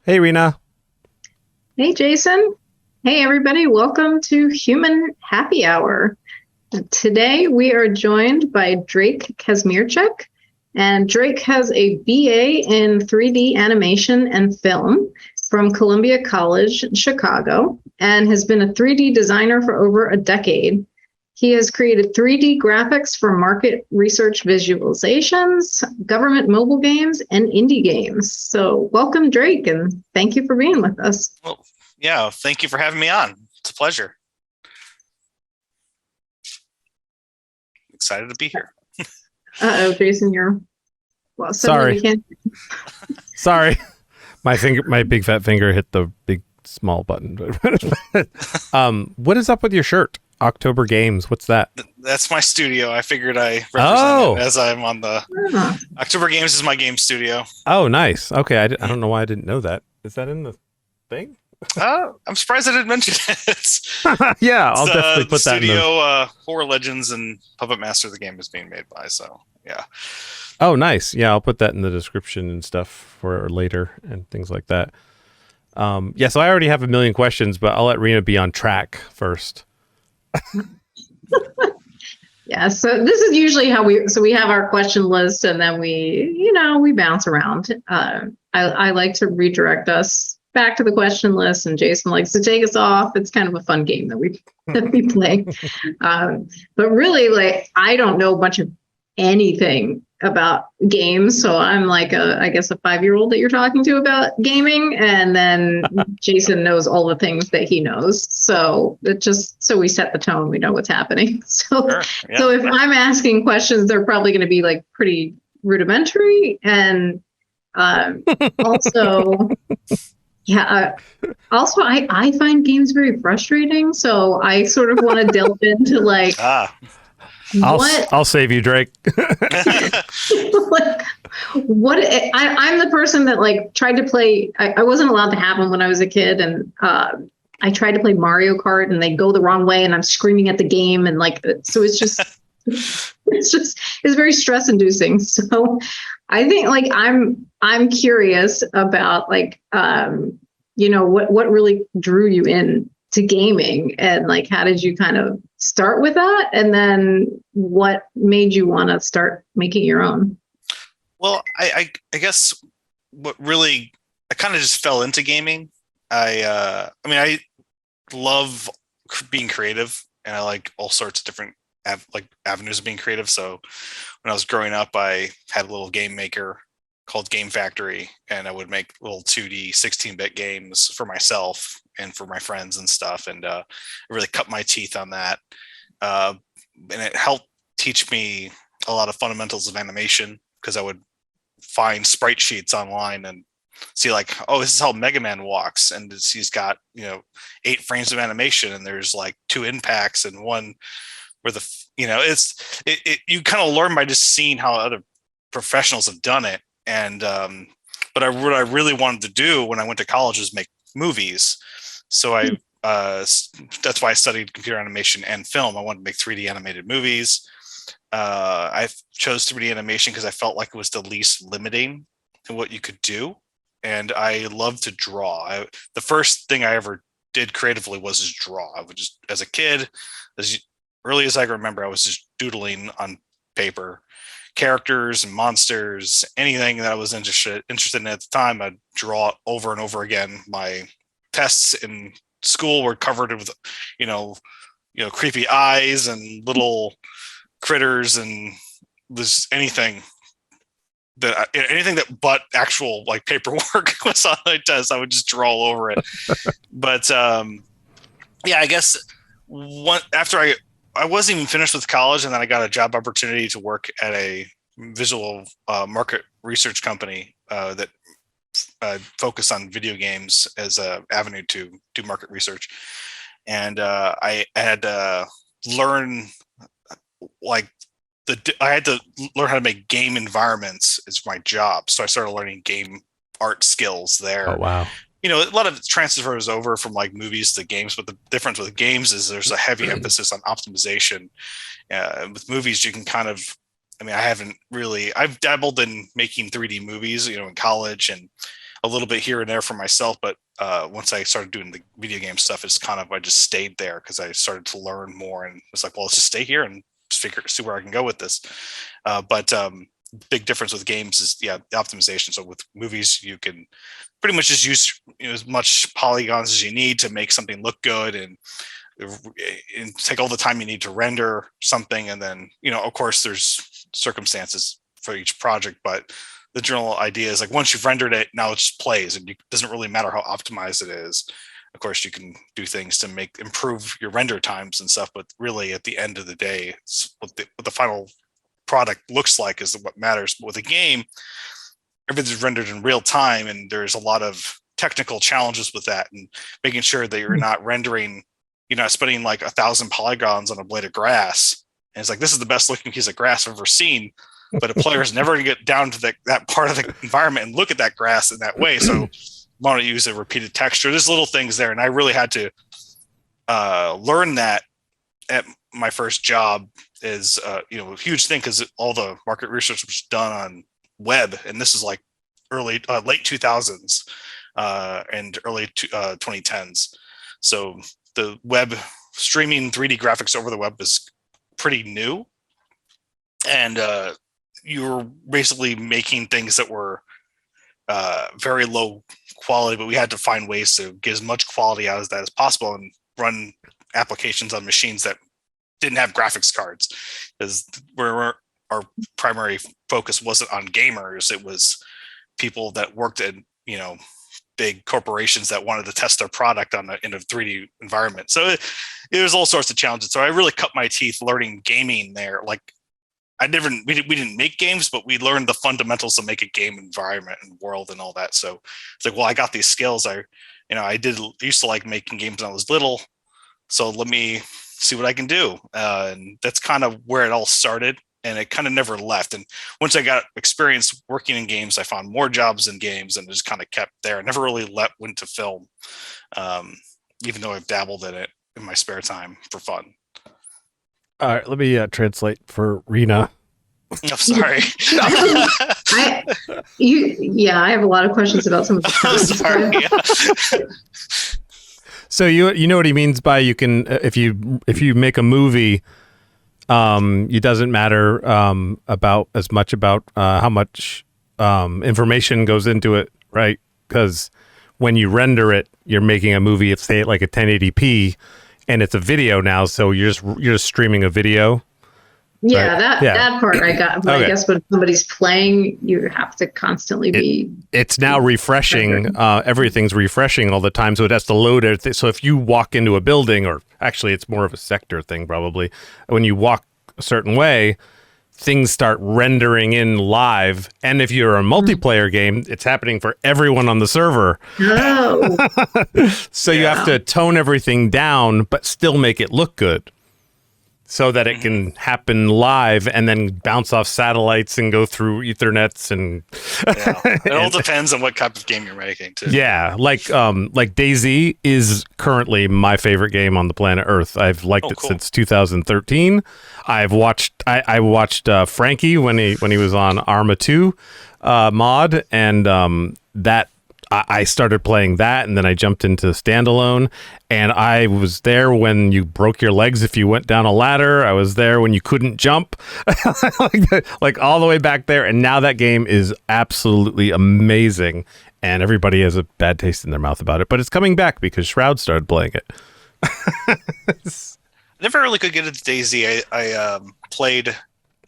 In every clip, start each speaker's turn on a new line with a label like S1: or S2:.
S1: Hey, Rena.
S2: Hey, Jayson. Hey, everybody. Welcome to Human Happy Hour. Today, we are joined by Drake Kazmierczak. And Drake has a BA in 3D animation and film from Columbia College in Chicago and has been a 3D designer for over a decade. He has created 3D graphics for market research visualizations, government mobile games, and indie games. So, welcome, Drake, and thank you for being with us.
S3: Well, yeah, thank you for having me on. It's a pleasure. Excited to be here.
S2: Uh-oh, Jayson, you're well.
S1: Sorry.
S2: We can't.
S1: Sorry. My big fat finger hit the big small button. What is up with your shirt? October Games. What's that?
S3: That's my studio. I figured I represent it as I'm on the
S2: Ah,
S3: October Games is my game studio.
S1: Oh, nice. Okay, I don't know why I didn't know that. Is that in the thing?
S3: I'm surprised I didn't mention it.
S1: Yeah, I'll definitely put that in the
S3: studio. Horror Legends and Puppet Master the game is being made by. So yeah.
S1: Oh, nice. Yeah, I'll put that in the description and stuff for later and things like that. Yeah, so I already have a million questions, but I'll let Rena be on track first.
S2: yeah. So this is usually how we have our question list, and then we bounce around. I like to redirect us back to the question list, and Jayson likes to take us off. It's kind of a fun game that we play. But really, like, I don't know much of anything about games, so I'm like I guess a 5-year-old that you're talking to about gaming, and then Jayson knows all the things that he knows. So it just so we set the tone, we know what's happening. So
S3: Sure. Yeah.
S2: so if I'm asking questions, they're probably going to be like pretty rudimentary, and also yeah. Also, I find games very frustrating, so I sort of want to delve into like
S1: I'll save you, Drake.
S2: like what I'm the person that like tried to play. I wasn't allowed to have them when I was a kid, and I tried to play Mario Kart, and they go the wrong way, and I'm screaming at the game, and like so it's very stress inducing. So I think like I'm curious about like what really drew you in to gaming, and like how did you kind of start with that, and then what made you want to start making your own?
S3: Well, I guess what really I kind of just fell into gaming. I love being creative, and I like all sorts of different avenues of being creative. So when I was growing up, I had a little game maker called Game Factory, and I would make little 2D 16-bit games for myself and for my friends and stuff. And I really cut my teeth on that. And it helped teach me a lot of fundamentals of animation, because I would find sprite sheets online and see like, oh, this is how Mega Man walks, and he's got 8 frames of animation, and there's like 2 impacts and one where you kind of learn by just seeing how other professionals have done it. And what I really wanted to do when I went to college was make movies. So that's why I studied computer animation and film. I wanted to make 3D animated movies. I chose 3D animation because I felt like it was the least limiting in what you could do. And I love to draw. The first thing I ever did creatively was just draw. I would just, as a kid, as early as I can remember, I was just doodling on paper, characters and monsters, anything that I was interested in at the time. I'd draw it over and over again. My tests in school were covered with, creepy eyes and little critters, and was anything that but actual like paperwork was on my test, I would just draw all over it. But I guess after I wasn't even finished with college, and then I got a job opportunity to work at a visual market research company that focused on video games as an avenue to do market research. And I had to learn I had to learn how to make game environments as my job. So I started learning game art skills there.
S1: Oh, wow.
S3: A lot of it transfers over from like movies to games, but the difference with games is there's a heavy emphasis on optimization. With movies, you can kind of, I've dabbled in making 3D movies, in college, and a little bit here and there for myself, but once I started doing the video game stuff, it's kind of I just stayed there because I started to learn more, and it's like, well, let's just stay here and see where I can go with this. But big difference with games is the optimization. So with movies, you can pretty much just use as much polygons as you need to make something look good, and take all the time you need to render something. And then, of course, there's circumstances for each project, but the general idea is like once you've rendered it, now it just plays, and it doesn't really matter how optimized it is. Of course, you can do things to improve your render times and stuff, but really at the end of the day, it's what the final product looks like is what matters. But with a game, everything's rendered in real time, and there's a lot of technical challenges with that, and making sure that you're not rendering, spending like 1,000 polygons on a blade of grass. And it's like, this is the best looking piece of grass I've ever seen, but a player is never going to get down to that part of the environment and look at that grass in that way. So want to use a repeated texture. There's little things there, and I really had to learn that at my first job. Is a huge thing because all the market research was done on web, and this is like late 2000s and early 2010s. So the web streaming 3D graphics over the web is pretty new, and you were basically making things that were very low quality, but we had to find ways to get as much quality out of that as possible and run applications on machines that didn't have graphics cards, because our primary focus wasn't on gamers. It was people that worked at big corporations that wanted to test their product in a 3D environment. So it was all sorts of challenges. So I really cut my teeth learning gaming there. Like we didn't make games, but we learned the fundamentals to make a game environment and world and all that. So it's like, well, I got these skills. I used to like making games when I was little, so let me see what I can do. And that's kind of where it all started, and it kind of never left. And once I got experience working in games, I found more jobs in games, and just kind of kept there. I never really went to film, even though I've dabbled in it in my spare time for fun.
S1: All right, let me translate for Rena.
S3: I'm sorry.
S2: I have a lot of questions about some of the
S3: I'm sorry.
S1: So you know what he means by you can if you make a movie, it doesn't matter about as much about how much information goes into it, right? Because when you render it, you're making a movie. It's say like a 1080p, and it's a video now, so you're just streaming a video.
S2: Yeah,
S1: right?
S2: that part I got. But okay. I guess when somebody's playing, you have to constantly be.
S1: It's now refreshing. Everything's refreshing all the time, so it has to load it. So if you walk into a building, or actually, it's more of a sector thing probably. When you walk a certain way, things start rendering in live. And if you're a multiplayer game, it's happening for everyone on the server.
S2: Oh.
S1: So you have to tone everything down, but still make it look good, so that it can happen live and then bounce off satellites and go through Ethernets and.
S3: It all depends on what type of game you're making too.
S1: Yeah, like DayZ is currently my favorite game on the planet Earth. I've liked it since 2013. I watched Frankie when he was on Arma 2 mod, and that. I started playing that, and then I jumped into standalone, and I was there when you broke your legs if you went down a ladder. I was there when you couldn't jump, like all the way back there. And now that game is absolutely amazing, and everybody has a bad taste in their mouth about it. But it's coming back because Shroud started playing it.
S3: I never really could get into DayZ. I played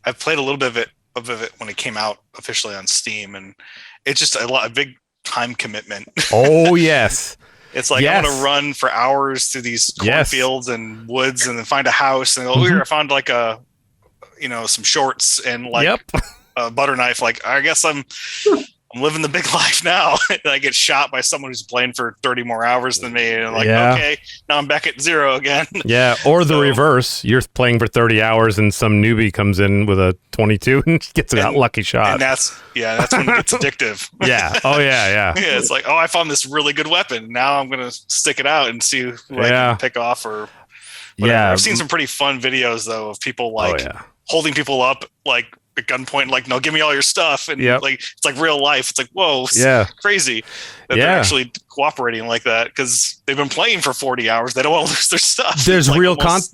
S3: a little bit of it when it came out officially on Steam, and it's just a big time commitment.
S1: Oh yes.
S3: It's like I'm gonna run for hours through these cornfields and woods, and then find a house, and here I found like some shorts and like a butter knife. Like, I guess I'm living the big life now. And I get shot by someone who's playing for 30 more hours than me, and I'm like, okay, now I'm back at zero again.
S1: Yeah, or the reverse. You're playing for 30 hours and some newbie comes in with a 22 and gets a lucky shot.
S3: And that's when it gets addictive.
S1: Yeah. Oh yeah.
S3: Yeah, it's like, I found this really good weapon. Now I'm gonna stick it out and see who I can pick off or whatever. Yeah. I've seen some pretty fun videos though of people holding people up like at gunpoint, like, no, give me all your stuff. And like, it's like real life. It's like, whoa, crazy that they're actually cooperating like that because they've been playing for 40 hours. They don't want to lose their stuff.
S1: There's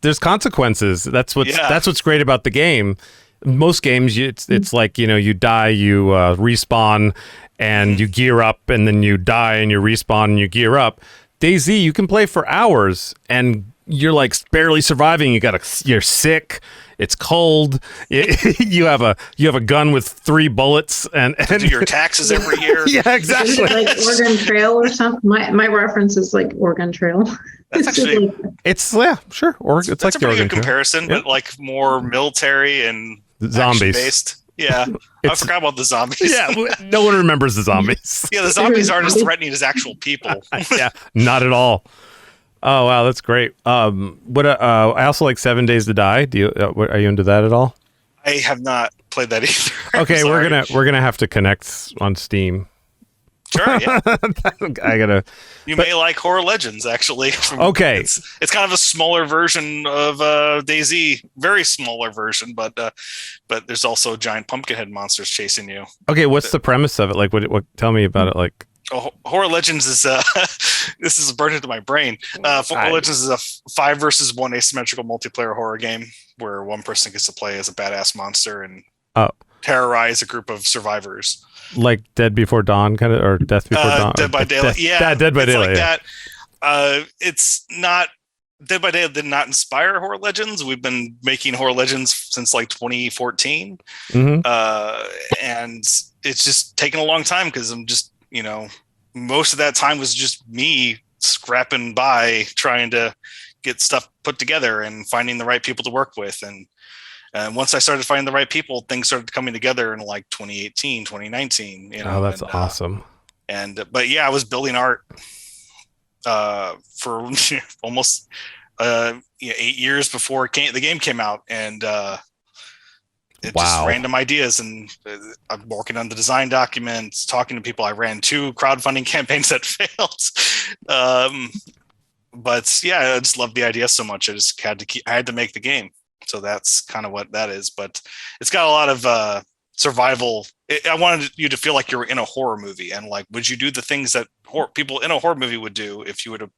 S1: there's consequences. That's what's great about the game. Most games, it's like, you die, you respawn, and you gear up, and then you die, and you respawn, and you gear up. DayZ, you can play for hours, and you're like barely surviving. You're sick. It's cold. You have a gun with 3 bullets, and
S3: do your taxes every year.
S1: Yeah, exactly.
S2: Like Oregon Trail or something. My reference is like Oregon Trail.
S3: That's actually
S1: it's sure. It's
S3: that's
S1: like
S3: a pretty
S1: Oregon
S3: good comparison, but like more military and
S1: zombies
S3: based. Yeah, I forgot about the zombies.
S1: Yeah, no one remembers the zombies.
S3: Yeah, the zombies aren't as threatening as actual people.
S1: Yeah, not at all. Oh wow, that's great. I also like 7 Days to Die. Do you are you into that at all?
S3: I have not played that either.
S1: Okay, we're gonna have to connect on Steam.
S3: Sure, yeah.
S1: You
S3: may like Horror Legends, actually.
S1: Okay.
S3: It's kind of a smaller version of DayZ, very smaller version, but there's also giant pumpkinhead monsters chasing you.
S1: Okay, what's the premise of it? Like, what? Tell me about it. Like,
S3: Horror Legends is this is burned into my brain. Horror Legends is a 5 versus 1 asymmetrical multiplayer horror game where one person gets to play as a badass monster and terrorize a group of survivors.
S1: Like Dead Before Dawn, kind of, or Death Before Dawn.
S3: Dead by Daylight.
S1: Dead by Daylight.
S3: Like that. It's not. Dead by Daylight did not inspire Horror Legends. We've been making Horror Legends since like 2014, and it's just taken a long time because I'm just most of that time was just me scrapping by trying to get stuff put together and finding the right people to work with. And once I started finding the right people, things started coming together in like 2018, 2019.
S1: Oh, that's awesome.
S3: But yeah, I was building art for almost 8 years before the game came out. And just random ideas. And I'm working on the design documents, talking to people. I ran 2 crowdfunding campaigns that failed. But yeah, I just loved the idea so much. I had to make the game. So that's kind of what that is. But it's got a lot of survival. I wanted you to feel like you're in a horror movie, and like, would you do the things that people in a horror movie would do if you would have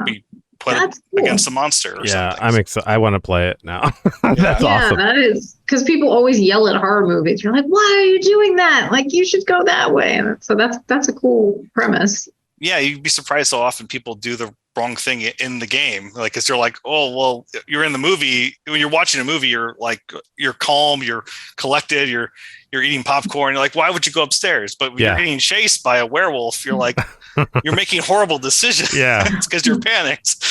S3: be put against a monster or something?
S1: I'm excited. I want to play it now. That's awesome.
S2: That is because people always yell at horror movies. You're like, why are you doing that? Like, you should go that way. And so that's a cool premise.
S3: Yeah, you'd be surprised how often people do the wrong thing in the game. Like, because you're like, oh, well, you're in the movie. When you're watching a movie, you're calm, you're collected, you're eating popcorn. You're like, why would you go upstairs? But when you're getting chased by a werewolf, you're like, you're making horrible decisions.
S1: Yeah,
S3: it's because you're panicked.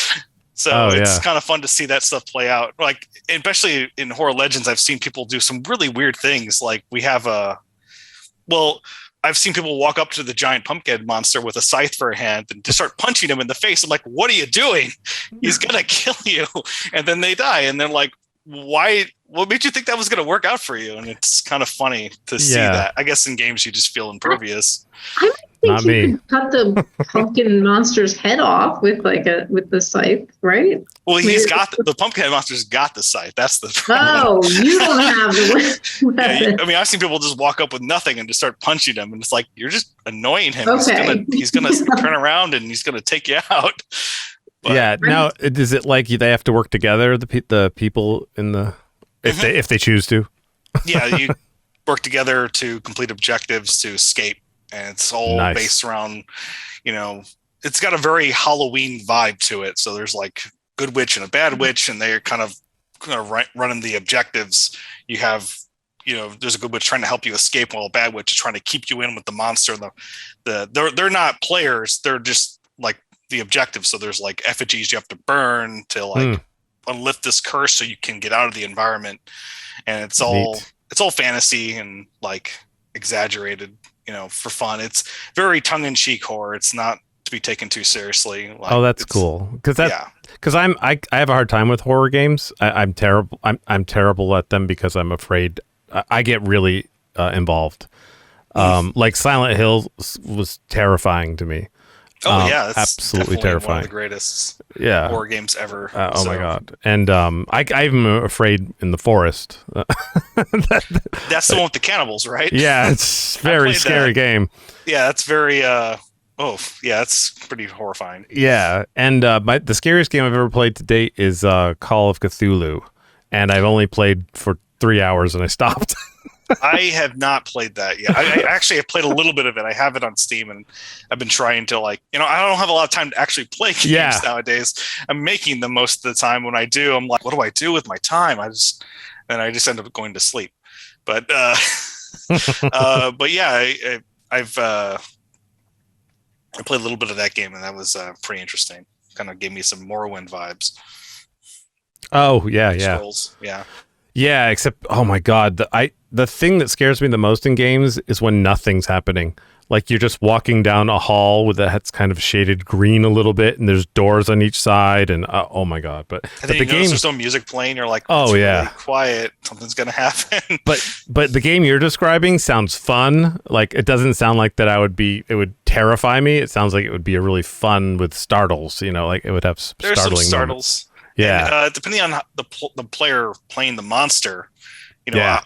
S3: So it's kind of fun to see that stuff play out. Like, especially in Horror Legends, I've seen people do some really weird things. Like, we have I've seen people walk up to the giant pumpkin monster with a scythe for a hand and just start punching him in the face. I'm like, what are you doing? He's going to kill you. And then they die. And they're like, why? What made you think that was going to work out for you? And it's kind of funny to see that. I guess in games, you just feel impervious.
S2: I think you could cut the pumpkin monster's head off with the scythe, right?
S3: Well, the pumpkin monster's got the scythe. That's the problem.
S2: Oh, you don't have the weapon.
S3: I mean, I've seen people just walk up with nothing and just start punching him, and it's like, you're just annoying him.
S2: Okay.
S3: He's gonna turn around and he's gonna take you out.
S1: But, now is it like they have to work together? The people in the if they choose to.
S3: Yeah, you work together to complete objectives to escape. And it's all based around, it's got a very Halloween vibe to it. So there's like good witch and a bad witch, and they're kind of running the objectives. You have, there's a good witch trying to help you escape, while a bad witch is trying to keep you in with the monster. They're not players. They're just like the objectives. So there's like effigies you have to burn to like unlift this curse so you can get out of the environment. And it's all fantasy and like exaggerated. For fun. It's very tongue-in-cheek horror. It's not to be taken too seriously.
S1: Like, that's cool. Because I have a hard time with horror games. I'm terrible. I'm terrible at them because I'm afraid I get really involved. Like Silent Hill was terrifying to me.
S3: Oh yeah, that's
S1: absolutely terrifying.
S3: One of the greatest
S1: yeah
S3: horror games ever.
S1: Oh my god! And I'm afraid in the forest.
S3: That's the one with the cannibals, right?
S1: Yeah, it's very scary game.
S3: Yeah, that's very. Yeah, that's pretty horrifying.
S1: Yeah, and the scariest game I've ever played to date is Call of Cthulhu, and I've only played for 3 hours and I stopped.
S3: I have not played that yet. I actually have played a little bit of it. I have it on Steam, and I've been trying to I don't have a lot of time to actually play games nowadays. I'm making them most of the time. When I do, I'm like, what do I do with my time? I just end up going to sleep. But but yeah, I've I played a little bit of that game, and that was pretty interesting. Kind of gave me some Morrowind vibes.
S1: Oh yeah,
S3: Scrolls. Yeah.
S1: Yeah, except oh my god, the thing that scares me the most in games is when nothing's happening. Like you're just walking down a hall with that's kind of shaded green a little bit, and there's doors on each side, and oh my god! But
S3: the game, there's no music playing. You're like,
S1: oh yeah,
S3: really quiet. Something's gonna happen.
S1: But the game you're describing sounds fun. Like it doesn't sound like that. It would terrify me. It sounds like it would be a really fun with startles. Like it would have
S3: there's
S1: startling
S3: some startles.
S1: Moments. Yeah,
S3: and, depending on the player playing the monster, I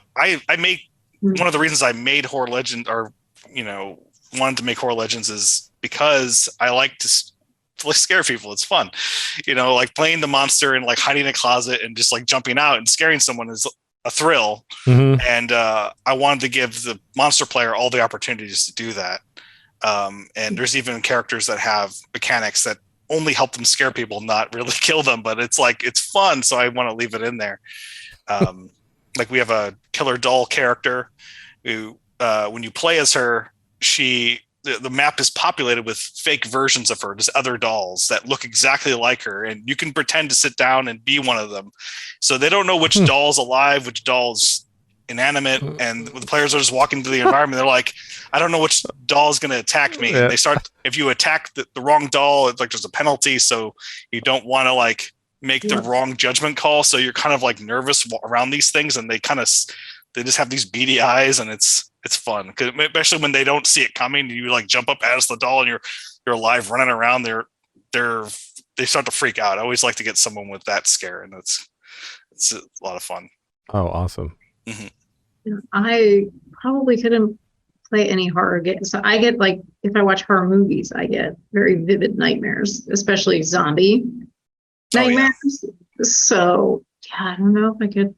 S3: made one of the reasons I made Horror Legend, or wanted to make Horror Legends, is because I like to scare people. It's fun, like playing the monster and like hiding in a closet and just like jumping out and scaring someone is a thrill.
S1: Mm-hmm.
S3: And I wanted to give the monster player all the opportunities to do that. And there's even characters that have mechanics that only help them scare people, not really kill them, but it's fun, so I want to leave it in there. Like we have a killer doll character who when you play as her, the map is populated with fake versions of her, just other dolls that look exactly like her, and you can pretend to sit down and be one of them, so they don't know which doll's alive, which doll's inanimate, and the players are just walking through the environment. They're like, I don't know which doll is going to attack me. And they start, if you attack the wrong doll, it's like there's a penalty, so you don't want to like make the wrong judgment call, so you're kind of like nervous around these things, and they just have these beady eyes, and it's fun, especially when they don't see it coming. You like jump up as the doll and you're alive running around. They start to freak out. I always like to get someone with that scare, and it's a lot of fun.
S1: Oh, awesome.
S3: Mm-hmm.
S2: I probably couldn't play any horror games. So I get like, if I watch horror movies, I get very vivid nightmares, especially zombie nightmares. Yeah. So yeah, I don't know if I could.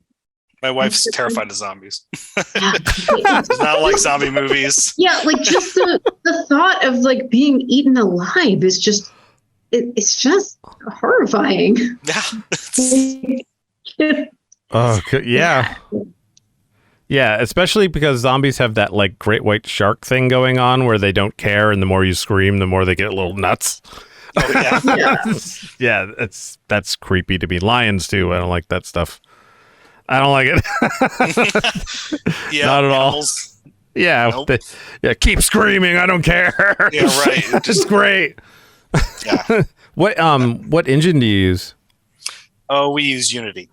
S3: My wife's terrified of zombies. Does not like zombie movies.
S2: Yeah, like just the thought of like being eaten alive is just it's just horrifying.
S3: Yeah.
S1: Oh yeah. Yeah, especially because zombies have that like great white shark thing going on where they don't care, and the more you scream, the more they get a little nuts.
S3: Oh yeah.
S1: Yeah, that's creepy to me. Lions too. I don't like that stuff. I don't like it.
S3: Yeah,
S1: not at
S3: animals.
S1: all. Yeah,
S3: nope.
S1: Keep screaming. I don't care.
S3: Yeah, right.
S1: Just great.
S3: Yeah.
S1: What engine do you use?
S3: Oh, we use Unity.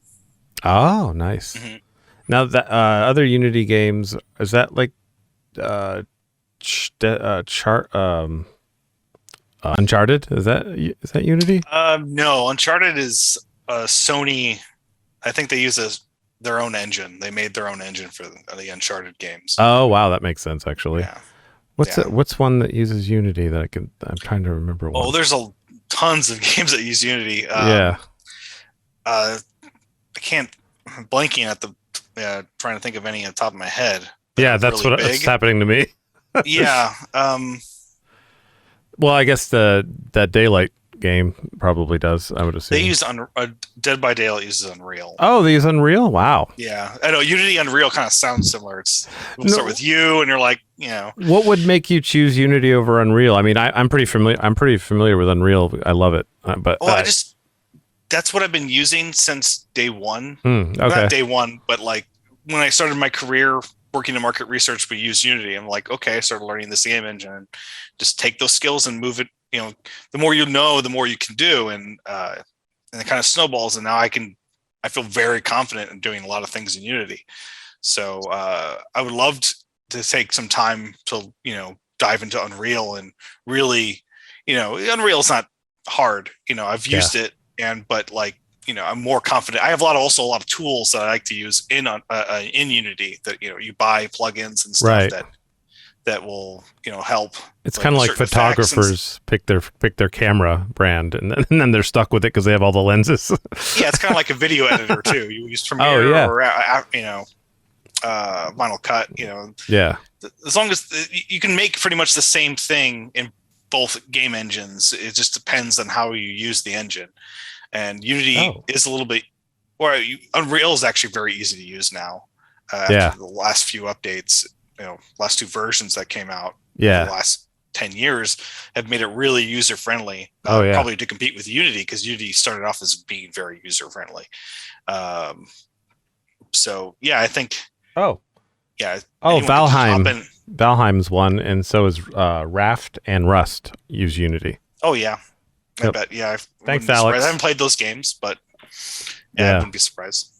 S1: Oh, nice.
S3: Mm-hmm.
S1: Now, that other Unity games, is that like Uncharted? Is that Unity?
S3: No, Uncharted is Sony. I think they use their own engine. They made their own engine for the Uncharted games.
S1: Oh wow, that makes sense actually.
S3: Yeah.
S1: What's one that uses Unity that I'm trying to remember.
S3: Oh, there's tons of games that use Unity.
S1: Yeah.
S3: I'm blanking at trying to think of any on the top of my head.
S1: Yeah, that's really what's happening to me.
S3: Yeah.
S1: Well, I guess that Daylight game probably does. I would assume
S3: they use Dead by Daylight uses Unreal.
S1: Oh, they use Unreal. Wow.
S3: Yeah, I know Unity Unreal kind of sounds similar. We'll start with you, and you're like,
S1: What would make you choose Unity over Unreal? I mean, I'm pretty familiar with Unreal. I love it, but
S3: that's what I've been using since day one.
S1: Okay.
S3: Not day one, but like when I started my career working in market research, we used Unity. I'm like, okay, I started learning this game engine, and just take those skills and move it. The more you know, the more you can do, and it kind of snowballs. And now I feel very confident in doing a lot of things in Unity. So I would love to take some time to dive into Unreal and really Unreal's not hard. I've used it, but I'm more confident. I have also a lot of tools that I like to use in Unity that you buy plugins and stuff that will help.
S1: It's kind of like photographers pick their camera brand and then they're stuck with it because they have all the lenses.
S3: Yeah, it's kind of like a video editor too. You use Premiere or Final Cut.
S1: Yeah.
S3: As long as you can make pretty much the same thing in both game engines, it just depends on how you use the engine. And Unity is a little bit, Unreal is actually very easy to use now. After the last few updates, last two versions that came out in the last 10 years have made it really user friendly. Probably to compete with Unity, because Unity started off as being very user friendly. I think.
S1: Valheim's one, and so is Raft and Rust use Unity.
S3: Oh yeah. I bet. Yeah.
S1: Thanks, Alex.
S3: I haven't played those games, but I wouldn't be surprised.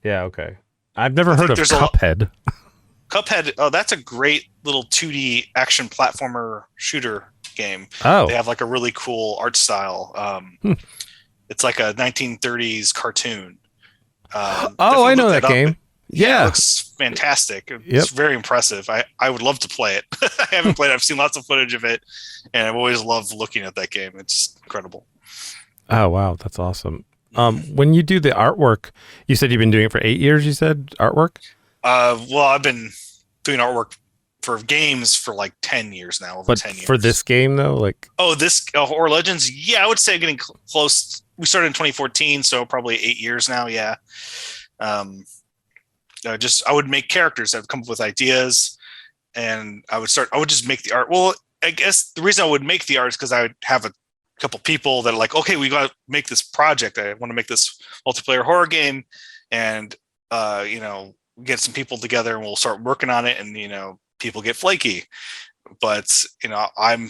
S1: Yeah. Okay. I've never heard of Cuphead.
S3: Cuphead. Oh, that's a great little 2D action platformer shooter game.
S1: Oh.
S3: They have like a really cool art style. It's like a 1930s cartoon.
S1: I know that game. Yeah.
S3: It looks fantastic. It's very impressive. I would love to play it. I haven't played it. I've seen lots of footage of it, and I've always loved looking at that game. It's incredible.
S1: Oh, wow. That's awesome. When you do the artwork, you said you've been doing it for 8 years, you said, artwork?
S3: I've been doing artwork for games for like 10 years now, over 10 years.
S1: For this game, though?
S3: This Horror Legends? Yeah, I would say getting close. We started in 2014, so probably 8 years now, yeah. I would make characters. I would come up with ideas, and I would just make the art. Well, I guess the reason I would make the art is because I would have a couple people that are like, okay, we got to make this project. I want to make this multiplayer horror game, and get some people together, and we'll start working on it. And people get flaky, but I'm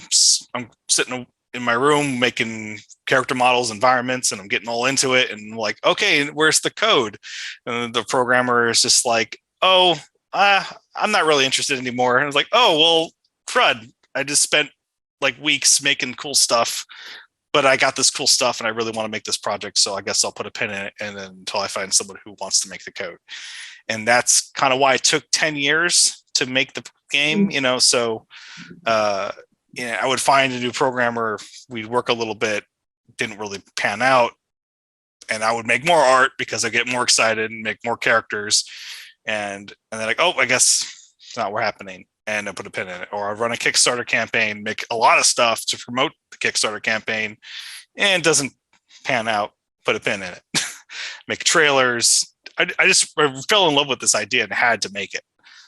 S3: sitting in my room making character models, environments, and I'm getting all into it, and I'm like, okay, where's the code? And the programmer is just like, I'm not really interested anymore. And I was like, oh well, crud, I just spent like weeks making cool stuff, but I got this cool stuff and I really want to make this project, so I guess I'll put a pin in it, and then until I find someone who wants to make the code. And that's kind of why it took 10 years to make the game. I would find a new programmer, we'd work a little bit, didn't really pan out, and I would make more art because I get more excited and make more characters, and they're like, oh, I guess it's not what's happening, and I put a pin in it. Or I run a Kickstarter campaign, make a lot of stuff to promote the Kickstarter campaign, and it doesn't pan out, put a pin in it. Make trailers. I fell in love with this idea and had to make it.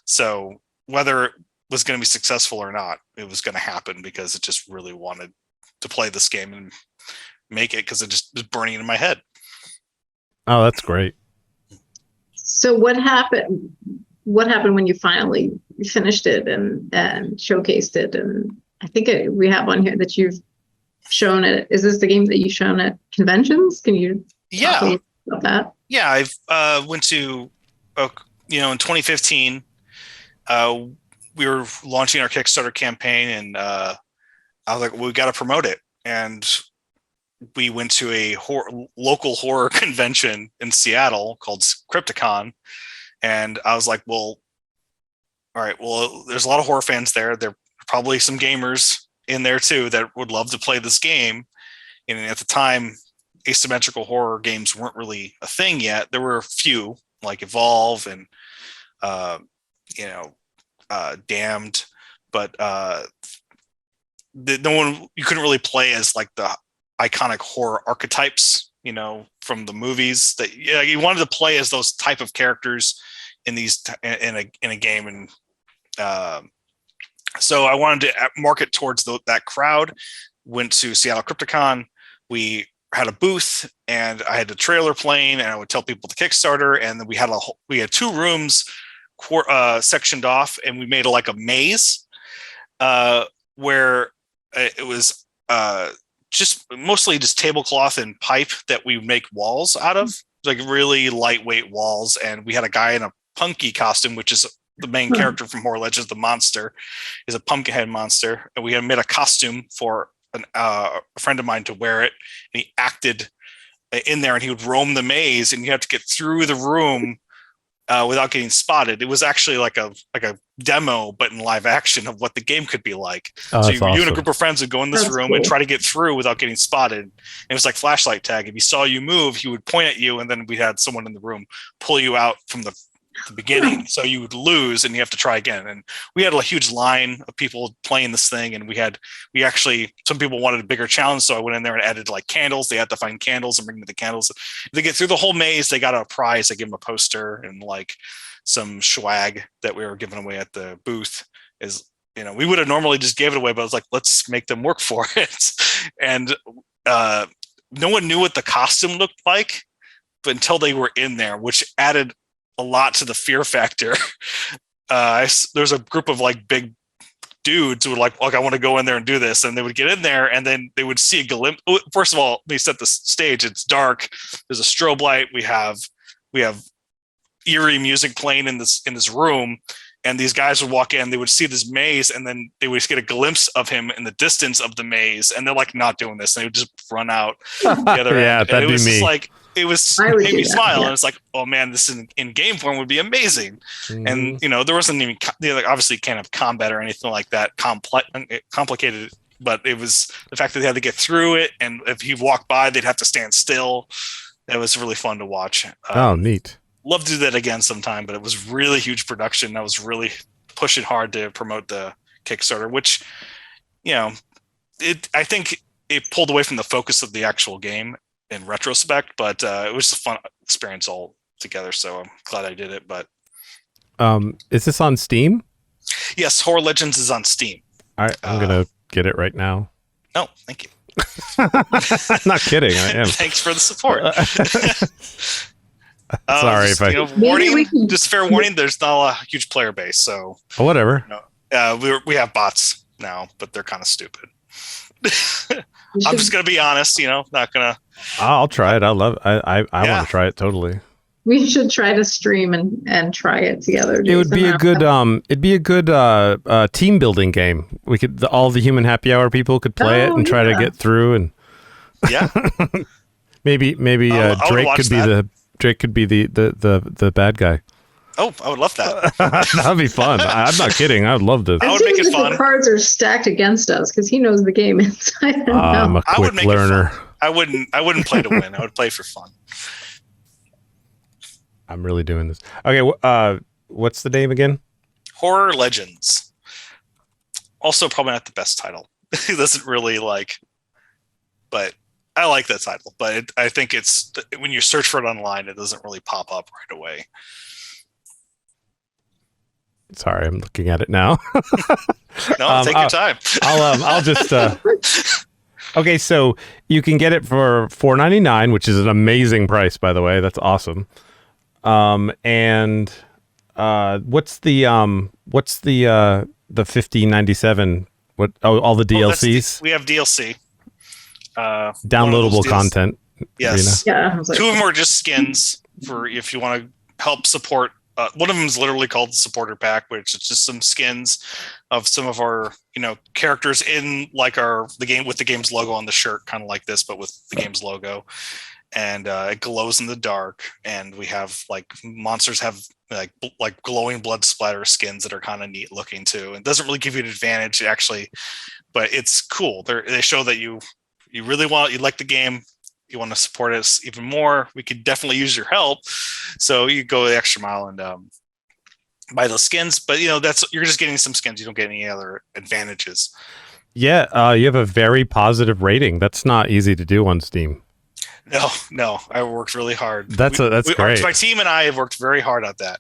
S3: So whether it was going to be successful or not, it was going to happen because it just really wanted to play this game and make it, because it just was burning in my head.
S1: Oh, that's great.
S2: So what happened when you finally finished it and showcased it? And I think we have on here that you've shown it. Is this the game that you've shown at conventions? Can you talk a little about that?
S3: Yeah, I've went to, in 2015, we were launching our Kickstarter campaign, and I was like, well, we got to promote it. And we went to a local horror convention in Seattle called Crypticon. And I was like, well, all right, well, there's a lot of horror fans there. There are probably some gamers in there too that would love to play this game. And at the time, asymmetrical horror games weren't really a thing yet. There were a few like Evolve and, Damned, but no one, you couldn't really play as like the iconic horror archetypes, from the movies that you wanted to play as those type of characters in a game. And so I wanted to market towards that crowd. Went to Seattle Crypticon. We had a booth, and I had a trailer playing, and I would tell people the Kickstarter. And then we had 2 rooms sectioned off, and we made a maze where it was mostly just tablecloth and pipe that we make walls out of, like really lightweight walls. And we had a guy in a punky costume, which is the main character from Horror Legends. The monster is a pumpkin head monster, and we had made a costume for a friend of mine to wear it, and he acted in there, and he would roam the maze, and you have to get through the room without getting spotted. It was actually like a demo, but in live action of what the game could be like.
S1: Oh,
S3: so
S1: you
S3: and a group of friends would go in this room and try to get through without getting spotted. And it was like flashlight tag. If he saw you move, he would point at you, and then we had someone in the room pull you out from the beginning, so you would lose and you have to try again. And we had a huge line of people playing this thing, and some people wanted a bigger challenge, so I went in there and added like candles. They had to find candles and bring me the candles. If they get through the whole maze, they got a prize. I gave them a poster and like some swag that we were giving away at the booth. We would have normally just gave it away, but I was like, let's make them work for it. And no one knew what the costume looked like, but until they were in there, which added a lot to the fear factor. There's a group of like big dudes who were like, I want to go in there and do this. And they would get in there, and then they would see a glimpse. First of all, they set the stage. It's dark. There's a strobe light. We have eerie music playing in this room. And these guys would walk in, they would see this maze, and then they would get a glimpse of him in the distance of the maze. And they're like, not doing this. And they would just run out the other end.
S1: Yeah, that'd
S3: it was
S1: be me.
S3: just like, it made me smile. And it's like, oh man, this in game form would be amazing. Mm-hmm. And there wasn't even obviously you can't have combat or anything like that complicated, but it was the fact that they had to get through it, and if he walked by, they'd have to stand still. It was really fun to watch.
S1: Neat.
S3: Love to do that again sometime, but it was really huge production. I was really pushing hard to promote the Kickstarter, which I think it pulled away from the focus of the actual game in retrospect, but it was a fun experience all together, so I'm glad I did it. But
S1: is this on Steam?
S3: Yes, Horror Legends is on Steam.
S1: All right, I'm gonna get it right now.
S3: Oh, thank you.
S1: Not kidding, I am.
S3: Thanks for the support.
S1: Sorry if I
S3: warning, just fair warning, there's not a huge player base, so
S1: whatever.
S3: We have bots now, but they're kind of stupid. I'm just gonna be honest, not gonna.
S1: I'll try it. I love it. I want to try it totally.
S2: We should try to stream and try it together.
S1: It would be a good team building game. We could all the human happy hour people could play it and try to get through, and maybe Drake could be the bad guy.
S3: Oh, I would love that.
S1: That'd be fun. I'm not kidding. I'd love to.
S3: I would make it fun.
S2: The cards are stacked against us because he knows the game inside and out.
S1: I'm a quick learner.
S3: I wouldn't play to win. I would play for fun.
S1: I'm really doing this. Okay, what's the name again?
S3: Horror Legends. Also, probably not the best title. It doesn't really but I like that title. But I think it's when you search for it online, it doesn't really pop up right away.
S1: Sorry, I'm looking at it now.
S3: No, take your time.
S1: I'll just. Okay, so you can get it for $4.99, which is an amazing price, by the way. That's awesome. And what's the $15.97? What? Oh, all the DLCs.
S3: We have DLC.
S1: Downloadable content.
S3: Yes.
S2: Yeah.
S3: Two of them are just skins for if you want to help support. One of them is literally called the supporter pack, which is just some skins of some of our, characters in the game with the game's logo on the shirt, kind of like this, but with the game's logo. And it glows in the dark. And we have monsters have like glowing blood splatter skins that are kind of neat looking too. It doesn't really give you an advantage actually, but it's cool. They show that you really you like the game. You want to support us even more, we could definitely use your help. So you go the extra mile and buy those skins. But you're just getting some skins. You don't get any other advantages.
S1: Yeah, you have a very positive rating. That's not easy to do on Steam.
S3: No, I worked really hard.
S1: That's great.
S3: My team and I have worked very hard at that.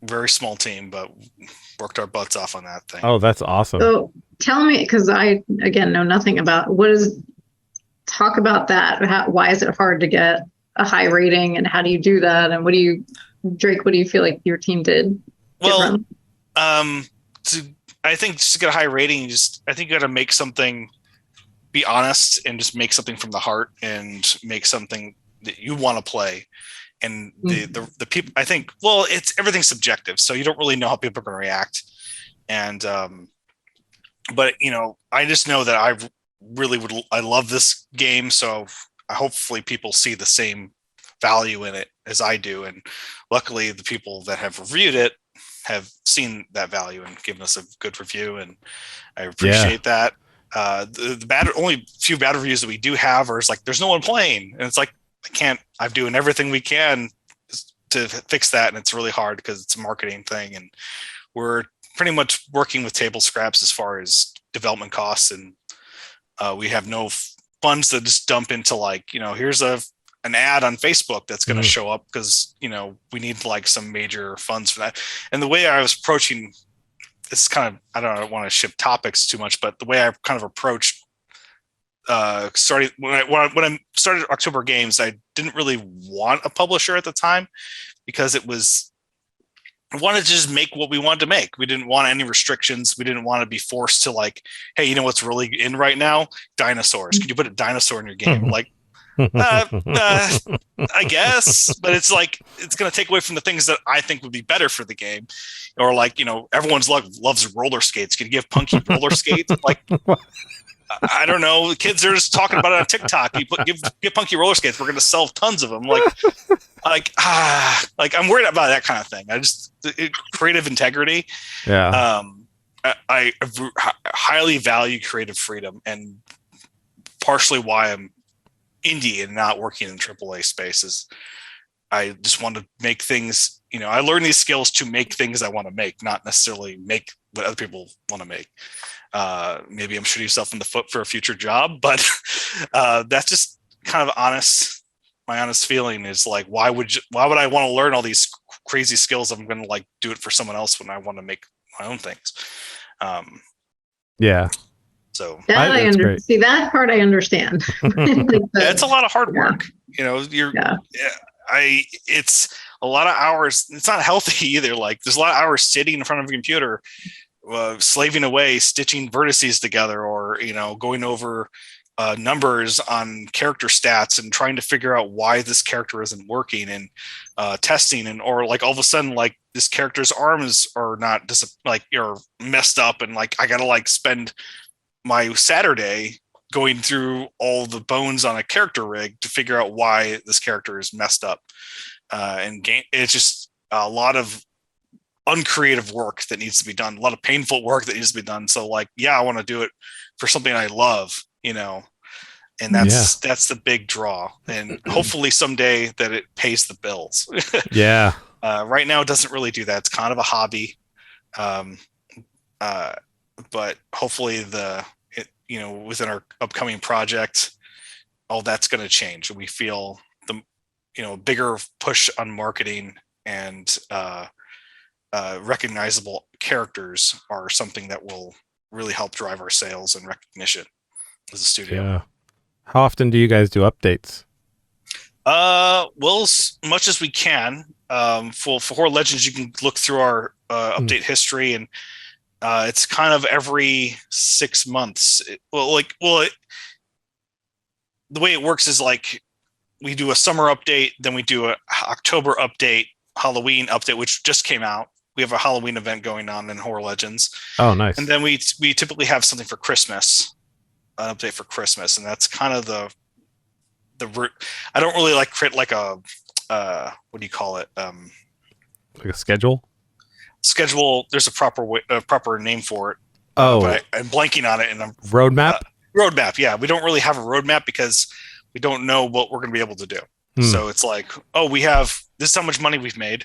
S3: Very small team, but worked our butts off on that thing.
S1: Oh, that's awesome.
S2: So tell me, because I again know nothing about talk about that. Why is it hard to get a high rating, and how do you do that? And Drake, what do you feel like your team did?
S3: Well, I think just to get a high rating, I think you got to make something, be honest, and just make something from the heart, and make something that you want to play. And the people, I think, everything's subjective, so you don't really know how people are going to react. And but I just know that I love this game, so hopefully people see the same value in it as I do, and luckily the people that have reviewed it have seen that value and given us a good review, and I appreciate that. The only few bad reviews that we do have are like there's no one playing, and it's like I'm doing everything we can to fix that, and it's really hard because it's a marketing thing, and we're pretty much working with table scraps as far as development costs, and we have no funds to just dump into here's an ad on Facebook that's going to show up because we need like some major funds for that. And the way I was approaching this I don't want to shift topics too much, but the way I kind of approached starting when I started October Games, I didn't really want a publisher at the time because I wanted to just make what we wanted to make. We didn't want any restrictions. We didn't want to be forced to hey, you know what's really in right now? Dinosaurs. Could you put a dinosaur in your game? I guess, but it's going to take away from the things that I think would be better for the game. Or everyone's loves roller skates. Can you give Punky roller skates? I don't know. Kids are just talking about it on TikTok. Give Punky roller skates. We're going to sell tons of them. I'm worried about that kind of thing. Creative integrity.
S1: Yeah.
S3: I highly value creative freedom, and partially why I'm indie and not working in AAA spaces. I just want to make things. I learn these skills to make things I want to make, not necessarily make what other people want to make. Maybe I'm shooting myself in the foot for a future job, but that's just kind of my honest feeling is why would I want to learn all these crazy skills? I'm going to do it for someone else when I want to make my own things.
S1: Yeah.
S3: So
S2: that I understand. See, that part I understand.
S3: It's a lot of hard work. It's a lot of hours. It's not healthy either. There's a lot of hours sitting in front of a computer, slaving away, stitching vertices together, or going over numbers on character stats and trying to figure out why this character isn't working, and testing, or all of a sudden this character's arms are not are messed up, and I gotta spend my Saturday going through all the bones on a character rig to figure out why this character is messed up. It's just a lot of uncreative work that needs to be done, a lot of painful work that needs to be done. So I want to do it for something I love, and that's the big draw, and hopefully someday that it pays the bills.
S1: Yeah.
S3: Right now it doesn't really do that. It's kind of a hobby. But hopefully within our upcoming project, all that's going to change. We feel the bigger push on marketing and recognizable characters are something that will really help drive our sales and recognition as a studio.
S1: Yeah. How often do you guys do updates?
S3: Well, as much as we can. For Horror Legends, you can look through our update history, and it's kind of every 6 months. The way it works is we do a summer update, then we do a October update, Halloween update, which just came out. We have a Halloween event going on in Horror Legends.
S1: Oh, nice.
S3: And then we typically have something for Christmas, an update for Christmas, and that's kind of the route. I don't really create a what do you call it?
S1: Like a schedule?
S3: Schedule. There's a proper name for it.
S1: Oh,
S3: but I'm blanking on it. And
S1: roadmap.
S3: Roadmap. Yeah, we don't really have a roadmap because we don't know what we're going to be able to do. So it's we have this is how much money we've made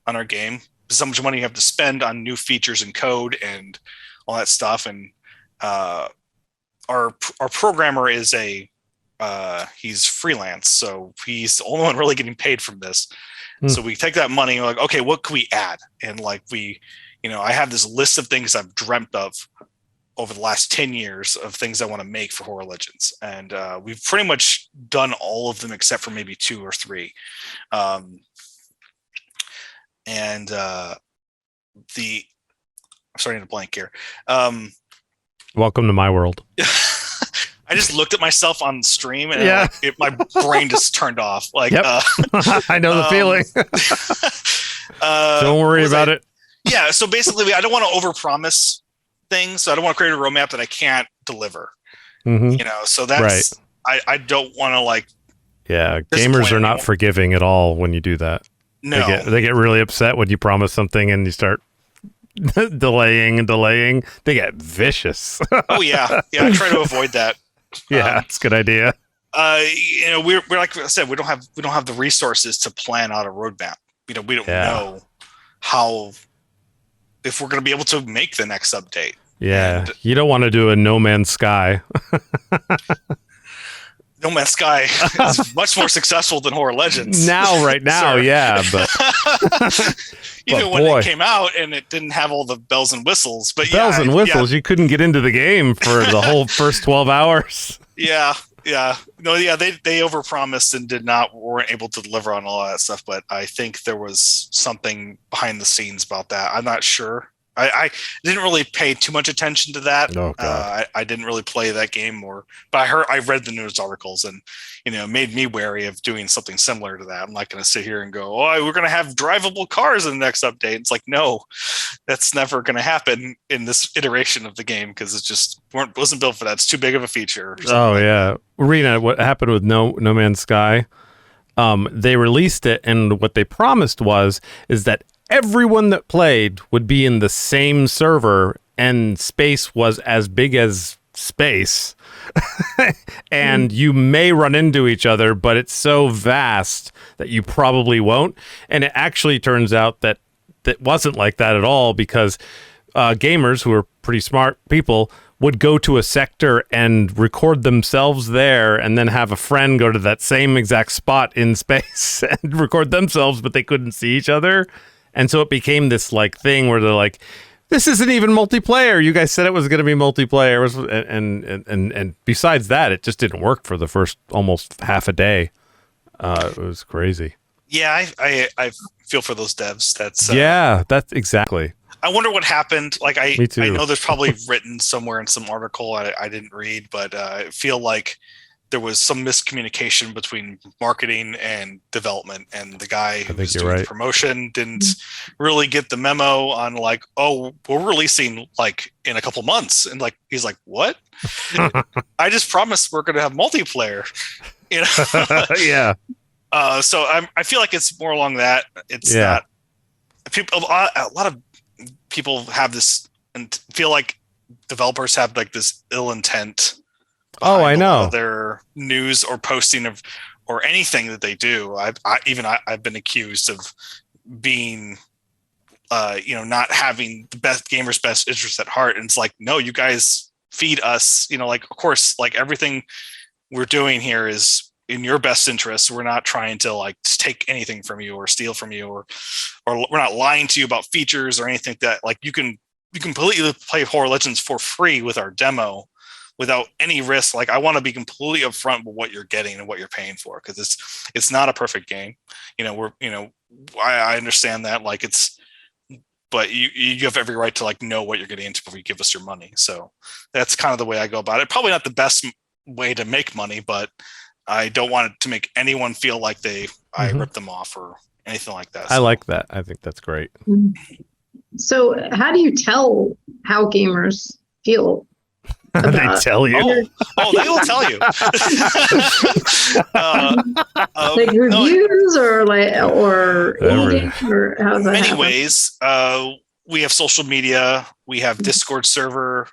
S3: on our game. This is how much money you have to spend on new features and code and all that stuff. And our programmer is he's freelance, so he's the only one really getting paid from this. So we take that money and we're okay, what can we add? And I have this list of things I've dreamt of over the last 10 years of things I want to make for Horror Legends. And we've pretty much done all of them except for maybe 2 or 3. I'm starting to blank here.
S1: Welcome to my world.
S3: I just looked at myself on stream and my brain just turned off.
S1: Yep. I know the feeling. Don't worry about it.
S3: Yeah. So basically, I don't want to overpromise things. So I don't want to create a roadmap that I can't deliver. So that's I don't want to like.
S1: Yeah, gamers are not forgiving at all when you do that.
S3: No,
S1: they get really upset when you promise something and you start delaying. They get vicious.
S3: Oh yeah, I try to avoid that.
S1: Yeah, it's a good idea.
S3: We're like I said, we don't have the resources to plan out a roadmap. We don't know how if we're going to be able to make the next update.
S1: Yeah, you don't want to do a No Man's Sky.
S3: No Man's Sky is much more successful than Horror Legends.
S1: Right now, yeah, but
S3: even when it came out and it didn't have all the bells and whistles,
S1: you couldn't get into the game for the whole first 12 hours.
S3: Yeah. They overpromised and weren't able to deliver on all that stuff. But I think there was something behind the scenes about that. I'm not sure. I didn't really pay too much attention to that.
S1: Oh, God.
S3: I didn't really play that game but I read the news articles and, it made me wary of doing something similar to that. I'm not going to sit here and go, we're going to have drivable cars in the next update. It's like, no, that's never going to happen in this iteration of the game because it just wasn't built for that. It's too big of a feature.
S1: Oh, yeah. Rena, what happened with No Man's Sky? They released it, and what they promised is that everyone that played would be in the same server, and space was as big as space. And you may run into each other, but it's so vast that you probably won't. And it actually turns out that wasn't like that at all, because gamers who are pretty smart people would go to a sector and record themselves there and then have a friend go to that same exact spot in space and record themselves, but they couldn't see each other. And so it became this like thing where they're like, this isn't even multiplayer. You guys said it was going to be multiplayer. And besides that, it just didn't work for the first almost half a day. It was crazy.
S3: Yeah, I feel for those devs.
S1: That's exactly.
S3: I wonder what happened. Like
S1: Me too.
S3: I know there's probably written somewhere in some article I didn't read, but I feel like there was some miscommunication between marketing and development, and the guy who was doing the promotion didn't really get the memo on like, we're releasing like in a couple months, and like he's like, what? I just promised we're going to have multiplayer.
S1: Yeah.
S3: So I feel like it's more along that. It's not people. A lot of people have this and feel like developers have like this ill intent.
S1: I know
S3: their news or posting or anything that they do. I've been accused of being, not having the gamer's best interest at heart. And it's like, no, you guys feed us, like, of course, like everything we're doing here is in your best interest. We're not trying to like take anything from you or steal from you, or we're not lying to you about features or anything like that. Like you can completely play Horror Legends for free with our demo without any risk. Like I want to be completely upfront with what you're getting and what you're paying for, because it's not a perfect game. I understand that, like but you have every right to like know what you're getting into before you give us your money. So that's kind of the way I go about it. Probably not the best way to make money, but I don't want it to make anyone feel like I ripped them off or anything like that.
S1: I like that. I think that's great.
S2: So how do you tell how gamers feel?
S1: They tell you.
S3: They will tell you.
S2: Like reviews or how's that?
S3: Many ways. We have social media. We have Discord server,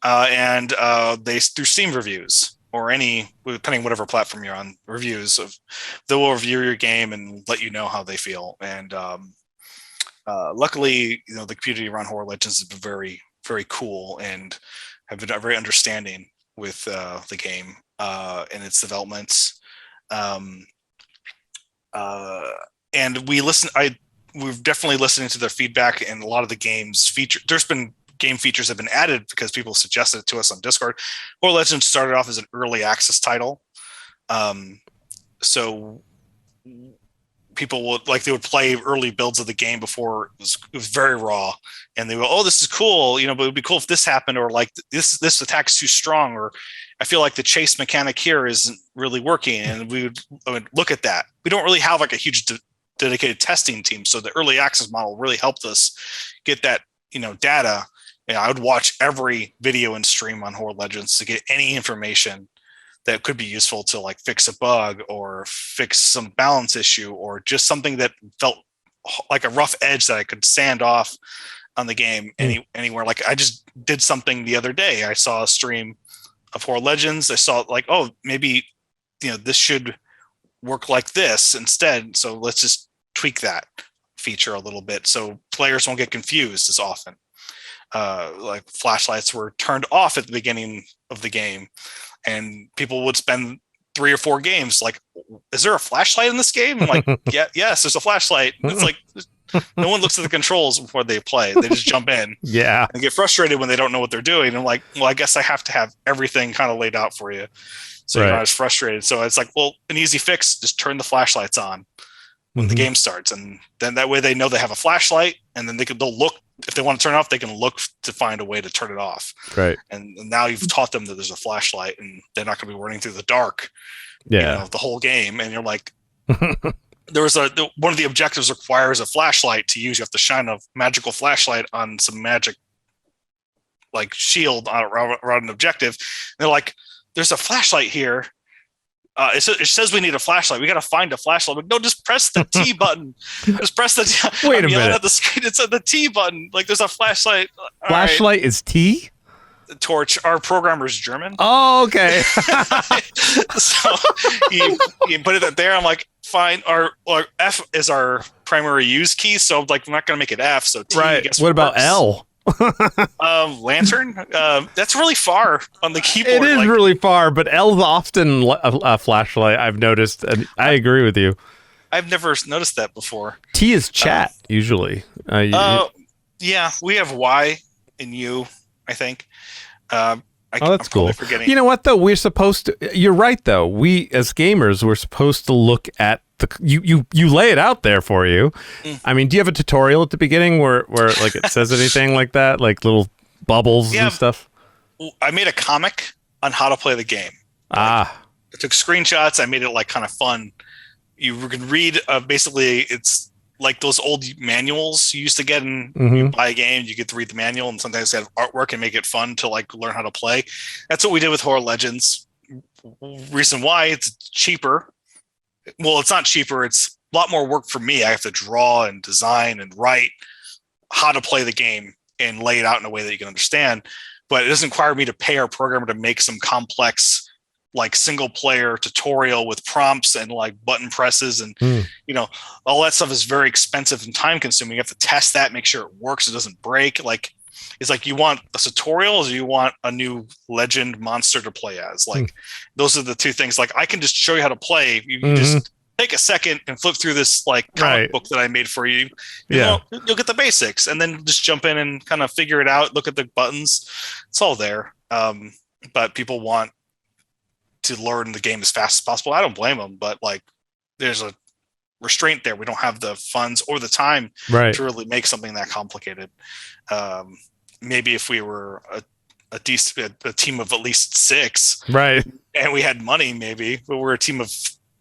S3: and they through Steam reviews or depending whatever platform you're on. Reviews they will review your game and let you know how they feel. And luckily, the community around Horror Legends has been very, very cool and have been very understanding with the game and its developments. And we've definitely listened to their feedback, and a lot of the game's there's been game features have been added because people suggested it to us on Discord. Horror Legends started off as an early access title. So people they would play early builds of the game before it was very raw, and they go, this is cool, but it would be cool if this happened, or like this attack's too strong, or I feel like the chase mechanic here isn't really working, and we would look at that. We don't really have like a huge dedicated testing team, so the early access model really helped us get that data. I would watch every video and stream on Horror Legends to get any information that could be useful to like fix a bug or fix some balance issue or just something that felt like a rough edge that I could sand off on the game anywhere. Like I just did something the other day. I saw a stream of Horror Legends. I saw like, oh, maybe, this should work like this instead. So let's just tweak that feature a little bit so players won't get confused as often. Like flashlights were turned off at the beginning of the game, and people would spend 3 or 4 games like, is there a flashlight in this game? I'm like, yes, there's a flashlight. It's like no one looks at the controls before they play. They just jump in.
S1: Yeah.
S3: And get frustrated when they don't know what they're doing. And I'm like, well, I guess I have to have everything kind of laid out for you. So you're not as frustrated. So it's like, well, an easy fix, just turn the flashlights on when the game starts. And then that way they know they have a flashlight, and then they'll look, if they want to turn it off, they can look to find a way to turn it off.
S1: Right.
S3: And now you've taught them that there's a flashlight and they're not going to be running through the dark, the whole game. And you're like, one of the objectives requires a flashlight to use. You have to shine a magical flashlight on some magic like shield around an objective. And they're like, there's a flashlight here. It says we need a flashlight. We got to find a flashlight. Like, no, just press the T button. Just press the T.
S1: Wait a minute.
S3: At the screen, it's the T button. Like there's a flashlight.
S1: Flashlight is T?
S3: The torch. Our programmer's German.
S1: Oh, okay.
S3: So you put it there. I'm like, fine. Our F is our primary use key. So like, I'm not going to make it F. So T.
S1: Right. What about L?
S3: Lantern. That's really far on the keyboard.
S1: It is really far, but L's often a flashlight. I've noticed, and I agree with you.
S3: I've never noticed that before.
S1: T is chat usually.
S3: Yeah, we have Y and U, I think.
S1: That's cool.
S3: Forgetting.
S1: You know what though? We're supposed to. You're right though. We as gamers, we're supposed to look at you lay it out there for you. I mean, do you have a tutorial at the beginning where like it says anything like that, like little bubbles and stuff?
S3: I made a comic on how to play the game. I took screenshots. I made it like kind of fun. You can read. Basically, it's like those old manuals you used to get in. You buy a game, you get to read the manual, and sometimes they have artwork and make it fun to like learn how to play. That's what we did with Horror Legends. Reason why it's cheaper. Well, it's not cheaper. It's a lot more work for me. I have to draw and design and write how to play the game and lay it out in a way that you can understand. But it doesn't require me to pay our programmer to make some complex, like single player tutorial with prompts and like button presses. And, all that stuff is very expensive and time consuming. You have to test that, make sure it works. It doesn't break. Like, it's like, you want a tutorial or do you want a new legend monster to play as? Like, those are the two things. Like, I can just show you how to play. You just take a second and flip through this like comic book that I made for you. You'll get the basics, and then just jump in and kind of figure it out. Look at the buttons. It's all there. But people want to learn the game as fast as possible. I don't blame them, but like, there's a restraint there. We don't have the funds or the time to really make something that complicated. Maybe if we were a team of at least 6, and we had money, maybe, but we're a team of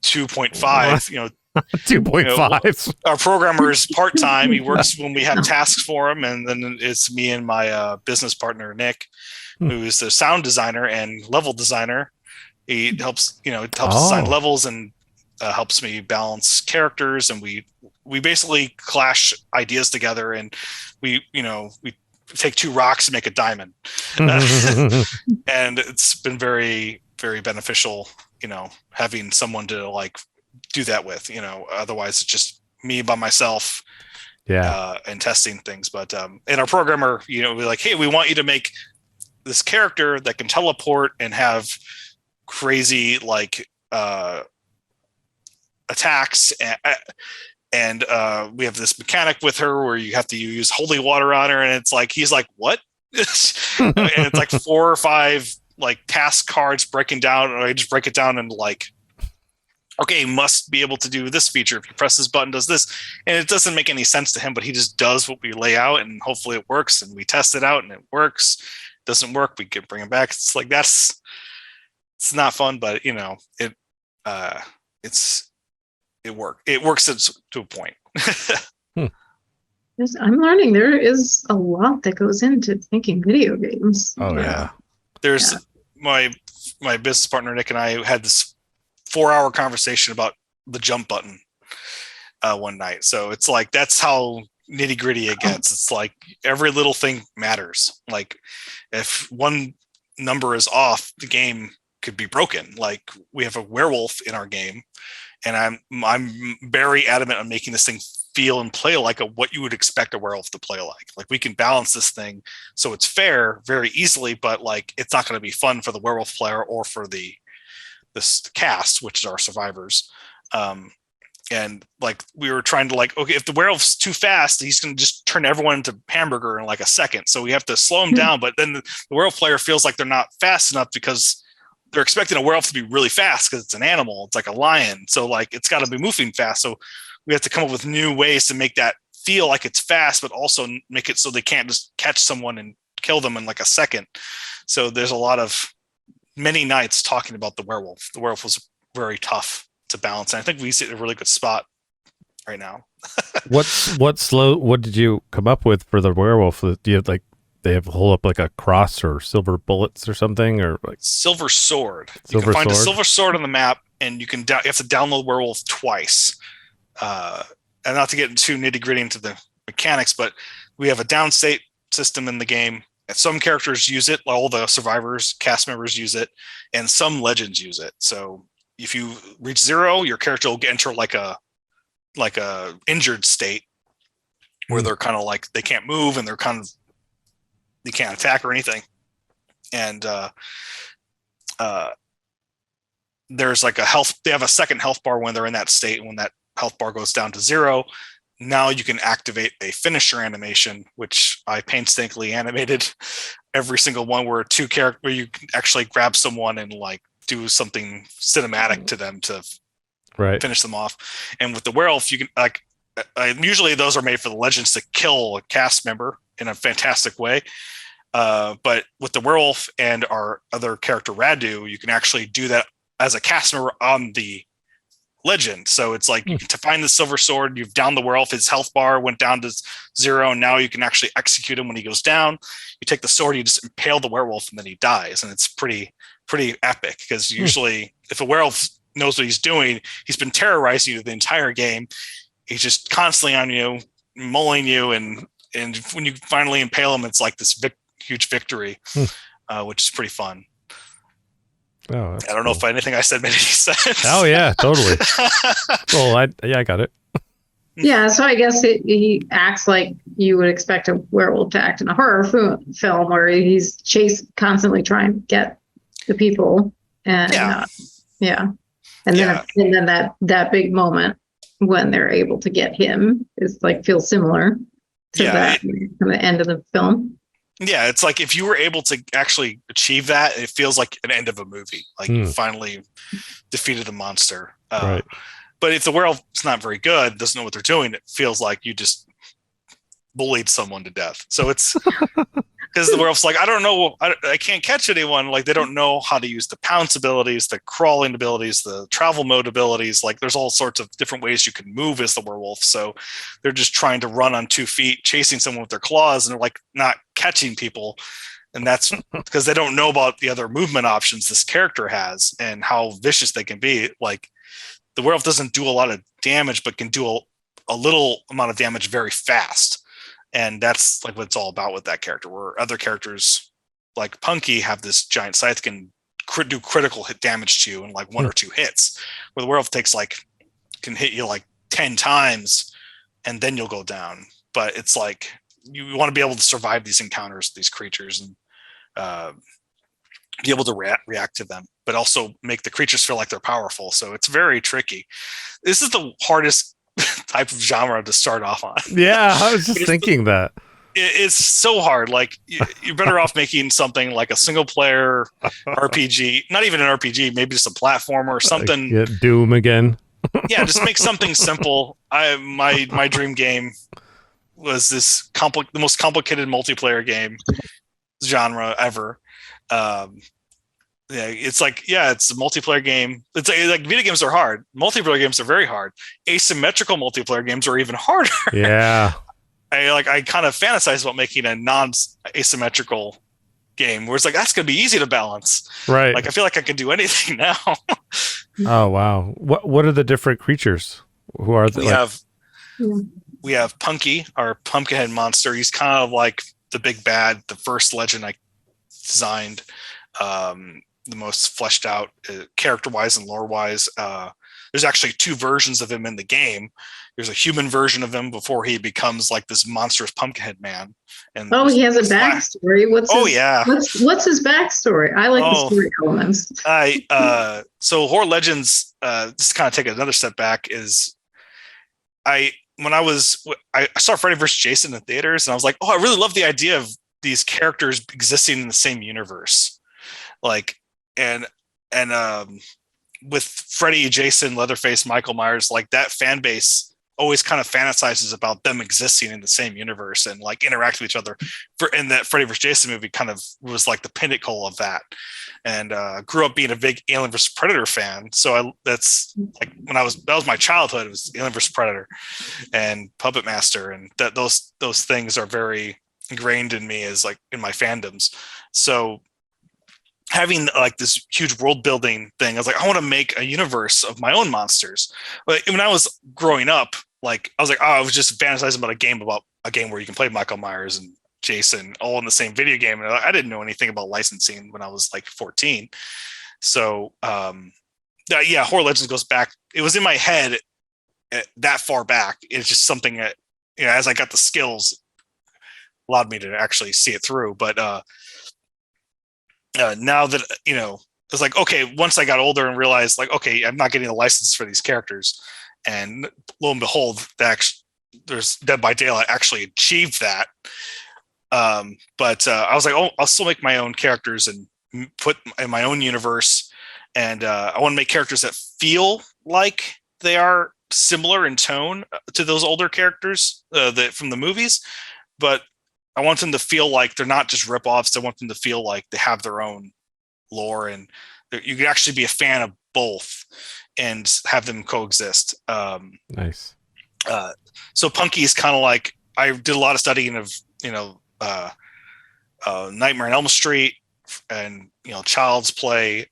S3: 2.5.
S1: 2.5.
S3: Our programmer is part time. He works when we have tasks for him, and then it's me and my business partner Nick, who is the sound designer and level designer. He helps design levels and helps me balance characters, and we basically clash ideas together, and we take 2 rocks and make a diamond. And it's been very, very beneficial, having someone to like do that with, otherwise it's just me by myself and testing things. But and our programmer, we're like, hey, we want you to make this character that can teleport and have crazy like attacks, and we have this mechanic with her where you have to use holy water on her, and it's like, he's like, what? And it's like 4 or 5 like task cards breaking down, or I just break it down and like, okay, must be able to do this feature. If you press this button, does this, and it doesn't make any sense to him, but he just does what we lay out, and hopefully it works, and we test it out and it works. Doesn't work, we can bring it back. It's like, it's not fun, but it works. It works to a point.
S2: I'm learning there is a lot that goes into thinking video games.
S1: Oh yeah.
S3: There's my business partner Nick and I had this 4-hour conversation about the jump button one night. So it's like that's how nitty gritty it gets. It's like every little thing matters. Like if one number is off, the game could be broken. Like we have a werewolf in our game, and I'm very adamant on making this thing feel and play like what you would expect a werewolf to play like. Like we can balance this thing so it's fair very easily, but like it's not going to be fun for the werewolf player or for this cast, which is our survivors. And like we were trying to like, okay, if the werewolf's too fast, he's going to just turn everyone into hamburger in like a second. So we have to slow him down. But then the werewolf player feels like they're not fast enough because they're expecting a werewolf to be really fast because it's an animal. It's like a lion. So like it's got to be moving fast. So we have to come up with new ways to make that feel like it's fast, but also make it so they can't just catch someone and kill them in like a second. So there's many nights talking about the werewolf. The werewolf was very tough to balance. And I think we sit in a really good spot right now.
S1: What did you come up with for the werewolf? Do you have like, they have hold up like a cross or silver bullets or something, or like
S3: silver sword? You can find a silver sword on the map, and you have to download werewolf twice. And not to get too nitty gritty into the mechanics, but we have a downstate system in the game. And some characters use it, all the survivors, cast members use it, and some legends use it. So if you reach 0, your character will enter like a injured state where they're kind of like they can't move and they can't attack or anything. And there's like they have a second health bar when they're in that state. When that health bar goes down to 0, now you can activate a finisher animation, which I painstakingly animated every single one where you can actually grab someone and like do something cinematic to them to finish them off. And with the werewolf, you can like usually those are made for the legends to kill a cast member in a fantastic way. But with the werewolf and our other character Radu, you can actually do that as a cast member on the legend. So it's like to find the silver sword, you've downed the werewolf, his health bar went down to 0, and now you can actually execute him when he goes down. You take the sword, you just impale the werewolf, and then he dies. And it's pretty epic because usually if a werewolf knows what he's doing, he's been terrorizing you the entire game. He's just constantly on you, mulling you, and when you finally impale him, it's like this huge victory, which is pretty fun.
S1: Oh,
S3: I don't know if anything I said made any sense.
S1: Oh yeah, totally. Well, I got it.
S2: Yeah, so I guess he acts like you would expect a werewolf to act in a horror film where he's constantly trying to get the people, and and then that big moment when they're able to get him is like feels similar to that from the end of the film.
S3: Yeah, it's like if you were able to actually achieve that, it feels like an end of a movie. Like you finally defeated the monster.
S1: Right.
S3: But if the werewolf's not very good, doesn't know what they're doing, it feels like you just bullied someone to death. So it's because the werewolf's like, I don't know, I can't catch anyone. Like they don't know how to use the pounce abilities, the crawling abilities, the travel mode abilities. Like there's all sorts of different ways you can move as the werewolf. So they're just trying to run on 2 feet, chasing someone with their claws, and they're like not catching people. And that's because they don't know about the other movement options this character has and how vicious they can be. Like the werewolf doesn't do a lot of damage, but can do a little amount of damage very fast. And that's like what it's all about with that character, where other characters like Punky have this giant scythe can do critical hit damage to you in like 1 or 2 hits, where the werewolf can hit you like 10 times and then you'll go down. But it's like you want to be able to survive these encounters, these creatures, and be able to react to them, but also make the creatures feel like they're powerful. So it's very tricky. This is the hardest type of genre to start off on.
S1: Yeah, I was just thinking that.
S3: It's so hard. Like you're better off making something like a single player RPG, not even an RPG, maybe just a platformer or something.
S1: Doom again.
S3: Yeah, just make something simple. My dream game was this the most complicated multiplayer game genre ever. It's a multiplayer game. It's like video games are hard. Multiplayer games are very hard. Asymmetrical multiplayer games are even harder.
S1: Yeah.
S3: I kind of fantasize about making a non-asymmetrical game where it's like that's gonna be easy to balance.
S1: Right.
S3: Like I feel like I can do anything now.
S1: Oh wow. What are the different creatures? Who are they?
S3: We have Punky, our pumpkinhead monster. He's kind of like the big bad, the first legend I designed, the most fleshed out character wise and lore wise. There's actually 2 versions of him in the game. There's a human version of him before he becomes like this monstrous pumpkinhead man. And
S2: he has a backstory. What's his backstory? I like the story elements.
S3: So Horror Legends, just kind of take another step back, is I saw Freddy vs. Jayson in theaters, and I was like, I really love the idea of these characters existing in the same universe. Like, and with Freddy, Jayson, Leatherface, Michael Myers, like that fan base always kind of fantasizes about them existing in the same universe and like interact with each other. And that Freddy vs. Jayson movie kind of was like the pinnacle of that. And grew up being a big Alien vs. Predator fan. So that's like that was my childhood. It was Alien vs. Predator and Puppet Master, and that those things are very ingrained in me as like in my fandoms. So having like this huge world building thing, I was like, I want to make a universe of my own monsters. But when I was growing up, like I was like, I was just fantasizing about a game where you can play Michael Myers and Jayson all in the same video game, and I didn't know anything about licensing when I was like 14. So Horror Legends goes back. It was in my head that far back. It's just something that, as I got the skills, allowed me to actually see it through. But now that it's like, okay, once I got older and realized like, okay, I'm not getting a license for these characters, and lo and behold, there's Dead by Daylight actually achieved that. But I was like, I'll still make my own characters and put in my own universe. And I want to make characters that feel like they are similar in tone to those older characters from the movies. But I want them to feel like they're not just rip-offs. I want them to feel like they have their own lore, and you can actually be a fan of both and have them coexist.
S1: Nice.
S3: So Punky is kind of like, I did a lot of studying of, Nightmare on Elm Street and, Child's Play,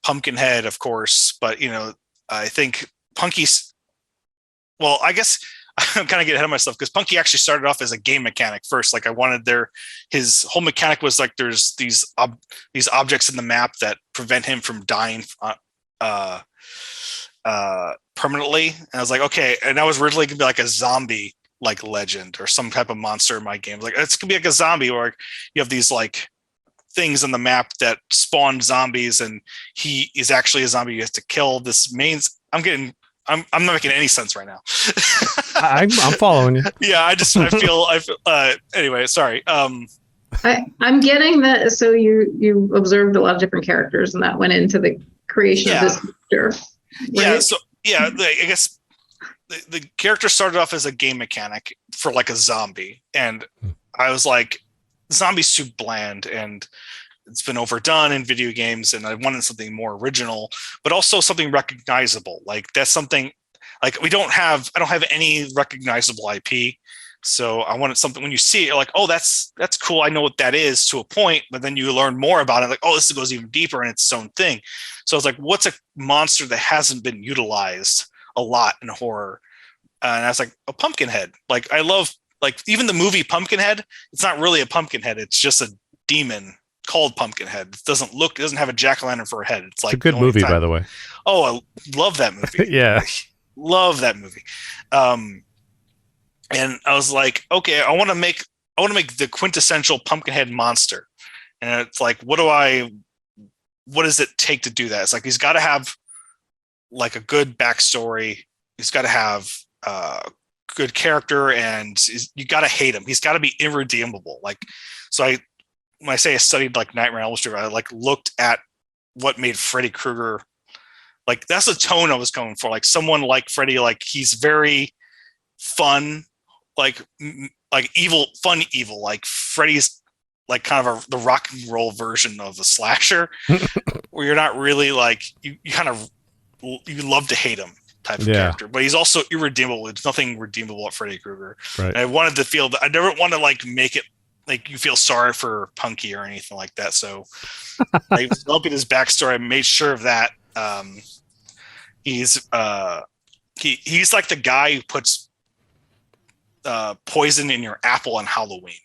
S3: Pumpkinhead, of course. But, I think Punky's, well, I guess I'm kind of getting ahead of myself because Punky actually started off as a game mechanic first. Like I wanted his whole mechanic was like, there's these objects in the map that prevent him from dying permanently. And I was like, okay. And I was originally gonna be like a zombie, like legend or some type of monster in my game. Like it's gonna be like a zombie, or you have these like things on the map that spawn zombies, and he is actually a zombie you have to kill. I'm not making any sense right now.
S1: I'm following you.
S3: Yeah, I feel anyway, sorry.
S2: I'm getting that. So you observed a lot of different characters, and that went into the creation of this character. Right?
S3: I guess the character started off as a game mechanic for like a zombie, and I was like, zombie's too bland and it's been overdone in video games, and I wanted something more original, but also something recognizable. Like that's something like I don't have any recognizable IP. So I wanted something when you see it, you're like, oh, that's cool. I know what that is to a point, but then you learn more about it. Like, oh, this goes even deeper and it's its own thing. So I was like, what's a monster that hasn't been utilized a lot in horror? And I was like, a Pumpkinhead. Like I love, like even the movie Pumpkinhead, it's not really a pumpkinhead. It's just a demon called Pumpkinhead. It doesn't have a jack-o'-lantern for a head. It's like
S1: a good movie, by the way.
S3: Oh, I love that movie.
S1: Yeah.
S3: Love that movie. And I was like, okay, I want to make the quintessential Pumpkinhead monster. And it's like, what does it take to do that? It's like, he's got to have like a good backstory. He's got to have good character, and you got to hate him. He's got to be irredeemable. Like, so when I say I studied like Nightmare on Elm Street, I like looked at what made Freddy Krueger, like that's the tone I was going for. Like someone like Freddy, like he's very fun, like evil, like Freddy's like kind of the rock and roll version of a slasher, where you're not really like you kind of you love to hate him, type of character, but he's also irredeemable. There's nothing redeemable about Freddy Krueger.
S1: Right.
S3: And I wanted to feel that I never want to like make it like you feel sorry for Punky or anything like that. So I was developing his backstory. I made sure of that. He's like the guy who puts poison in your apple on Halloween,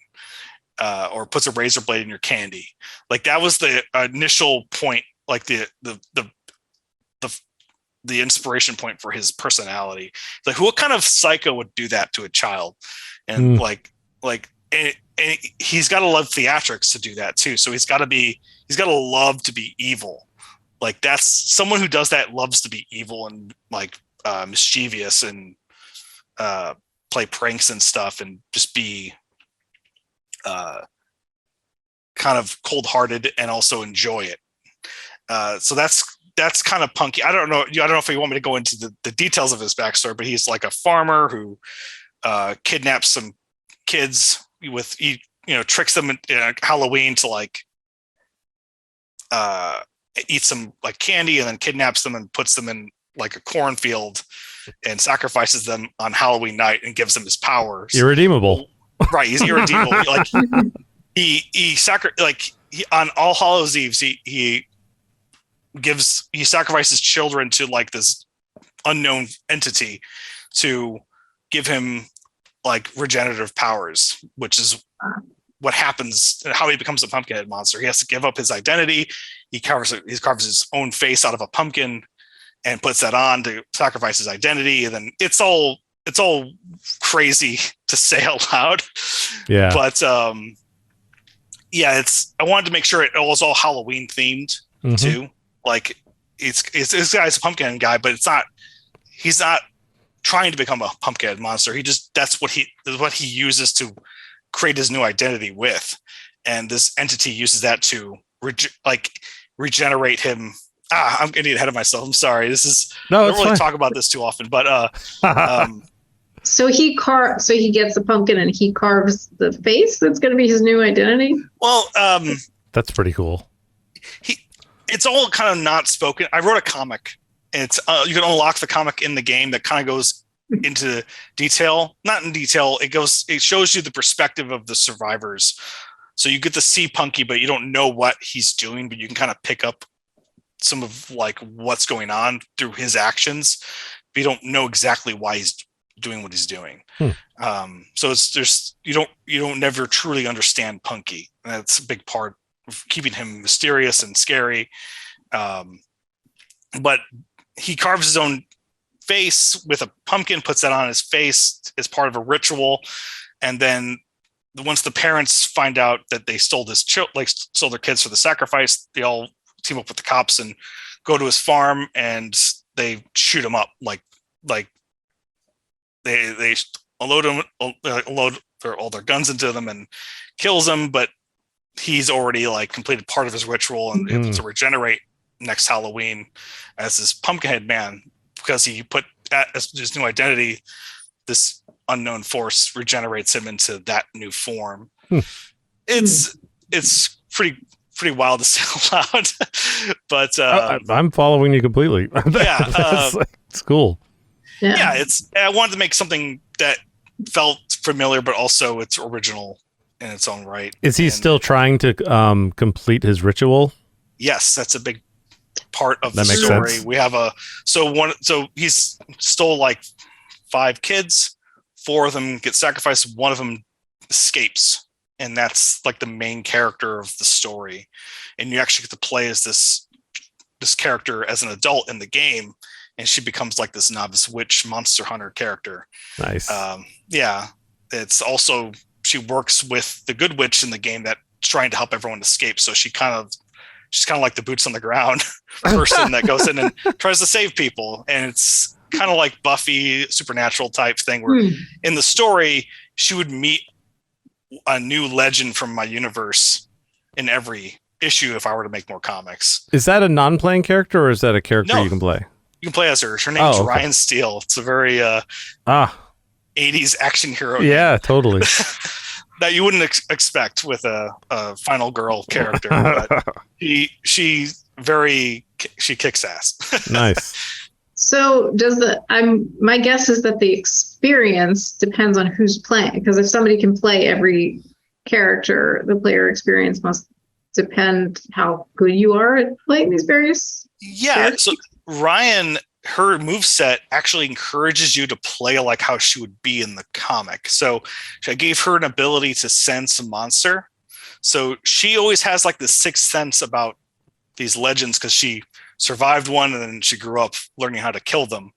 S3: or puts a razor blade in your candy. Like that was the initial point, like the inspiration point for his personality. Like, what kind of psycho would do that to a child? And and he's got to love theatrics to do that too. So he's got to love to be evil. Like that's someone who does that loves to be evil and like mischievous and play pranks and stuff and just be kind of cold-hearted and also enjoy it. So that's kind of Punky. I don't know if you want me to go into the details of his backstory, but he's like a farmer who kidnaps some kids with, tricks them in Halloween to like eat some like candy, and then kidnaps them and puts them in like a cornfield and sacrifices them on Halloween night and gives them his powers.
S1: Irredeemable.
S3: Right. He's irredeemable. Like on All Hallows Eve, he sacrifices children to like this unknown entity to give him like regenerative powers, which is what happens, how he becomes a pumpkinhead monster. He has to give up his identity. He carves his own face out of a pumpkin and puts that on to sacrifice his identity. And then it's all crazy to say out loud.
S1: Yeah.
S3: But I wanted to make sure it was all Halloween themed too. Like this guy's a pumpkin guy, but he's not trying to become a pumpkin monster. That's what he uses to create his new identity with. And this entity uses that to regenerate him. I'm getting ahead of myself. I'm sorry. I don't really talk about this too often, but
S2: so he gets the pumpkin and he carves the face that's going to be his new identity.
S3: Well,
S1: that's pretty cool.
S3: It's all kind of not spoken. I wrote a comic. It's you can unlock the comic in the game that kind of goes into detail. Not in detail. It shows you the perspective of the survivors. So you get to see Punky, but you don't know what he's doing, but you can kind of pick up some of like what's going on through his actions, but you don't know exactly why he's doing what he's doing. So you don't never truly understand Punky. And that's a big part of keeping him mysterious and scary. But he carves his own face with a pumpkin, puts that on his face as part of a ritual, and then once the parents find out that they stole their kids for the sacrifice, they all team up with the cops and go to his farm and they shoot him up. Like they unload all their guns into them and kills him, but he's already like completed part of his ritual and able to regenerate next Halloween as this Pumpkinhead man, because he put as his new identity, this unknown force regenerates him into that new form. It's pretty wild to say out loud, but
S1: I'm following you completely. It's cool.
S2: Yeah,
S3: I wanted to make something that felt familiar, but also it's original in its own right.
S1: Is he still trying to complete his ritual?
S3: Yes, that's a big part of
S1: that
S3: the
S1: makes
S3: story.
S1: Sense.
S3: We have so he's stole like 5 kids, 4 of them get sacrificed, 1 of them escapes, and that's like the main character of the story. And you actually get to play as this character as an adult in the game, and she becomes like this novice witch monster hunter character.
S1: Nice.
S3: It's also, she works with the good witch in the game that's trying to help everyone escape. So she's kind of like the boots on the ground person that goes in and tries to save people. And it's kind of like Buffy Supernatural type thing where in the story, she would meet a new legend from my universe in every issue if I were to make more comics.
S1: Is that a non-playing character or is that a character you can play?
S3: You can play as her. Her name's Ryan Steele. It's a very 80s action hero.
S1: Yeah, totally.
S3: That you wouldn't expect with a final girl character. But she kicks ass.
S1: Nice.
S2: So my guess is that the experience depends on who's playing, because if somebody can play every character, the player experience must depend how good you are at playing these various characters.
S3: So Ryan, her moveset actually encourages you to play like how she would be in the comic. So I gave her an ability to sense a monster. So she always has like the sixth sense about these legends because she survived one and then she grew up learning how to kill them.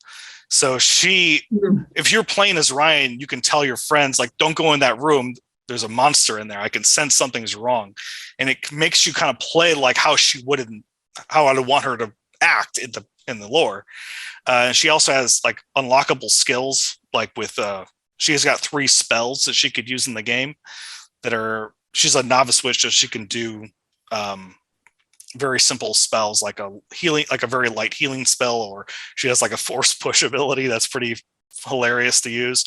S3: So if you're playing as Ryan, you can tell your friends, like, don't go in that room. There's a monster in there. I can sense something's wrong. And it makes you kind of play like how she would, how I would want her to act in the lore. And she also has like unlockable skills, like with, she has got 3 spells that she could use in the game she's a novice witch, so she can do, very simple spells like a very light healing spell, or she has like a force push ability that's pretty hilarious to use.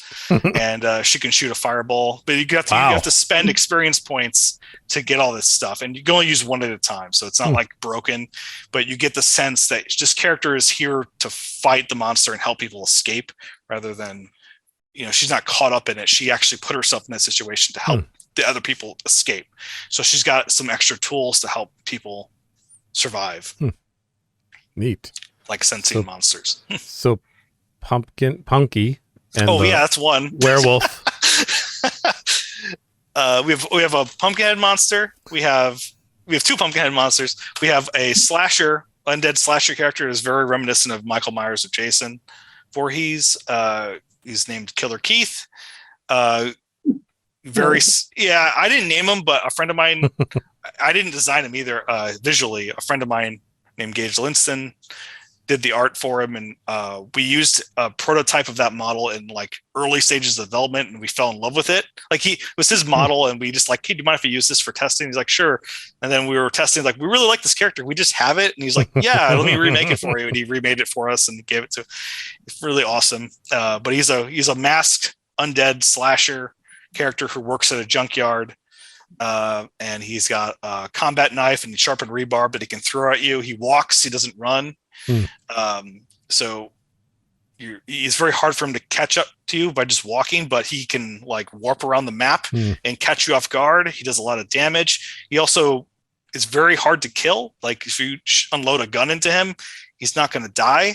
S3: And she can shoot a fireball, but you have to spend experience points to get all this stuff, and you can only use one at a time, so it's not like broken, but you get the sense that this character is here to fight the monster and help people escape, rather than, she's not caught up in it. She actually put herself in that situation to help the other people escape, so she's got some extra tools to help people survive.
S1: Neat.
S3: Like sensing monsters.
S1: So Punky and
S3: that's one
S1: werewolf.
S3: We have a pumpkinhead monster. We have 2 pumpkinhead monsters. We have a undead slasher character that is very reminiscent of Michael Myers or Jayson Voorhees. He's named Killer Keith. I didn't name him, but a friend of mine, I didn't design him either. Visually, a friend of mine named Gage Linston did the art for him, and we used a prototype of that model in like early stages of development, and we fell in love with it. Like, it was his model, and we just like, hey, do you mind if we use this for testing? He's like, sure. And then we were testing, like, we really like this character. We just have it. And he's like, yeah, let me remake it for you. And he remade it for us and gave it to. It's really awesome. But he's a masked undead slasher character who works at a junkyard. And he's got a combat knife and sharpened rebar, but he can throw at you. He walks, he doesn't run. So it's very hard for him to catch up to you by just walking, but he can like warp around the map and catch you off guard. He does a lot of damage. He also is very hard to kill. Like, if you unload a gun into him, he's not going to die.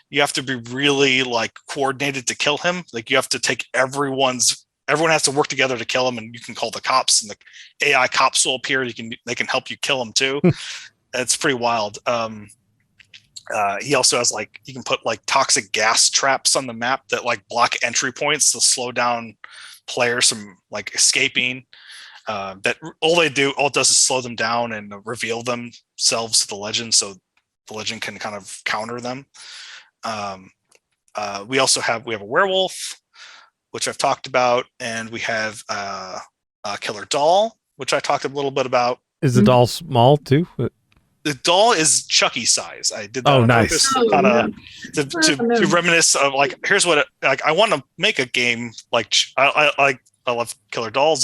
S3: You have to be really like coordinated to kill him. Like, you have to take everyone has to work together to kill him, and you can call the cops, and the AI cops will appear. They can help you kill him too. It's pretty wild. He also has you can put like toxic gas traps on the map that like block entry points to slow down players from like escaping. That all it does is slow them down and reveal themselves to the legend, so the legend can kind of counter them. We have a werewolf, which I've talked about, and we have a killer doll, which I talked a little bit about.
S1: Is the doll small too?
S3: The doll is Chucky size. I did that
S1: on
S3: purpose to reminisce of like, here's what I want to make a game like I love killer dolls.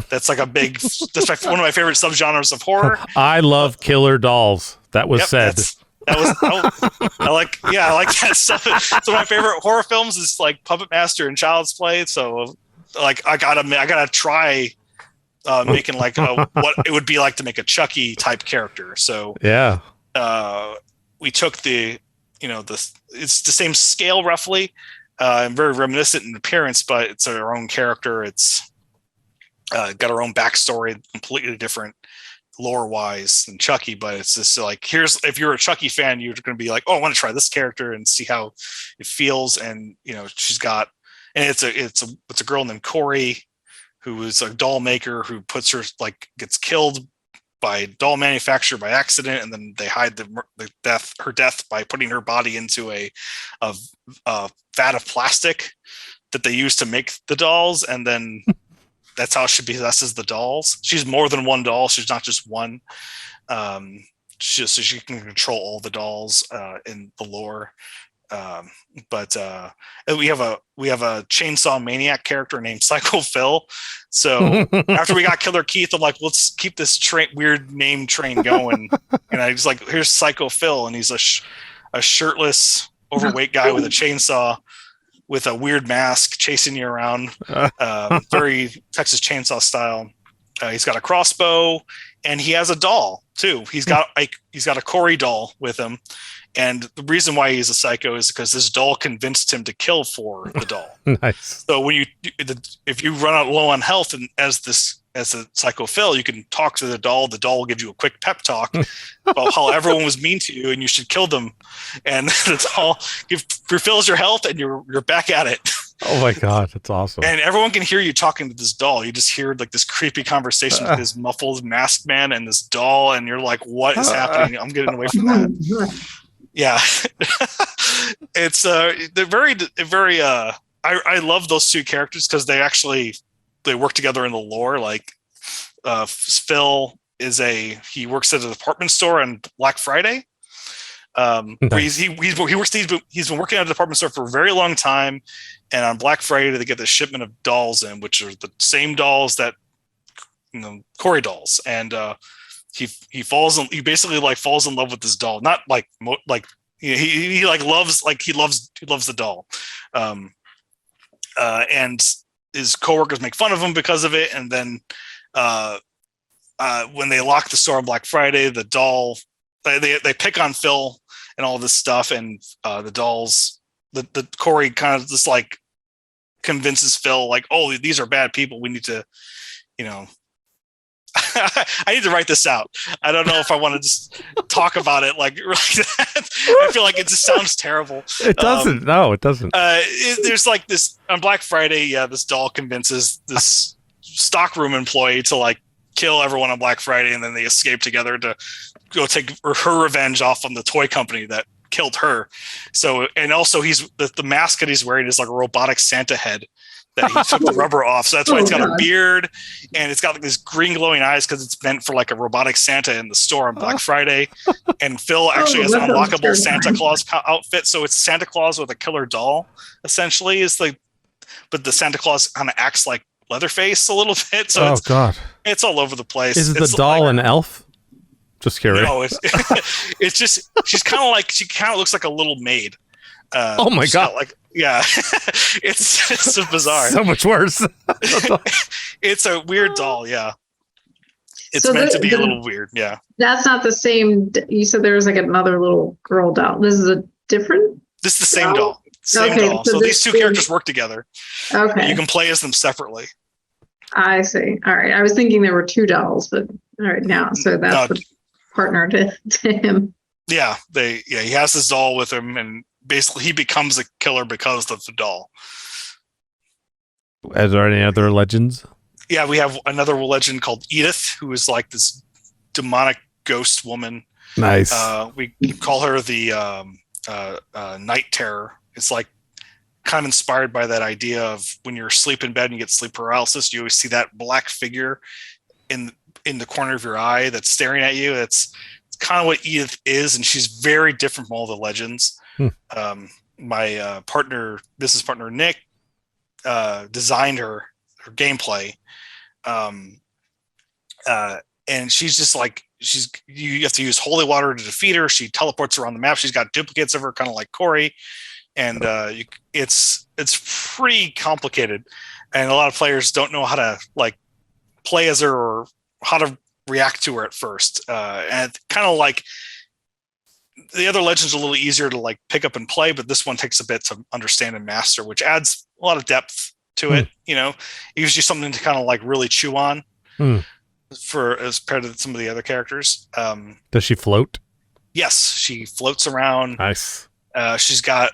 S3: That's like that's one of my favorite subgenres of horror.
S1: I love killer dolls. That was said.
S3: I like that stuff. So my favorite horror films is like Puppet Master and Child's Play. So like I gotta try making like what it would be like to make a Chucky type character. So
S1: yeah,
S3: we took it's the same scale roughly, and very reminiscent in appearance, but it's our own character. It's got our own backstory, completely different lore wise than Chucky, but it's just like, if you're a Chucky fan, you're going to be like, oh, I want to try this character and see how it feels. And it's a girl named Corey, who is a doll maker who gets killed by a doll manufacturer by accident, and then they hide her death by putting her body into a vat of plastic that they use to make the dolls, and then that's how she possesses the dolls. She's more than one doll. She's not just one. So she can control all the dolls in the lore. But we have a chainsaw maniac character named Psycho Phil. So after we got Killer Keith, I'm like, let's keep this weird name train going. And I was like, here's Psycho Phil, and he's a shirtless overweight guy with a chainsaw with a weird mask chasing you around, very Texas Chainsaw style. He's got a crossbow, and he has a doll too. He's got a Corey doll with him, and the reason why he's a psycho is because this doll convinced him to kill for the doll.
S1: Nice.
S3: So if you run out low on health, and as a psycho Phil, you can talk to the doll. The doll will give you a quick pep talk about how everyone was mean to you and you should kill them. And the doll refills your health, and you're back at it.
S1: Oh my God, that's awesome.
S3: And everyone can hear you talking to this doll. You just hear like this creepy conversation with this muffled masked man and this doll, and you're like, what is happening? I'm getting away from that. Yeah. It's they're very I love those two characters because they work together in the lore. Like Phil he works at a department store on Black Friday.
S1: Nice.
S3: He's been working at a department store for a very long time, and on Black Friday they get the shipment of dolls in, which are the same dolls that Corey dolls, and he basically falls in love with this doll. Not like he loves the doll, and his coworkers make fun of him because of it. And then when they lock the store on Black Friday, the doll they pick on Phil and all this stuff, and the dolls the Corey kind of just like convinces Phil like, oh, these are bad people, we need to I need to write this out. I don't know if I want to just talk about it like that. I feel like it just sounds terrible.
S1: It doesn't. No, it doesn't.
S3: There's like this on Black Friday. Yeah, this doll convinces this stockroom employee to like kill everyone on Black Friday, and then they escape together to go take her revenge off on the toy company that killed her. So, and also the mask that he's wearing is like a robotic Santa head that he took the rubber off. So that's why it's got a beard, and it's got like these green glowing eyes because it's meant for like a robotic Santa in the store on Black Friday. And Phil actually has an unlockable Santa Claus outfit. So it's Santa Claus with a killer doll, essentially. But the Santa Claus kind of acts like Leatherface a little bit. So it's all over the place.
S1: Is the doll an elf? Just curious.
S3: No, it's just she kind of looks like a little maid.
S1: Oh my God.
S3: It's so bizarre.
S1: So much worse.
S3: It's a weird doll. Yeah. It's meant to be a little weird. Yeah.
S2: That's not the same. You said there was like another little girl doll. This is
S3: This is the same doll. Same doll. So these two characters work together.
S2: Okay.
S3: You can play as them separately.
S2: I see. All right. I was thinking there were two dolls, but all right now. So that's the partner to him.
S3: Yeah. He has this doll with him, and basically he becomes a killer because of the doll.
S1: Are there any other legends? Yeah,
S3: we have another legend called Edith, who is like this demonic ghost woman.
S1: Nice.
S3: We call her the night terror. It's like kind of inspired by that idea of when you're asleep in bed and you get sleep paralysis, you always see that black figure in the corner of your eye that's staring at you. It's kind of what Edith is, and she's very different from all the legends. My business partner Nick designed her gameplay, and she's just like you have to use holy water to defeat her. She teleports around the map. She's got duplicates of her, kind of like Corey, and it's pretty complicated, and a lot of players don't know how to like play as her or how to react to her at first, and kind of like the other legends are a little easier to like pick up and play, but this one takes a bit to understand and master, which adds a lot of depth to it. It gives you something to kind of like really chew on as compared to some of the other characters.
S1: Does she float?
S3: Yes, she floats around.
S1: Nice.
S3: She's kind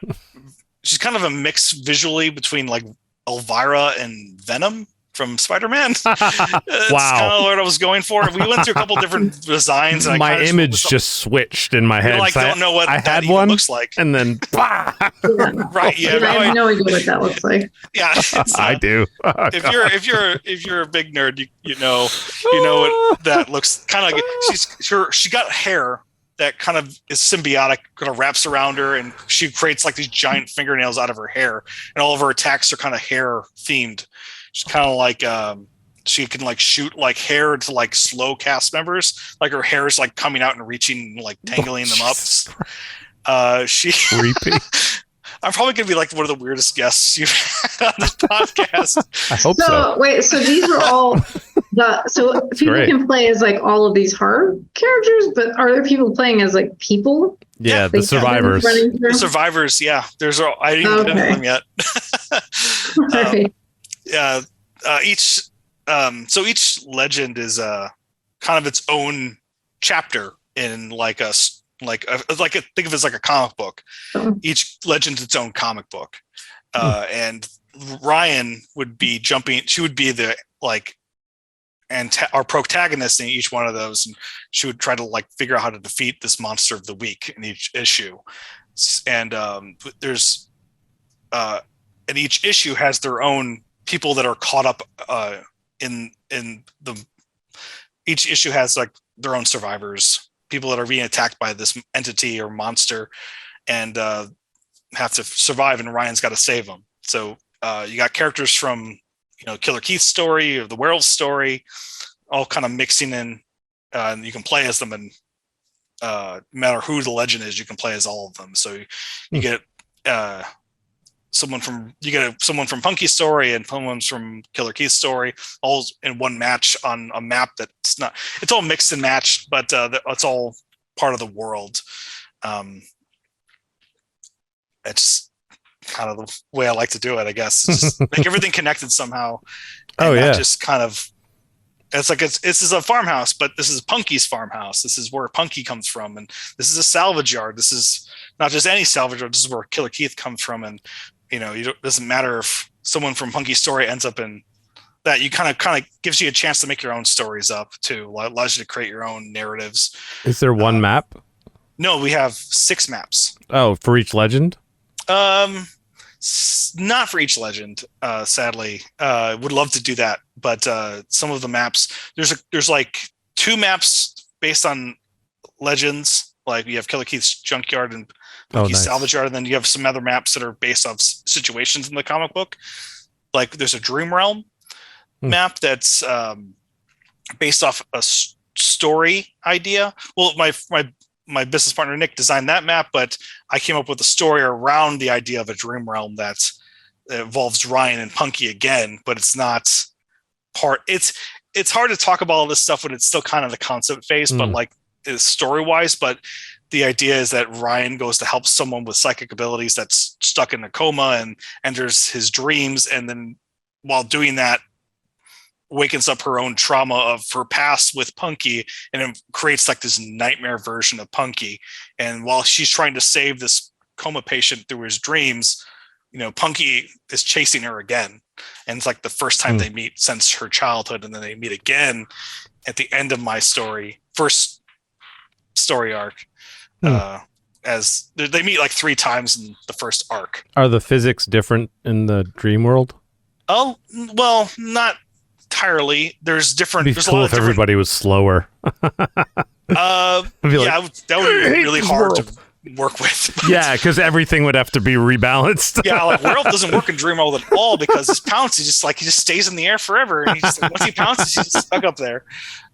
S3: of a mix visually between like Elvira and Venom from Spider-Man. That's kind of what I was going for. We went through a couple different designs. And
S1: my image just switched in my head.
S3: I don't know what
S1: I
S3: that
S1: had one
S3: looks like.
S1: And then,
S3: right? Yeah,
S2: I have no idea what that looks like.
S3: Yeah,
S1: I do.
S3: If you're a big nerd, you know what that looks kind of like. She got hair that kind of is symbiotic, kind of wraps around her, and she creates like these giant fingernails out of her hair, and all of her attacks are kind of hair themed. She's kind of like she can like shoot like hair to like slow cast members, like her hair is like coming out and reaching, like tangling them up. She
S1: Creepy.
S3: I'm probably gonna be like one of the weirdest guests you've had on this podcast.
S1: I hope so.
S2: Wait, so these are all so people
S1: great.
S2: can play as like all of these horror characters, but are there people playing as like people?
S1: Yeah,
S2: Like,
S1: the survivors.
S3: The survivors, yeah. I didn't even get into them yet.
S2: Right.
S3: Yeah. Each legend is kind of its own chapter in think of it as like a comic book.
S2: Oh.
S3: Each legend's its own comic book. And Ryan would be jumping. She would be the our protagonist in each one of those, and she would try to like figure out how to defeat this monster of the week in each issue. And there's and each issue has their own people that are caught up in the. Each issue has like their own survivors, people that are being attacked by this entity or monster, and have to survive. And Ryan's got to save them. So you got characters from Killer Keith's story or the werewolf story, all kind of mixing in, and you can play as them. And no matter who the legend is, you can play as all of them. So you get someone from Punky's story and someone from Killer Keith's story, all in one match on a map it's all mixed and matched, but it's all part of the world. It's kind of the way I like to do it, I guess. It's just make everything connected somehow.
S1: Oh yeah.
S3: Just kind of, this is a farmhouse, but this is Punky's farmhouse. This is where Punky comes from, and this is a salvage yard. This is not just any salvage yard. This is where Killer Keith comes from, and it doesn't matter if someone from Punky's story ends up in that. You kind of gives you a chance to make your own stories up too. Allows you to create your own narratives.
S1: Is there one map?
S3: No, we have 6 maps.
S1: Oh, for each legend?
S3: Not for each legend, sadly. Would love to do that, but some of the maps, there's like 2 maps based on legends. Like you have Killer Keith's junkyard and Punky's salvage yard, and then you have some other maps that are based off situations in the comic book. Like there's a Dream Realm map that's based off a story idea. Well, my business partner Nick designed that map, but I came up with a story around the idea of a dream realm that involves Ryan and Punky again, but it's not part. It's hard to talk about all this stuff when it's still kind of the concept phase, but like story wise. But the idea is that Ryan goes to help someone with psychic abilities that's stuck in a coma and enters his dreams, and then while doing that, wakens up her own trauma of her past with Punky, and it creates like this nightmare version of Punky. And while she's trying to save this coma patient through his dreams, Punky is chasing her again. And it's like the first time they meet since her childhood. And then they meet again at the end of my first story arc. As they meet like 3 times in the first arc.
S1: Are the physics different in the dream world?
S3: Oh, well, not entirely. There's different.
S1: It'd be cool if everybody was slower.
S3: That would be really hard to work with.
S1: Yeah, because everything would have to be rebalanced.
S3: Yeah, like werewolf doesn't work in dream world at all because his pounce he just stays in the air forever, and once he pounces, he's just stuck up there.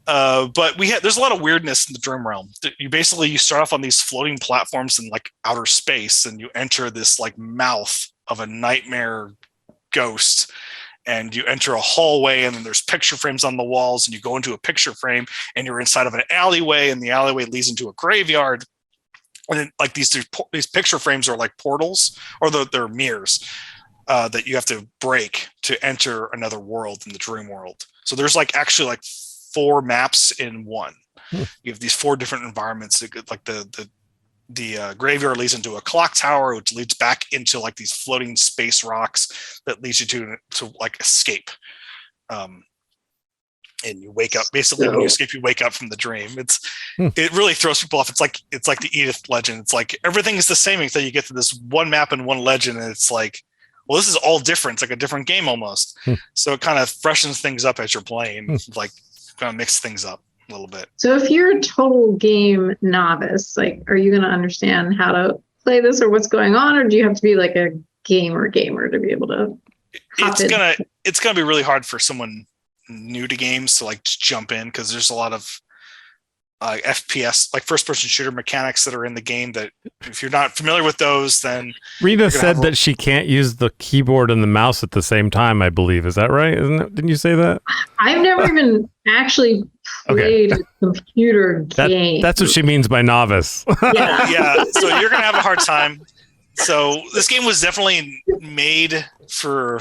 S3: But there's a lot of weirdness in the dream realm. You start off on these floating platforms in like outer space, and you enter this like mouth of a nightmare ghost. And you enter a hallway, and then there's picture frames on the walls, and you go into a picture frame, and you're inside of an alleyway, and the alleyway leads into a graveyard. And then, like these picture frames are like portals, or they're mirrors that you have to break to enter another world in the dream world. So there's like actually like 4 maps in one. You have these 4 different environments. Like the graveyard leads into a clock tower, which leads back into like these floating space rocks that leads you to like escape. And you wake up. Basically, when you escape, you wake up from the dream. It really throws people off. It's like the Edith legend. It's like everything is the same until you get to this one map and one legend, and it's like, well, this is all different. It's like a different game almost. So it kind of freshens things up as you're playing. Like kind of mix things up a little bit.
S2: So if you're a total game novice, like, are you going to understand how to play this or what's going on, or do you have to be like a gamer to be able to?
S3: It's gonna be really hard for someone new to games to like jump in, because there's a lot of FPS, like first-person shooter mechanics that are in the game. That if you're not familiar with those, then
S1: Rena said that she can't use the keyboard and the mouse at the same time. I believe, is that right? Didn't you say that?
S2: I've never even actually played a computer game.
S1: That's what she means by novice.
S3: Yeah. So you're gonna have a hard time. So this game was definitely made for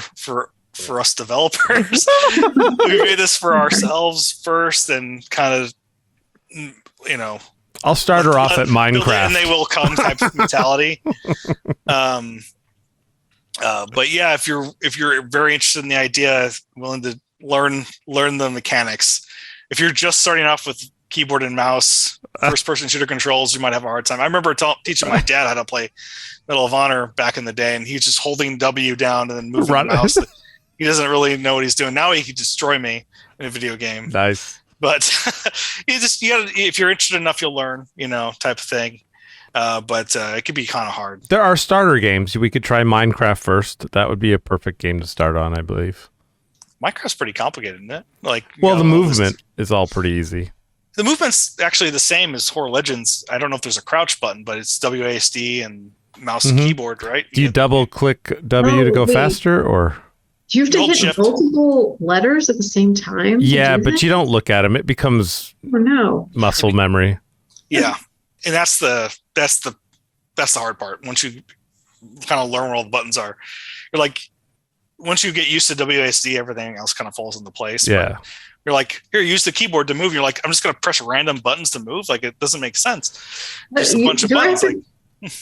S3: us developers. We made this for ourselves first, and kind of,
S1: I'll start her off at Minecraft,
S3: and they will come type of mentality. But yeah, if you're very interested in the idea, willing to learn the mechanics, if you're just starting off with keyboard and mouse, first-person shooter controls, you might have a hard time. I remember teaching my dad how to play Medal of Honor back in the day, and he's just holding W down and then moving the mouse. He doesn't really know what he's doing. Now he could destroy me in a video game.
S1: Nice.
S3: But you gotta, if you're interested enough, you'll learn, type of thing. But it could be kind of hard.
S1: There are starter games. We could try Minecraft first. That would be a perfect game to start on, I believe.
S3: Minecraft's pretty complicated, isn't it?
S1: The movement is all pretty easy.
S3: The movement's actually the same as Horror Legends. I don't know if there's a crouch button, but it's WASD and mouse and keyboard, right?
S1: Do you double click W to go faster, or?
S2: Do you have to hit shift? Multiple letters at the same time?
S1: Yeah, but you don't look at them. It becomes muscle memory.
S3: Yeah, and that's the hard part. Once you kind of learn where all the buttons are, you're like, once you get used to WASD, everything else kind of falls into place.
S1: Yeah.
S3: But you're like, here, use the keyboard to move. You're like, I'm just going to press random buttons to move. Like, it doesn't make sense. Just a bunch of buttons.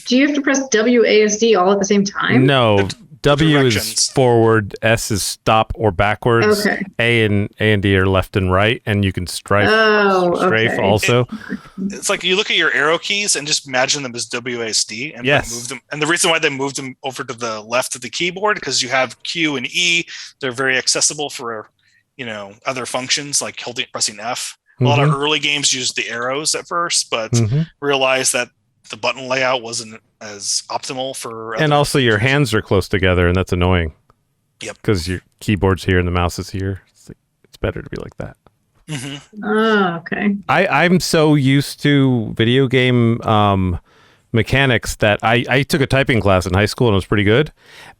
S2: Do you have to press WASD all at the same time?
S1: No. W is forward, S is stop or backwards.
S2: Okay.
S1: A and D are left and right, and you can strafe also.
S3: It's like you look at your arrow keys and just imagine them as WASD and move them. And the reason why they moved them over to the left of the keyboard, because you have Q and E. They're very accessible for other functions like pressing F. A lot of early games used the arrows at first, but realized that the button layout wasn't as optimal for.
S1: And also, your hands are close together, and that's annoying.
S3: Yep.
S1: Because your keyboard's here and the mouse is here. It's better to be like that.
S2: Oh, okay.
S1: I'm so used to video game mechanics that I took a typing class in high school and it was pretty good.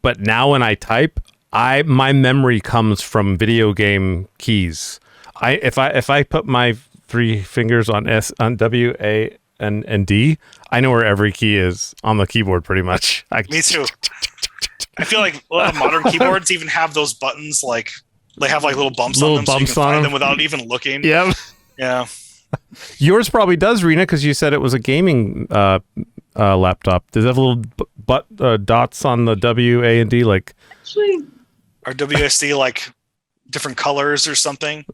S1: But now when I type, my memory comes from video game keys. If I put my 3 fingers on W, A, and D, I know where every key is on the keyboard pretty much.
S3: Me too. I feel like a lot of modern keyboards even have those buttons, like they have like little bumps on them, so you can find them without even looking.
S1: Yeah.
S3: Yeah.
S1: Yours probably does, Rena, because you said it was a gaming laptop. Does it have little dots on the W, A, and D? Like,
S2: actually,
S3: are WSD like different colors or something?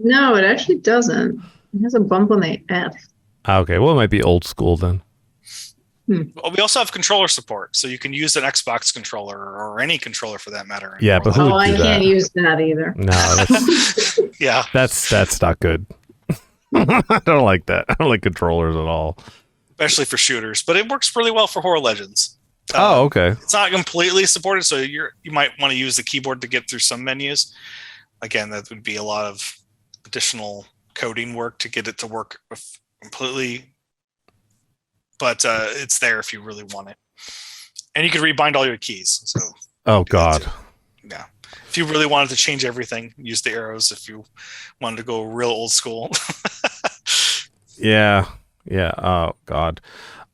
S2: No, it actually doesn't. It has a bump on the F.
S1: Okay, well, it might be old school then.
S3: Well, we also have controller support, so you can use an Xbox controller or any controller for that matter.
S1: Yeah, but who would do that?
S2: Can't use that either.
S1: No, that's,
S3: yeah,
S1: that's not good. I don't like that. I don't like controllers at all,
S3: especially for shooters. But it works really well for Horror Legends.
S1: Oh, okay.
S3: It's not completely supported, so you might want to use the keyboard to get through some menus. Again, that would be a lot of additional coding work to get it to work completely. But it's there if you really want it. And you can rebind all your keys. So.
S1: Oh, God.
S3: Yeah. If you really wanted to change everything, use the arrows. If you wanted to go real old school.
S1: Yeah. Oh, God.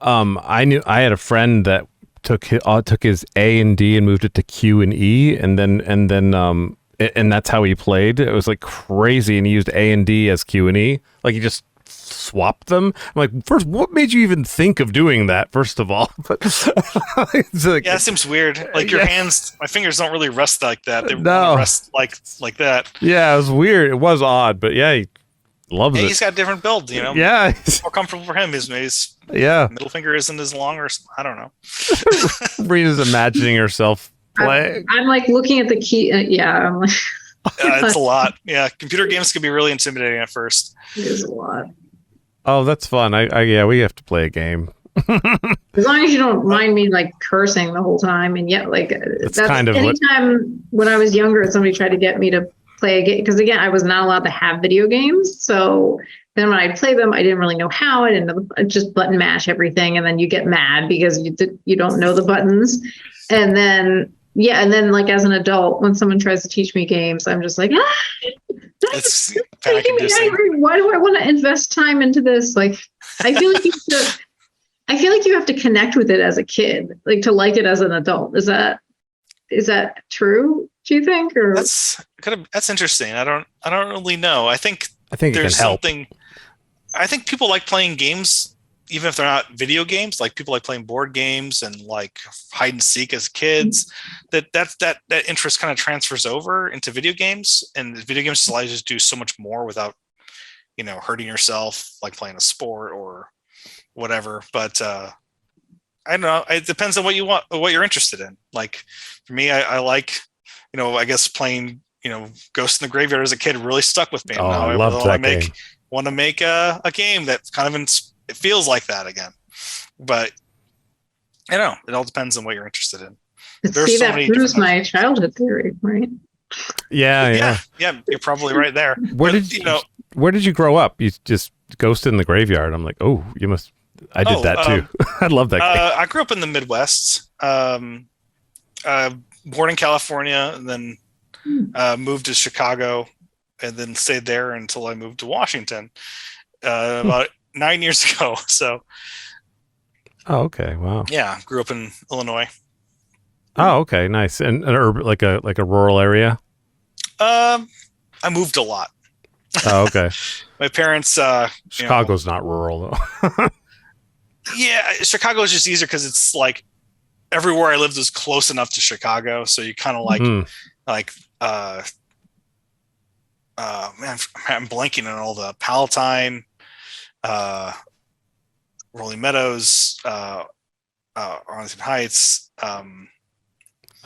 S1: I had a friend that took his A and D and moved it to Q and E, and that's how he played. It was like crazy, and he used A and D as Q and E. Like he just swapped them. I'm like, first, what made you even think of doing that? First of all, but
S3: it's like, yeah, it seems weird. Like your hands, my fingers don't really rest like that. They rest like that.
S1: Yeah, it was weird. It was odd, but yeah, he loves it.
S3: He's got a different build, you know.
S1: Yeah,
S3: it's more comfortable for him. His middle finger isn't as long, or I don't know.
S1: Rena's imagining herself playing.
S2: I'm like looking at the key. I'm like,
S3: it's a lot. Yeah, computer games can be really intimidating at first.
S2: It is a lot.
S1: Oh, that's fun. We have to play a game.
S2: As long as you don't mind me like cursing the whole time, and yet like that's kind of anytime when I was younger, somebody tried to get me to play a game, because again, I was not allowed to have video games, so then when I play them, I didn't really know how. I didn't know just button mash everything, and then you get mad because you don't know the buttons. And then like as an adult, when someone tries to teach me games, I'm just like,
S3: It's
S2: making me angry. Why do I want to invest time into this? Like, I feel like you have to connect with it as a kid, like to like it as an adult. Is that true? Do you think? Or
S3: that's interesting. I don't really know. I think
S1: there's
S3: something. I think people like playing games, even if they're not video games. Like people like playing board games and like hide and seek as kids. That interest kind of transfers over into video games, and video games just allow you to do so much more without, hurting yourself, like playing a sport or whatever. But I don't know. It depends on what you want, what you're interested in. Like for me, I like, I guess playing, Ghost in the Graveyard as a kid really stuck with me.
S1: Oh, I love that game.
S3: Want to make a game that kind of it feels like that again. But it all depends on what you're interested in.
S2: There's that proves my childhood theory, right?
S1: Yeah.
S3: You're probably right there.
S1: Where did you grow up? You just Ghost in the Graveyard. I'm like, oh, you must. I did that too. I love that game.
S3: I grew up in the Midwest. Born in California, and then moved to Chicago, and then stayed there until I moved to Washington about 9 years ago. So.
S1: Oh, okay. Wow.
S3: Yeah, grew up in Illinois.
S1: Oh, okay, nice. And like a rural area.
S3: I moved a lot.
S1: Oh, okay.
S3: My parents.
S1: Chicago's not rural though.
S3: Yeah, Chicago is just easier because it's like everywhere I lived was close enough to Chicago, so you kind of like man, I'm blanking on all the Palatine, Rolling Meadows, Arlington Heights,
S1: oh,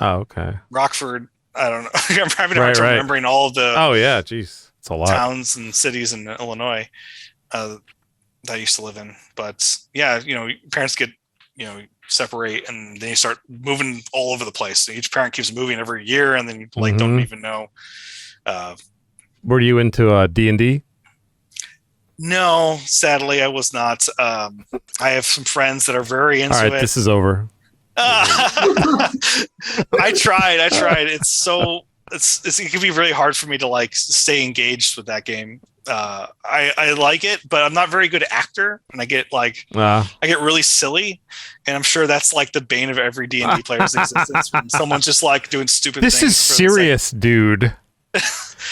S1: okay.
S3: Rockford. I don't know. I'm having a hard time remembering all of the.
S1: Oh yeah, geez, it's a lot.
S3: Towns and cities in Illinois that I used to live in. But yeah, parents get separate, and then you start moving all over the place. So each parent keeps moving every year, and then you don't even know.
S1: Were you into D&D?
S3: No, sadly, I was not. I have some friends that are very into it.
S1: All right, this is over.
S3: I tried. It can be really hard for me to like stay engaged with that game. I like it, but I'm not very good actor, and I get really silly, and I'm sure that's like the bane of every D&D player's existence. When someone's just like doing stupid things.
S1: This is serious, dude.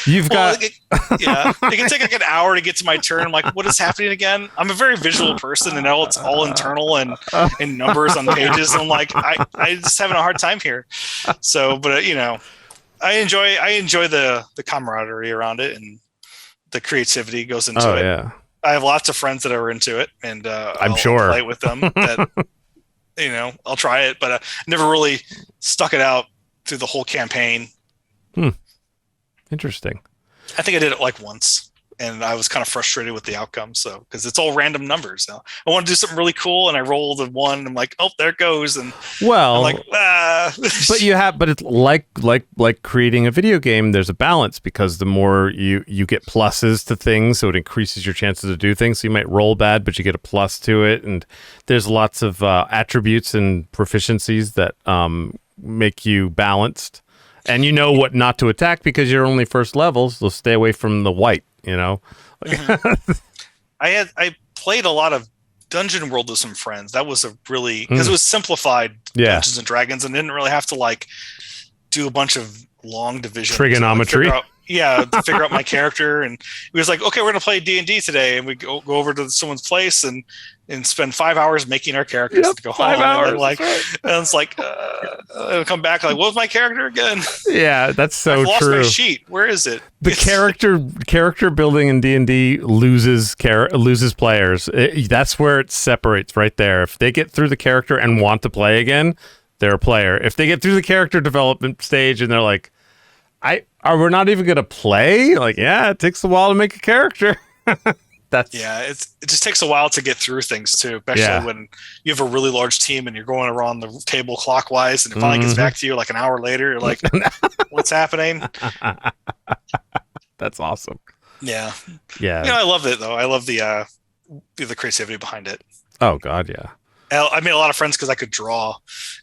S1: You've got
S3: it can take like an hour to get to my turn. I'm like, what is happening again? I'm a very visual person, and it's all internal and numbers on pages. And I'm like, I just having a hard time here. So, but I enjoy the camaraderie around it, and the creativity goes into it.
S1: Yeah.
S3: I have lots of friends that are into it, and
S1: I'm sure
S3: play with them. That I'll try it, but I never really stuck it out through the whole campaign.
S1: Interesting.
S3: I think I did it like once, and I was kind of frustrated with the outcome. So, because it's all random numbers. Now, I want to do something really cool, and I rolled a 1. And I'm like, oh, there it goes. And I'm like,
S1: but it's like creating a video game. There's a balance, because the more you get pluses to things, so it increases your chances to do things. So you might roll bad, but you get a plus to it, and there's lots of attributes and proficiencies that make you balanced. And you know what not to attack because you're only first levels, so stay away from the white,
S3: Mm-hmm. I played a lot of Dungeon World with some friends. That was because it was simplified Dungeons and Dragons, and didn't really have to like do a bunch of long divisions.
S1: Trigonometry.
S3: To figure out my character. And he was like, okay, we're going to play D&D today. And we go over to someone's place and spend 5 hours making our characters to go 5 hours. And it's like, I'll come back like, what was my character again?
S1: Yeah, that's so
S3: I've lost
S1: true.
S3: my sheet. Where is it?
S1: The character building in D&D loses players. That's where it separates right there. If they get through the character and want to play again, they're a player. If they get through the character development stage and they're like, we're not even gonna play. Like, it takes a while to make a character.
S3: It just takes a while to get through things too, especially when you have a really large team and you're going around the table clockwise, and it finally gets back to you like an hour later. You're like, what's happening?
S1: That's awesome.
S3: Yeah.
S1: Yeah.
S3: I love it though. I love the creativity behind it.
S1: Oh God, yeah.
S3: I made a lot of friends because I could draw,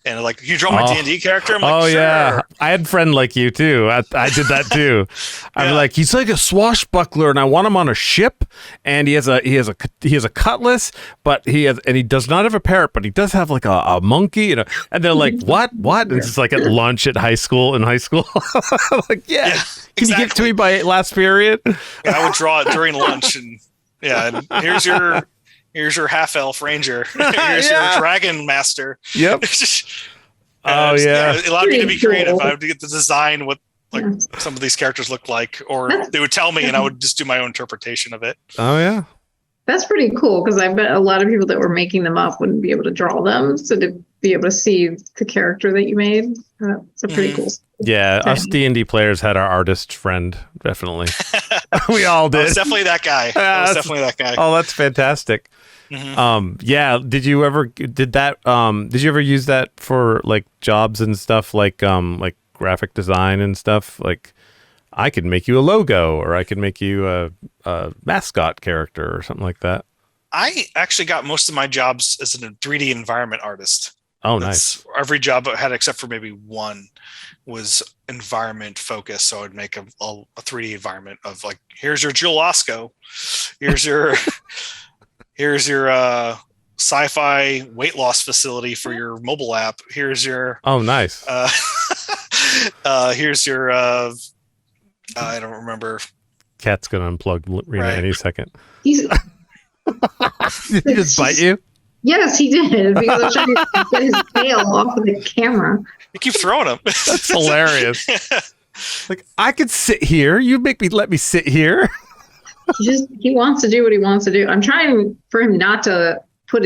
S3: and like, you draw my D&D character. I'm like, sure.
S1: Yeah, I had a friend like you too. I did that too. I'm like, he's like a swashbuckler, and I want him on a ship, and he has a cutlass, but he does not have a parrot, but he does have like a monkey, and they're like, what? And it's just like at lunch at high school. I'm like, yeah,
S3: exactly.
S1: Can you give it to me by last period?
S3: I would draw it during lunch, and and here's your half-elf ranger. Here's your dragon master.
S1: Yep.
S3: It allowed me to be creative. I would get to design what some of these characters looked like, or they would tell me, and I would just do my own interpretation of it.
S1: Oh yeah,
S2: that's pretty cool, because I bet a lot of people that were making them up wouldn't be able to draw them. So to be able to see the character that you made, it's a pretty cool.
S1: Yeah, us D&D players had our artist friend, definitely. We all did.
S3: I was definitely that guy.
S1: Oh, that's fantastic. Yeah. Did you ever use that for like jobs and stuff, like graphic design and stuff? Like, I could make you a logo, or I could make you a mascot character or something like that.
S3: I actually got most of my jobs as a 3D environment artist.
S1: Oh, nice.
S3: Every job I had, except for maybe one, was environment focused. So I'd make a 3D environment of like, here's your Jewel Osco, here's your sci-fi weight loss facility for your mobile app. Here's your
S1: nice.
S3: Here's your I don't remember.
S1: Cat's gonna unplug Rena any second.
S2: Did
S1: he just bite you?
S2: Yes, he did, because I was trying to get his tail off of the camera.
S3: You keep throwing him.
S1: That's hilarious. Like, I could sit here. You let me sit here.
S2: He wants to do what he wants to do. I'm trying for him not to put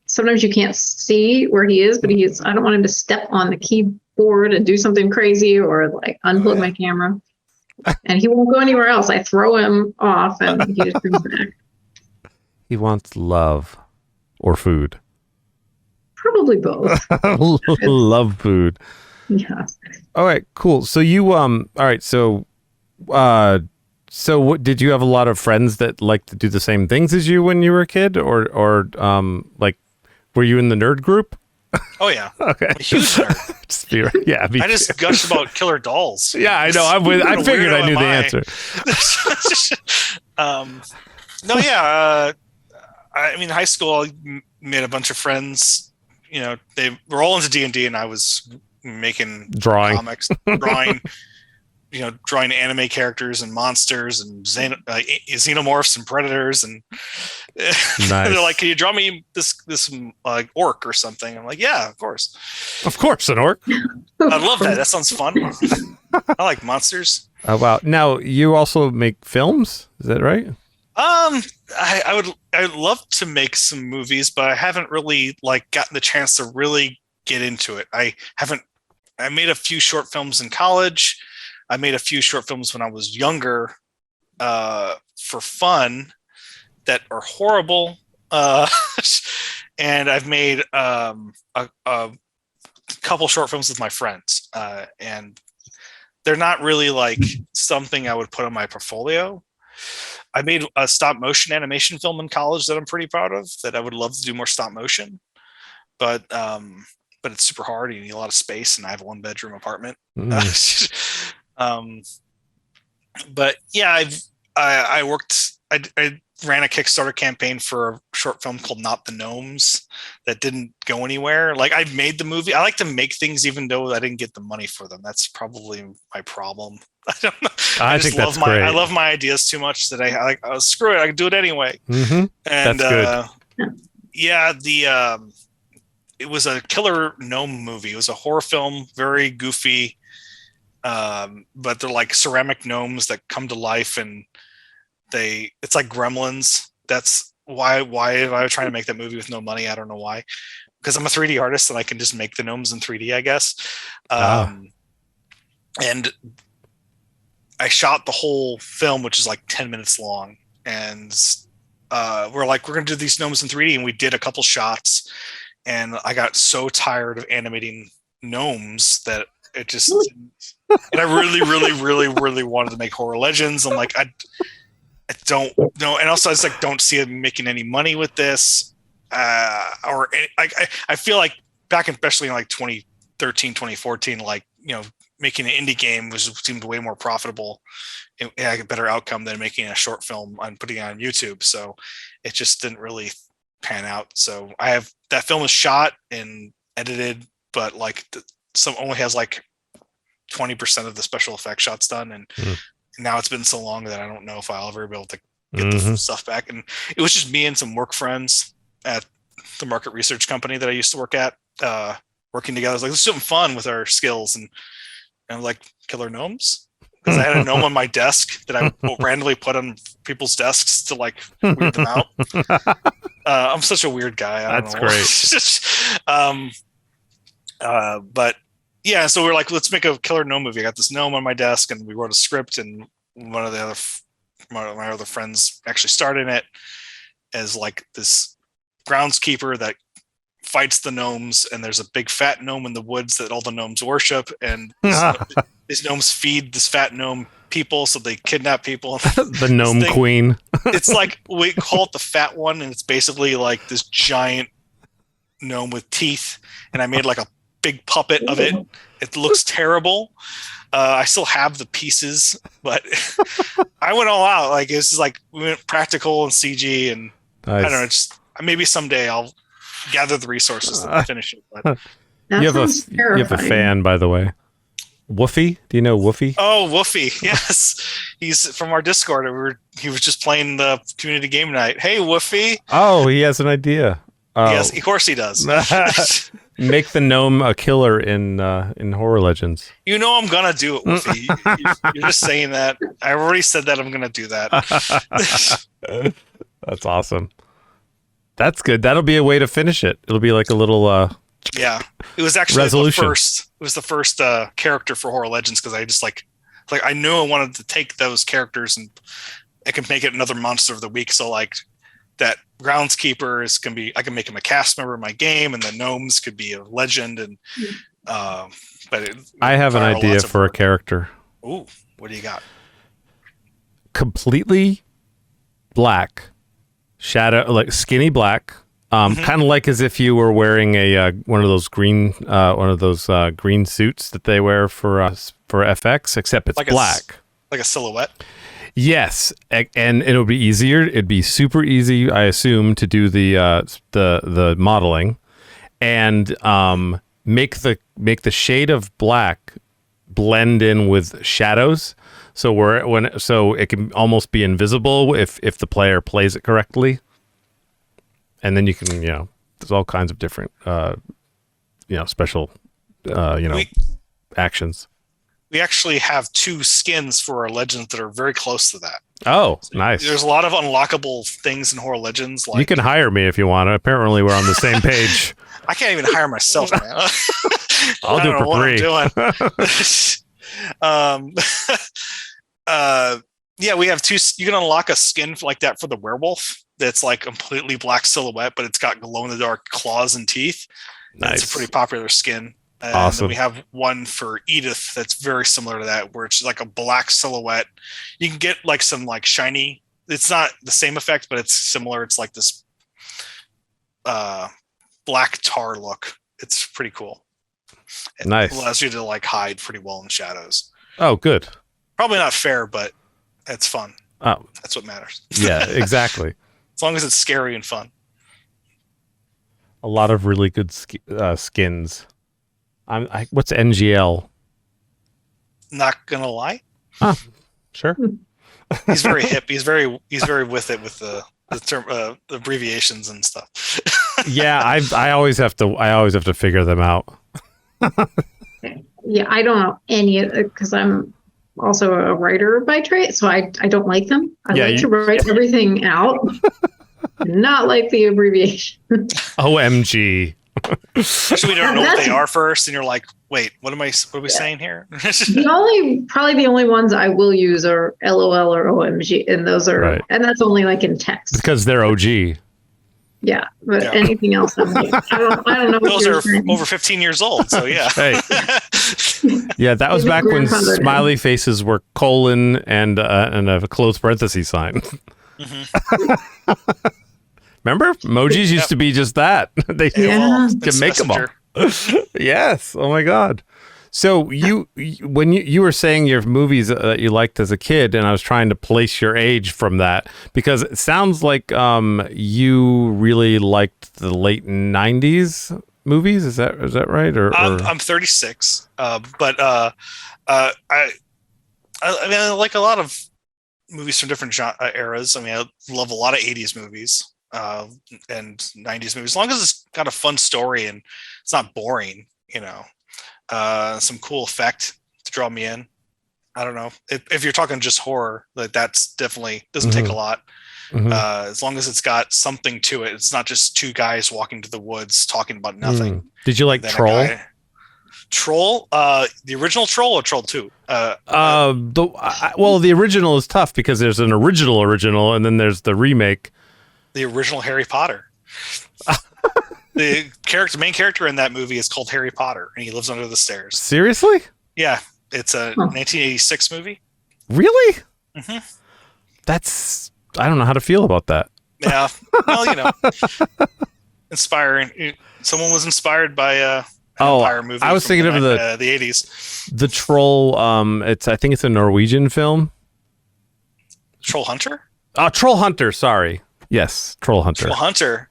S2: sometimes you can't see where he is, but I don't want him to step on the keyboard and do something crazy, or like unplug my camera. And he won't go anywhere else. I throw him off and he just comes back.
S1: He wants love or food.
S2: Probably both.
S1: Love food.
S2: Yeah.
S1: All right, cool. So you all right, so what, did you have a lot of friends that like to do the same things as you when you were a kid, or like, were you in the nerd group?
S3: Oh yeah.
S1: Okay.
S3: I'm a huge nerd. I just gushed about killer dolls.
S1: Yeah, I know. I figured I knew the answer.
S3: No, yeah. I mean, high school, I made a bunch of friends. They were all into D&D, and I was making comics, drawing anime characters and monsters and xenomorphs and predators, and nice. They're like, "Can you draw me this orc or something?" I'm like, "Yeah, of course."
S1: Of course, an orc.
S3: I love that. That sounds fun. I like monsters.
S1: Oh wow! Now you also make films, is that right?
S3: I would love to make some movies, but I haven't really gotten the chance to really get into it. I made a few short films in college. I made a few short films when I was younger, for fun, that are horrible. And I've made a couple short films with my friends, and they're not really something I would put on my portfolio. I made a stop motion animation film in college that I'm pretty proud of, that I would love to do more stop motion, but it's super hard. You need a lot of space, and I have a 1-bedroom apartment. But yeah, I ran a Kickstarter campaign for a short film called Not the Gnomes that didn't go anywhere. I made the movie. I like to make things even though I didn't get the money for them. That's probably my problem. I don't know. I think that's great. I love my ideas too much that I screw it. I can do it anyway.
S1: Mm-hmm.
S3: And
S1: that's good.
S3: Yeah, it was a killer gnome movie. It was a horror film, very goofy. But they're like ceramic gnomes that come to life, and it's like Gremlins. That's why I was trying to make that movie with no money. I don't know why, because I'm a 3D artist and I can just make the gnomes in 3D, I guess. And I shot the whole film, which is 10 minutes long, and we're going to do these gnomes in 3D, and we did a couple shots, and I got so tired of animating gnomes that it just and I really, really, really, really wanted to make Horror Legends. I'm like, I don't know, and also I just like don't see him making any money with this. I feel like back, especially in like 2013, 2014, like making an indie game seemed way more profitable and had a better outcome than making a short film and putting it on YouTube. So it just didn't really pan out. So that film is shot and edited, but like some only has like 20% of the special effects shots done, and now it's been so long that I don't know if I'll ever be able to get the stuff back. And it was just me and some work friends at the market research company that I used to work at, working together. I was like, let's do something fun with our skills. And I'm like, killer gnomes? Because I had a gnome on my desk that I randomly put on people's desks to like weird them out. I'm such a weird guy. I don't know.
S1: Great.
S3: But yeah, so we're like, let's make a killer gnome movie. I got this gnome on my desk, and we wrote a script, and one of my other friends actually starred in it as like this groundskeeper that fights the gnomes, and there's a big fat gnome in the woods that all the gnomes worship, and these gnomes feed this fat gnome people, so they kidnap people.
S1: The gnome queen.
S3: It's like, we call it the fat one, and it's basically like this giant gnome with teeth, and I made like a big puppet of it. It looks terrible. I still have the pieces, but I went all out. Like, it's just like we went practical and CG, and nice. I don't know. Just maybe someday I'll gather the resources to finish it. But
S1: you have a fan, by the way. Woofy? Do you know Woofy?
S3: Oh, Woofy. Yes. He's from our Discord. He was just playing the community game night. Hey, Woofy.
S1: Oh, he has an idea.
S3: Yes, of course he does.
S1: Make the gnome a killer in Horror Legends.
S3: You know I'm gonna do it, Woofy. You're just saying that. I already said that I'm gonna do that.
S1: That's awesome. That's good. That'll be a way to finish it. It'll be like a little
S3: yeah. It was actually
S1: resolution.
S3: the first character for Horror Legends, because I just like I knew I wanted to take those characters and I can make it another monster of the week. So like that groundskeeper I can make him a cast member of my game, and the gnomes could be a legend. And
S1: I have an idea for a character.
S3: Ooh, what do you got?
S1: Completely black, shadow, like skinny black, kind of like as if you were wearing a one of those green suits that they wear for FX, except it's like black,
S3: like a silhouette. Yes,
S1: and it'll be easier. It'd be super easy, I assume, to do the modeling, and make the shade of black blend in with shadows, so it can almost be invisible if the player plays it correctly. And then you can, there's all kinds of different, special, actions.
S3: We actually have 2 skins for our legends that are very close to that.
S1: Oh, so nice.
S3: There's a lot of unlockable things in Horror Legends. Like,
S1: you can hire me if you want. Apparently, we're on the same page.
S3: I can't even hire myself, man.
S1: I'll do it for
S3: free. Yeah, we have 2. You can unlock a skin like that for the werewolf. That's like completely black silhouette, but it's got glow-in-the-dark claws and teeth.
S1: Nice.
S3: It's a pretty popular skin. And
S1: awesome.
S3: Then we have one for Edith that's very similar to that, where it's like a black silhouette. You can get like some like shiny. It's not the same effect, but it's similar. It's like this black tar look. It's pretty cool. It allows you to like hide pretty well in shadows.
S1: Oh, good.
S3: Probably not fair, but it's fun.
S1: Oh,
S3: that's what matters.
S1: Yeah, exactly.
S3: As long as it's scary and fun.
S1: A lot of really good skins. What's NGL?
S3: Not gonna lie.
S1: Huh. Sure.
S3: He's very hip. He's very with it with the term, the abbreviations and stuff.
S1: Yeah, I always have to figure them out.
S2: Yeah, I don't know any of it because I'm also a writer by trade, so I don't like them. I like to write everything out, not like the abbreviation.
S1: OMG.
S3: Especially we don't know what they are first, and you're like, wait, what are we saying here?
S2: Probably the only ones I will use are LOL or OMG, and those are, and that's only like in text
S1: because they're OG.
S2: Yeah, but anything else, I'm like, I don't know.
S3: Those are over 15 years old, so yeah.
S1: Hey. Yeah, that was back when smiley faces were colon and a closed parenthesis sign. Mm-hmm. Remember, emojis used to be just that. They can make them all. Yes. Oh my God. So when you were saying your movies that you liked as a kid, and I was trying to place your age from that, because it sounds like you really liked the late 90s movies. Is that right? Or
S3: I'm 36, but I mean, I like a lot of movies from different eras. I mean, I love a lot of 80s movies and 90s movies, as long as it's got a fun story and it's not boring, some cool effect to draw me in. I don't know if you're talking just horror, like that's definitely doesn't take a lot. Mm-hmm. As long as it's got something to it, it's not just two guys walking to the woods talking about nothing.
S1: Did you like Troll?
S3: Troll, the original Troll or Troll 2?
S1: The original is tough because there's an original, and then there's the remake.
S3: The original Harry Potter. The main character in that movie is called Harry Potter, and he lives under the stairs.
S1: Seriously?
S3: Yeah, it's a 1986 movie.
S1: Really?
S3: Mm-hmm.
S1: I don't know how to feel about that.
S3: Yeah, well, inspiring. Someone was inspired by an Empire movie.
S1: I was thinking of the
S3: 80s.
S1: The Troll. I think it's a Norwegian film.
S3: Troll Hunter?
S1: Troll Hunter. Sorry. Yes, Troll Hunter.
S3: Troll Hunter.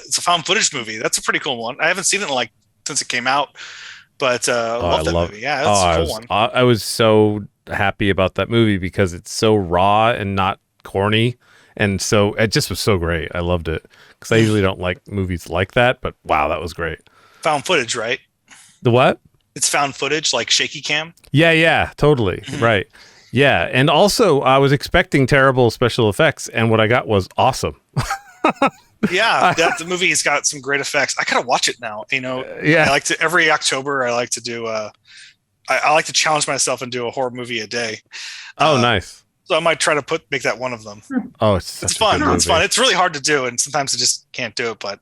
S3: It's a found footage movie. That's a pretty cool one. I haven't seen it since it came out, but love that movie. Yeah, that's a cool one.
S1: I was so happy about that movie because it's so raw and not corny, and so it just was so great. I loved it because I usually don't like movies like that, but wow, that was great.
S3: Found footage, right?
S1: The what?
S3: It's found footage, like shaky cam.
S1: Yeah, totally. Mm-hmm. Right. Yeah, and also I was expecting terrible special effects, and what I got was awesome.
S3: Yeah, the movie has got some great effects. I gotta watch it now.
S1: Yeah.
S3: I like to every October. I like to do. I like to challenge myself and do a horror movie a day.
S1: Oh, nice.
S3: So I might try to make that one of them.
S1: Oh, it's
S3: fun. It's fun. It's really hard to do, and sometimes I just can't do it. But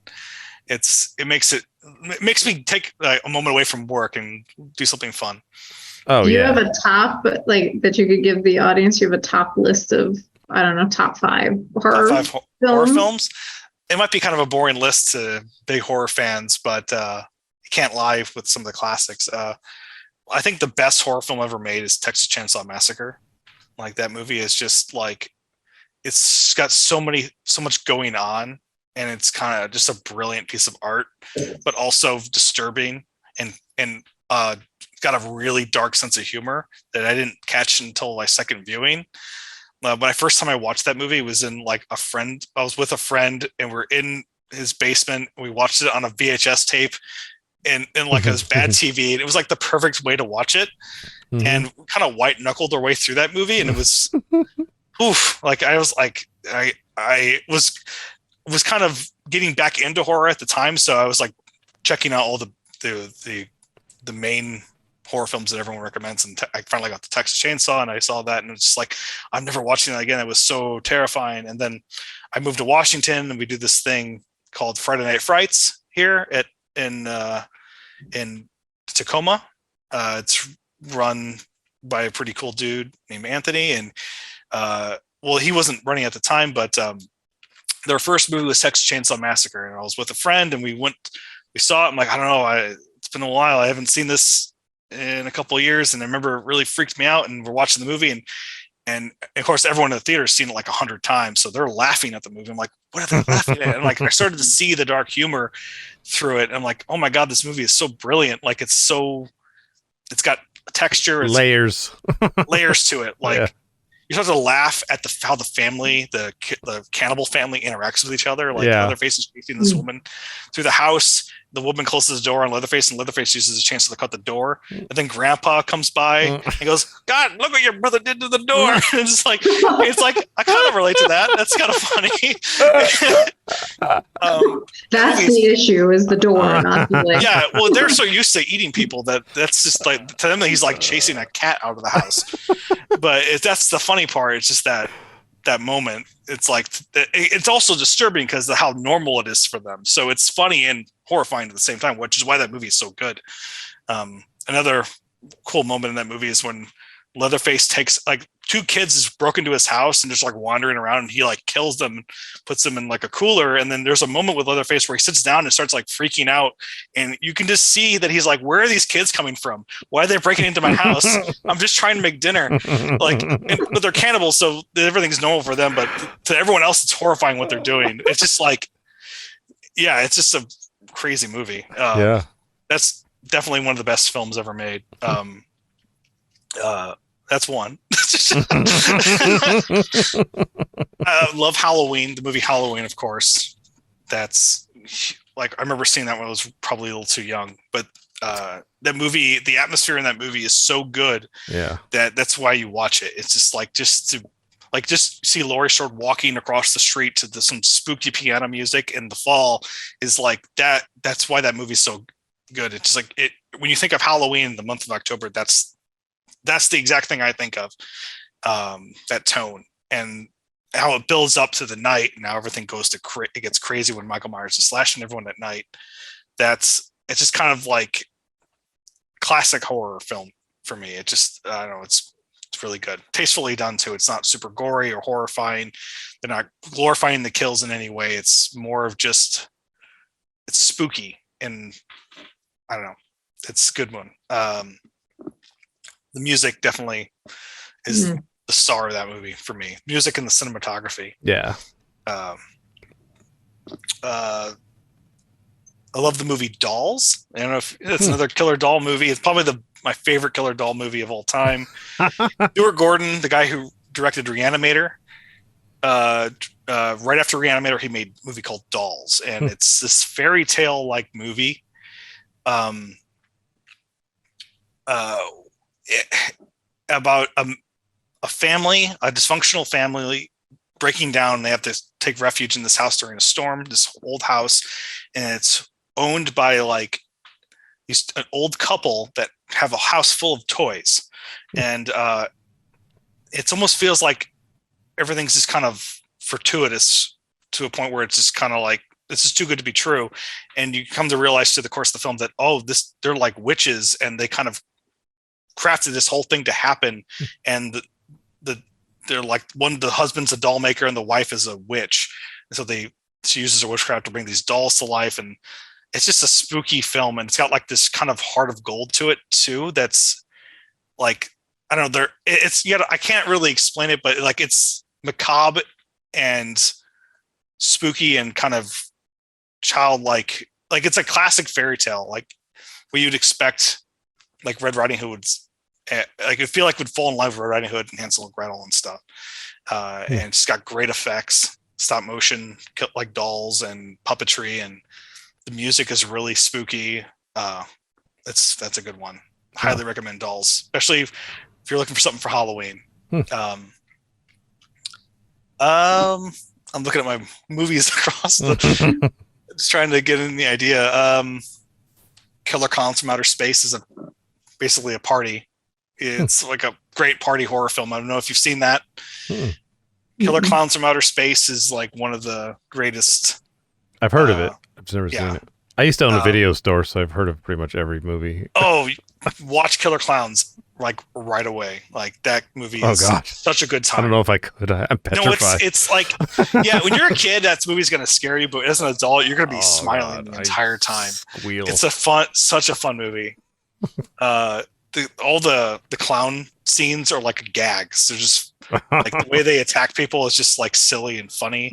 S3: it makes me take a moment away from work and do something fun.
S2: Oh, do you have a top that you could give the audience? You have a top list of top 5 horror
S3: films. It might be kind of a boring list to big horror fans, but you can't lie with some of the classics. I think the best horror film ever made is Texas Chainsaw Massacre. Like that movie is just it's got so much going on, and it's kind of just a brilliant piece of art, but also disturbing and got a really dark sense of humor that I didn't catch until my second viewing. But my first time I watched that movie was I was with a friend, and we're in his basement. We watched it on a VHS tape and a bad TV. And it was the perfect way to watch it. Mm-hmm. And kind of white knuckled our way through that movie. And it was, I was kind of getting back into horror at the time. So I was checking out all the main horror films that everyone recommends, and I finally got the Texas Chainsaw, and I saw that, and it's just I'm never watching that again. It was so terrifying. And then I moved to Washington, and we do this thing called Friday Night Frights here in Tacoma. It's run by a pretty cool dude named Anthony, and he wasn't running at the time, but their first movie was Texas Chainsaw Massacre, and I was with a friend, and we saw it. I'm I don't know, it's been a while. I haven't seen this in a couple of years, and I remember it really freaked me out. And we're watching the movie, and of course everyone in the theater has seen it 100 times, so they're laughing at the movie. I'm what are they laughing at? And I started to see the dark humor through it. And I'm oh my God, this movie is so brilliant. It's got texture,
S1: layers
S3: to it. You start to laugh at how the family, the cannibal family, interacts with each other. Leatherface is chasing this woman through the house. The woman closes the door on Leatherface, and Leatherface uses a chance to cut the door. And then Grandpa comes by and goes, "God, look what your brother did to the door." And it's I kind of relate to that. That's kind of funny.
S2: That's the issue, is the door, not the
S3: Yeah, well, they're so used to eating people that's just to them he's chasing a cat out of the house. But that's the funny part. It's just that that moment, it's like it's also disturbing because of how normal it is for them. So it's funny and horrifying at the same time, which is why that movie is so good. Another cool moment in that movie is when Leatherface takes like two kids is broken into his house and just like wandering around, and he like kills them and puts them in like a cooler. And then there's a moment with Leatherface where he sits down and starts like freaking out, and you can just see that he's like, where are these kids coming from? Why are they breaking into my house? I'm just trying to make dinner. Like, but they're cannibals, so everything's normal for them, but to everyone else it's horrifying what they're doing. It's just like, yeah, it's just a crazy movie. That's definitely one of the best films ever made. That's one. Love Halloween, the movie Halloween, of course. That's like, I remember seeing that when I was probably a little too young, but that movie, the atmosphere in that movie is so good.
S1: Yeah.
S3: That's why you watch it. It's just like, just see Laurie Strode walking across the street to some spooky piano music in the fall is like that. That's why that movie's so good. It's just like it, when you think of Halloween, the month of October, that's the exact thing I think of, that tone and how it builds up to the night. And now everything goes to it gets crazy when Michael Myers is slashing everyone at night. It's just kind of like classic horror film for me. It just, I don't know, it's really good, tastefully done too. It's not super gory or horrifying. They're not glorifying the kills in any way. It's more of just, it's spooky, and I don't know, it's a good one. The music definitely is the star of that movie for me. Music and the cinematography.
S1: Yeah.
S3: I love the movie Dolls. I don't know if it's another killer doll movie. It's probably my favorite killer doll movie of all time. Stuart Gordon, the guy who directed Reanimator, right after Reanimator, he made a movie called Dolls, and it's this fairy tale like movie. About a family, a dysfunctional family breaking down. They have to take refuge in this house during a storm, this old house, and it's owned by like an old couple that have a house full of toys. And it almost feels like everything's just kind of fortuitous to a point where it's just kind of like, this is too good to be true. And you come to realize through the course of the film that, they're like witches, and they kind of crafted this whole thing to happen. And they're like, the husband's a doll maker and the wife is a witch. And so she uses her witchcraft to bring these dolls to life. And it's just a spooky film. And it's got like this kind of heart of gold to it too. That's like, I don't know, I can't really explain it, but like, it's macabre and spooky and kind of childlike. Like, it's a classic fairy tale, like what you'd expect, like Red Riding Hood would, like, I feel like would fall in love with Red Riding Hood and Hansel and Gretel and stuff. And it's got great effects, stop motion, like dolls and puppetry, and the music is really spooky. That's a good one. Highly recommend Dolls, especially if you're looking for something for Halloween. I'm looking at my movies across just trying to get in the idea. Killer Clowns from Outer Space is basically a party. It's like a great party horror film. I don't know if you've seen that. Killer Clowns from Outer Space is like one of the greatest.
S1: I've heard of it. I've never seen it. I used to own a video store, so I've heard of pretty much every movie. Watch Killer Clowns like right away. Like, that movie is such a good time. I don't know if I could. I'm petrified.
S3: No, it's like, when you're a kid, that movie's going to scare you, but as an adult, you're going to be smiling the entire time.
S1: Squeal.
S3: It's such a fun movie. All the clown scenes are like gags. They're just like, the way they attack people is just like silly and funny.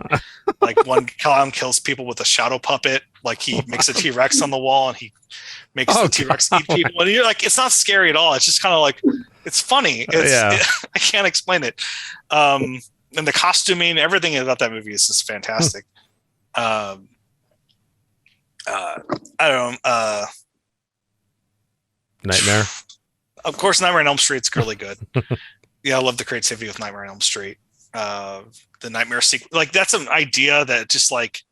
S3: Like, one clown kills people with a shadow puppet. Like, he makes a T-Rex on the wall and he makes the T-Rex eat people. And you're like, it's not scary at all. It's just kind of like, it's funny. I can't explain it. And the costuming, everything about that movie is just fantastic. I don't know.
S1: Nightmare.
S3: Of course, Nightmare on Elm Street's really good. I love the creativity with Nightmare on Elm Street. The Nightmare sequence, like, that's an idea that just like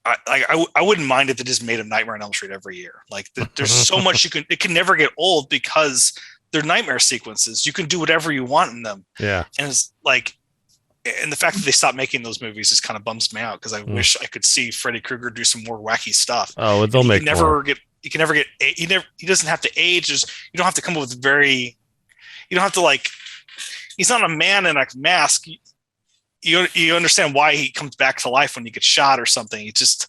S3: I wouldn't mind if they just made a Nightmare on Elm Street every year. Like, there's so much it can never get old because they're nightmare sequences. You can do whatever you want in them.
S1: Yeah,
S3: and it's like, and the fact that they stopped making those movies just kind of bums me out because I wish I could see Freddy Krueger do some more wacky stuff.
S1: Oh, they'll make more.
S3: He can never get. He doesn't have to age. You don't have to come up with very. You don't have to like. He's not a man in a mask. You understand why he comes back to life when he gets shot or something. He's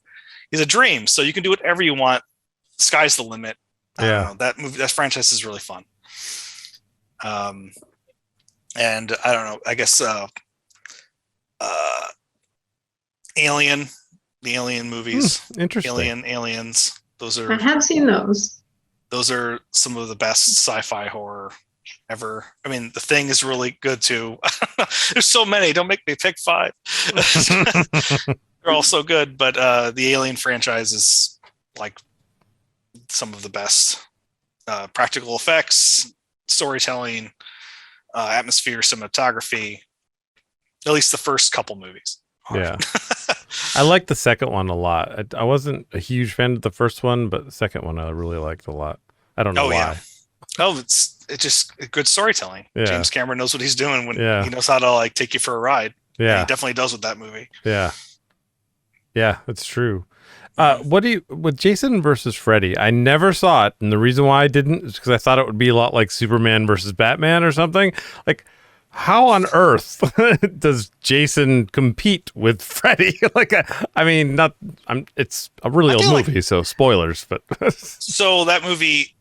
S3: a dream. So you can do whatever you want. Sky's the limit.
S1: Yeah.
S3: That franchise is really fun. And I don't know. I guess Alien, the Alien movies.
S1: Interesting.
S3: Aliens.
S2: I have seen those.
S3: Those are some of the best sci-fi horror ever. I mean, The Thing is really good too. There's so many. Don't make me pick 5. They're all so good, but the Alien franchise is like some of the best. Practical effects, storytelling, atmosphere, cinematography. At least the first couple movies.
S1: Yeah. I like the second one a lot. I wasn't a huge fan of the first one, but the second one I really liked a lot. I don't know why.
S3: Yeah. Oh, it's just good storytelling.
S1: Yeah.
S3: James Cameron knows what he's doing when he knows how to like take you for a ride.
S1: Yeah.
S3: And he definitely does with that movie.
S1: Yeah. Yeah, that's true. What do you with Jayson versus Freddy? I never saw it, and the reason why I didn't is because I thought it would be a lot like Superman versus Batman or something. Like, how on earth does Jayson compete with Freddy? It's a really old movie, so spoilers. But
S3: so that movie,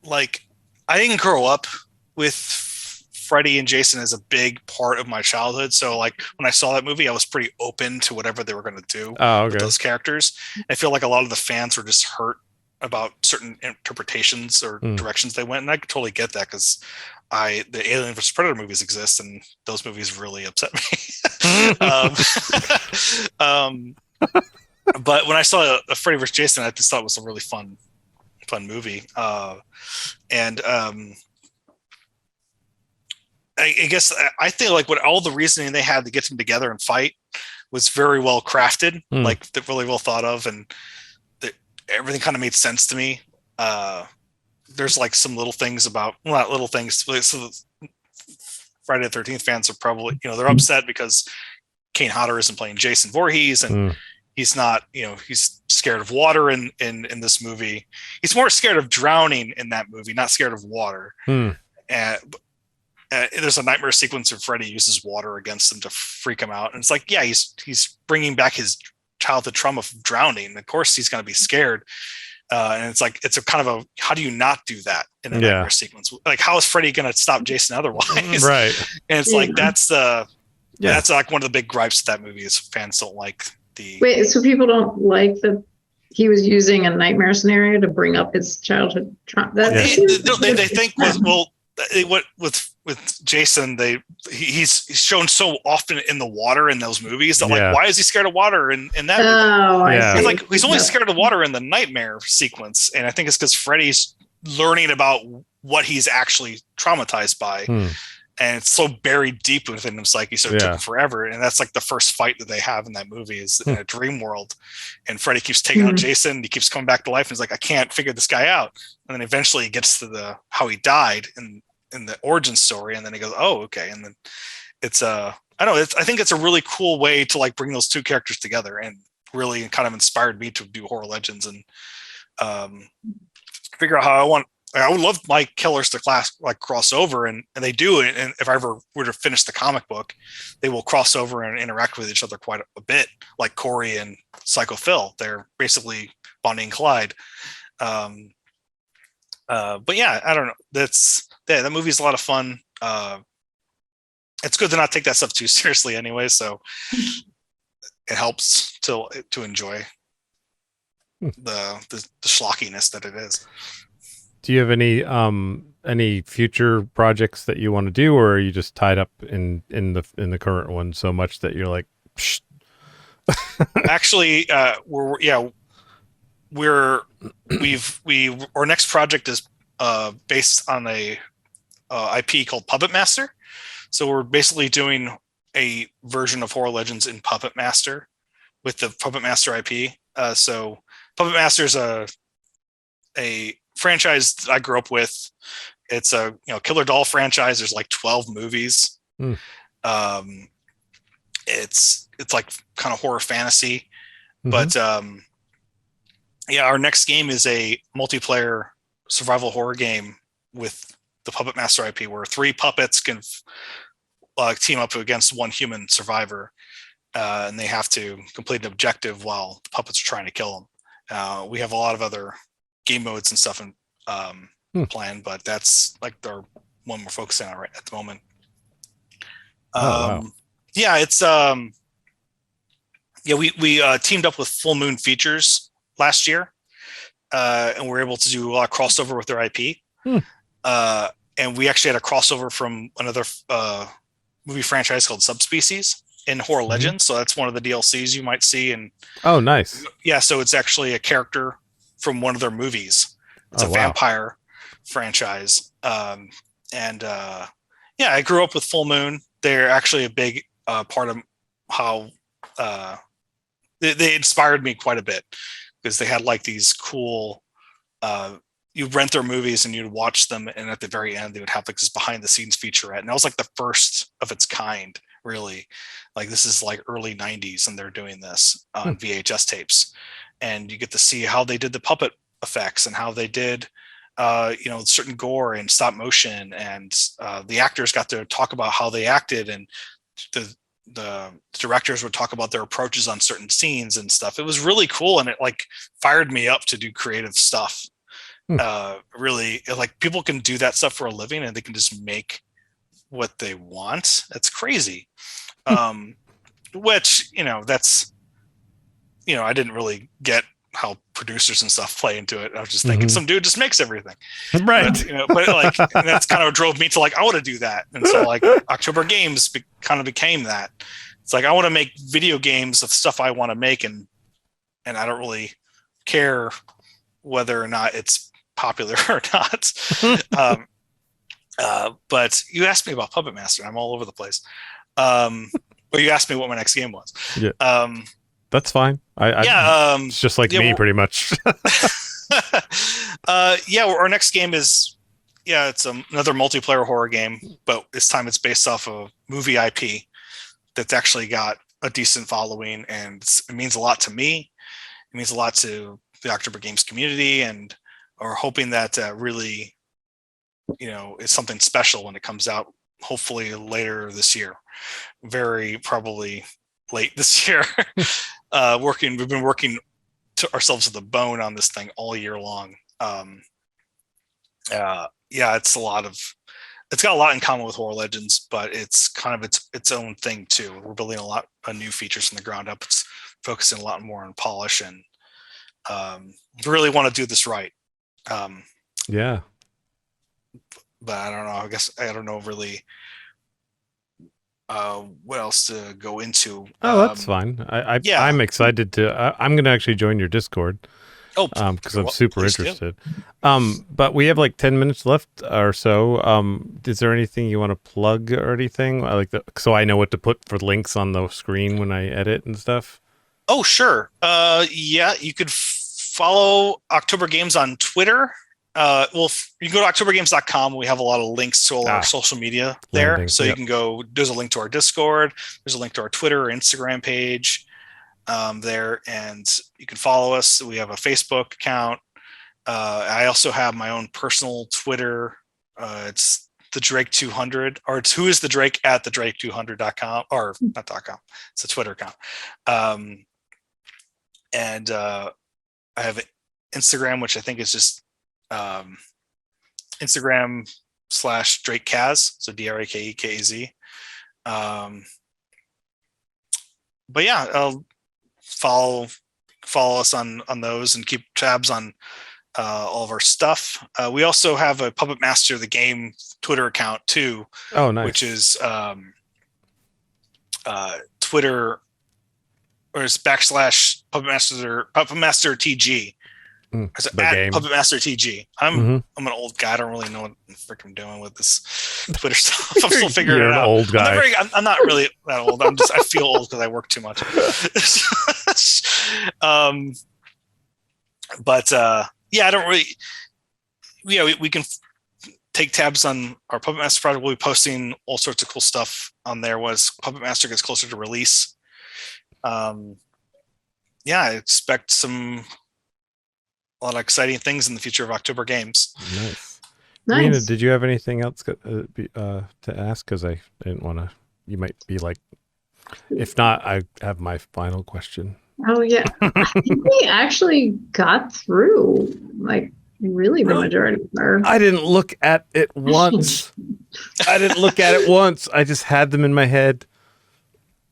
S3: like, I didn't grow up with Freddy and Jayson as a big part of my childhood. So like when I saw that movie, I was pretty open to whatever they were going to do with those characters. I feel like a lot of the fans were just hurt about certain interpretations or directions they went. And I could totally get that because the Alien vs. Predator movies exist and those movies really upset me. But when I saw a Freddy vs. Jayson, I just thought it was a really fun movie. I guess I think like what all the reasoning they had to get them together and fight was very well crafted, like really well thought of, and everything kind of made sense to me. There's like some little things about, well, not little things. So Friday the 13th fans are probably, they're upset because Kane Hodder isn't playing Jason Voorhees, and he's not, he's scared of water in this movie. He's more scared of drowning in that movie, not scared of water. There's a nightmare sequence where Freddy uses water against him to freak him out. And it's like, yeah, he's bringing back his childhood trauma of drowning. Of course, he's going to be scared. And it's like, it's a kind of how do you not do that in a nightmare sequence? Like, how is Freddy going to stop Jayson otherwise?
S1: Right.
S3: And it's like, that's like one of the big gripes of that movie is fans don't like the.
S2: Wait, so people don't like that he was using a nightmare scenario to bring up his childhood trauma?
S3: They think, with Jayson, he's shown so often in the water in those movies that like, why is he scared of water in that movie?
S2: I see.
S3: Like he's only scared of water in the nightmare sequence, and I think it's because Freddy's learning about what he's actually traumatized by, and it's so buried deep within his psyche, so it took him forever. And that's like the first fight that they have in that movie is in a dream world, and Freddy keeps taking out Jayson. He keeps coming back to life, and he's like, I can't figure this guy out. And then eventually he gets to how he died in the origin story, and then he goes, oh, okay. And then it's I think it's a really cool way to like bring those two characters together, and really kind of inspired me to do Horror Legends and figure out how I would love my killers to cross over, and they do it. And if I ever were to finish the comic book, they will cross over and interact with each other quite a bit, like Corey and Psycho Phil. They're basically Bonnie and Clyde. But yeah, I don't know. That movie's a lot of fun. It's good to not take that stuff too seriously anyway, so it helps to enjoy the schlockiness that it is.
S1: Do you have any future projects that you want to do, or are you just tied up in the current one so much that you're like, psh?
S3: Actually, our next project is based on a IP called Puppet Master. So we're basically doing a version of Horror Legends in Puppet Master with the Puppet Master IP. So Puppet Master is a franchise that I grew up with. It's a killer doll franchise. There's like 12 movies. it's like kind of horror fantasy.
S1: Mm-hmm.
S3: But our next game is a multiplayer survival horror game with the Puppet Master IP, where 3 puppets can team up against 1 human survivor, and they have to complete an objective while the puppets are trying to kill them. We have a lot of other game modes and stuff in planned, but that's like the one we're focusing on right at the moment.
S1: Wow.
S3: Yeah, it's we teamed up with Full Moon Features last year, and we're able to do a lot of crossover with their IP. And we actually had a crossover from another movie franchise called Subspecies in Horror Legends. So that's one of the DLCs you might see. And
S1: oh, nice.
S3: Yeah, so it's actually a character from one of their movies. It's a vampire franchise. I grew up with Full Moon. They're actually a big part of how they inspired me quite a bit, because they had like these cool you rent their movies and you'd watch them, and at the very end they would have like this behind the scenes featurette, and that was like the first of its kind, really. Like, this is like early 90s and they're doing this on VHS tapes, and you get to see how they did the puppet effects and how they did certain gore and stop motion, and the actors got to talk about how they acted, and the directors would talk about their approaches on certain scenes and stuff. It was really cool, and it like fired me up to do creative stuff. Really, like, people can do that stuff for a living and they can just make what they want. That's crazy. Which, that's, I didn't really get how producers and stuff play into it. I was just thinking some dude just makes everything.
S1: Right.
S3: But like, that's kind of drove me to like, I want to do that. And so like October Games kind of became that. It's like, I want to make video games of stuff I want to make. And I don't really care whether or not it's popular or not. But you asked me about Puppet Master. I'm all over the place. Or you asked me what my next game was.
S1: Yeah. That's fine. It's just like me, pretty much.
S3: Our next game is, it's another multiplayer horror game, but this time it's based off a movie IP that's actually got a decent following, and it means a lot to me. It means a lot to the October Games community, and are hoping that really, is something special when it comes out, hopefully later this year. Very probably late this year. We've been working to ourselves to the bone on this thing all year long. It's got a lot in common with Horror Legends, but it's kind of its own thing too. We're building a lot of new features from the ground up. It's focusing a lot more on polish, and really want to do this right. But I don't know. I guess I don't know really what else to go into.
S1: Oh, that's fine. I'm excited to. I'm going to actually join your Discord.
S3: Oh,
S1: because I'm super interested. But we have like 10 minutes left or so. Is there anything you want to plug or anything? So I know what to put for links on the screen when I edit and stuff.
S3: Oh, sure. You could follow October Games on Twitter. You can go to octobergames.com. We have a lot of links to all our social media there.
S1: Landing,
S3: so you can go, there's a link to our Discord. There's a link to our Twitter or Instagram page there. And you can follow us. We have a Facebook account. I also have my own personal Twitter. It's the Drake 200, or it's who is the Drake at the Drake200.com, or not .com. It's a Twitter account. And I have Instagram, which I think is just Instagram/Drake Kaz, so DRAKEKAZ. But follow us on those, and keep tabs on all of our stuff. We also have a Puppet Master the Game Twitter account too.
S1: Oh, nice.
S3: Which is Twitter, or it's / Puppet Master TG. It's at Puppet Master TG. I'm an old guy. I don't really know what the frick I'm doing with this Twitter stuff. I'm still figuring it out.
S1: You're an old guy.
S3: I'm not really that old. I feel old because I work too much. I don't really. We can take tabs on our Puppet Master project. We'll be posting all sorts of cool stuff on there as Puppet Master gets closer to release. I expect a lot of exciting things in the future of October games.
S1: Nice. Rena, did you have anything else to ask? Because I didn't want to. You might be like, if not, I have my final question.
S2: Oh yeah, I think we actually got through like really the majority of our.
S1: I didn't look at it once. I just had them in my head.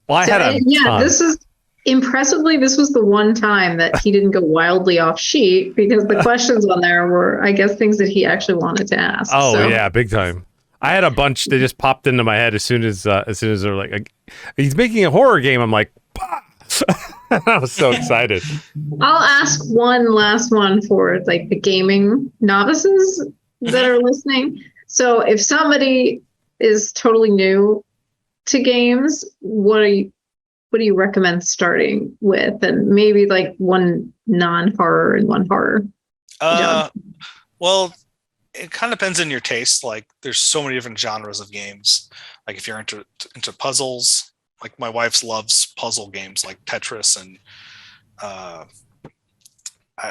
S1: Well, I had a ton.
S2: This is impressively. This was the one time that he didn't go wildly off sheet because the questions on there were, I guess, things that he actually wanted to ask.
S1: Oh yeah, big time. I had a bunch. They just popped into my head as soon as they're like, he's making a horror game. I'm like, I was so excited.
S2: I'll ask one last one for like the gaming novices that are listening. So if somebody is totally new to games, what do you recommend starting with? And maybe like one non-horror and one horror.
S3: Well, it kind of depends on your taste. Like there's so many different genres of games. Like if you're into puzzles, like my wife loves puzzle games like Tetris and I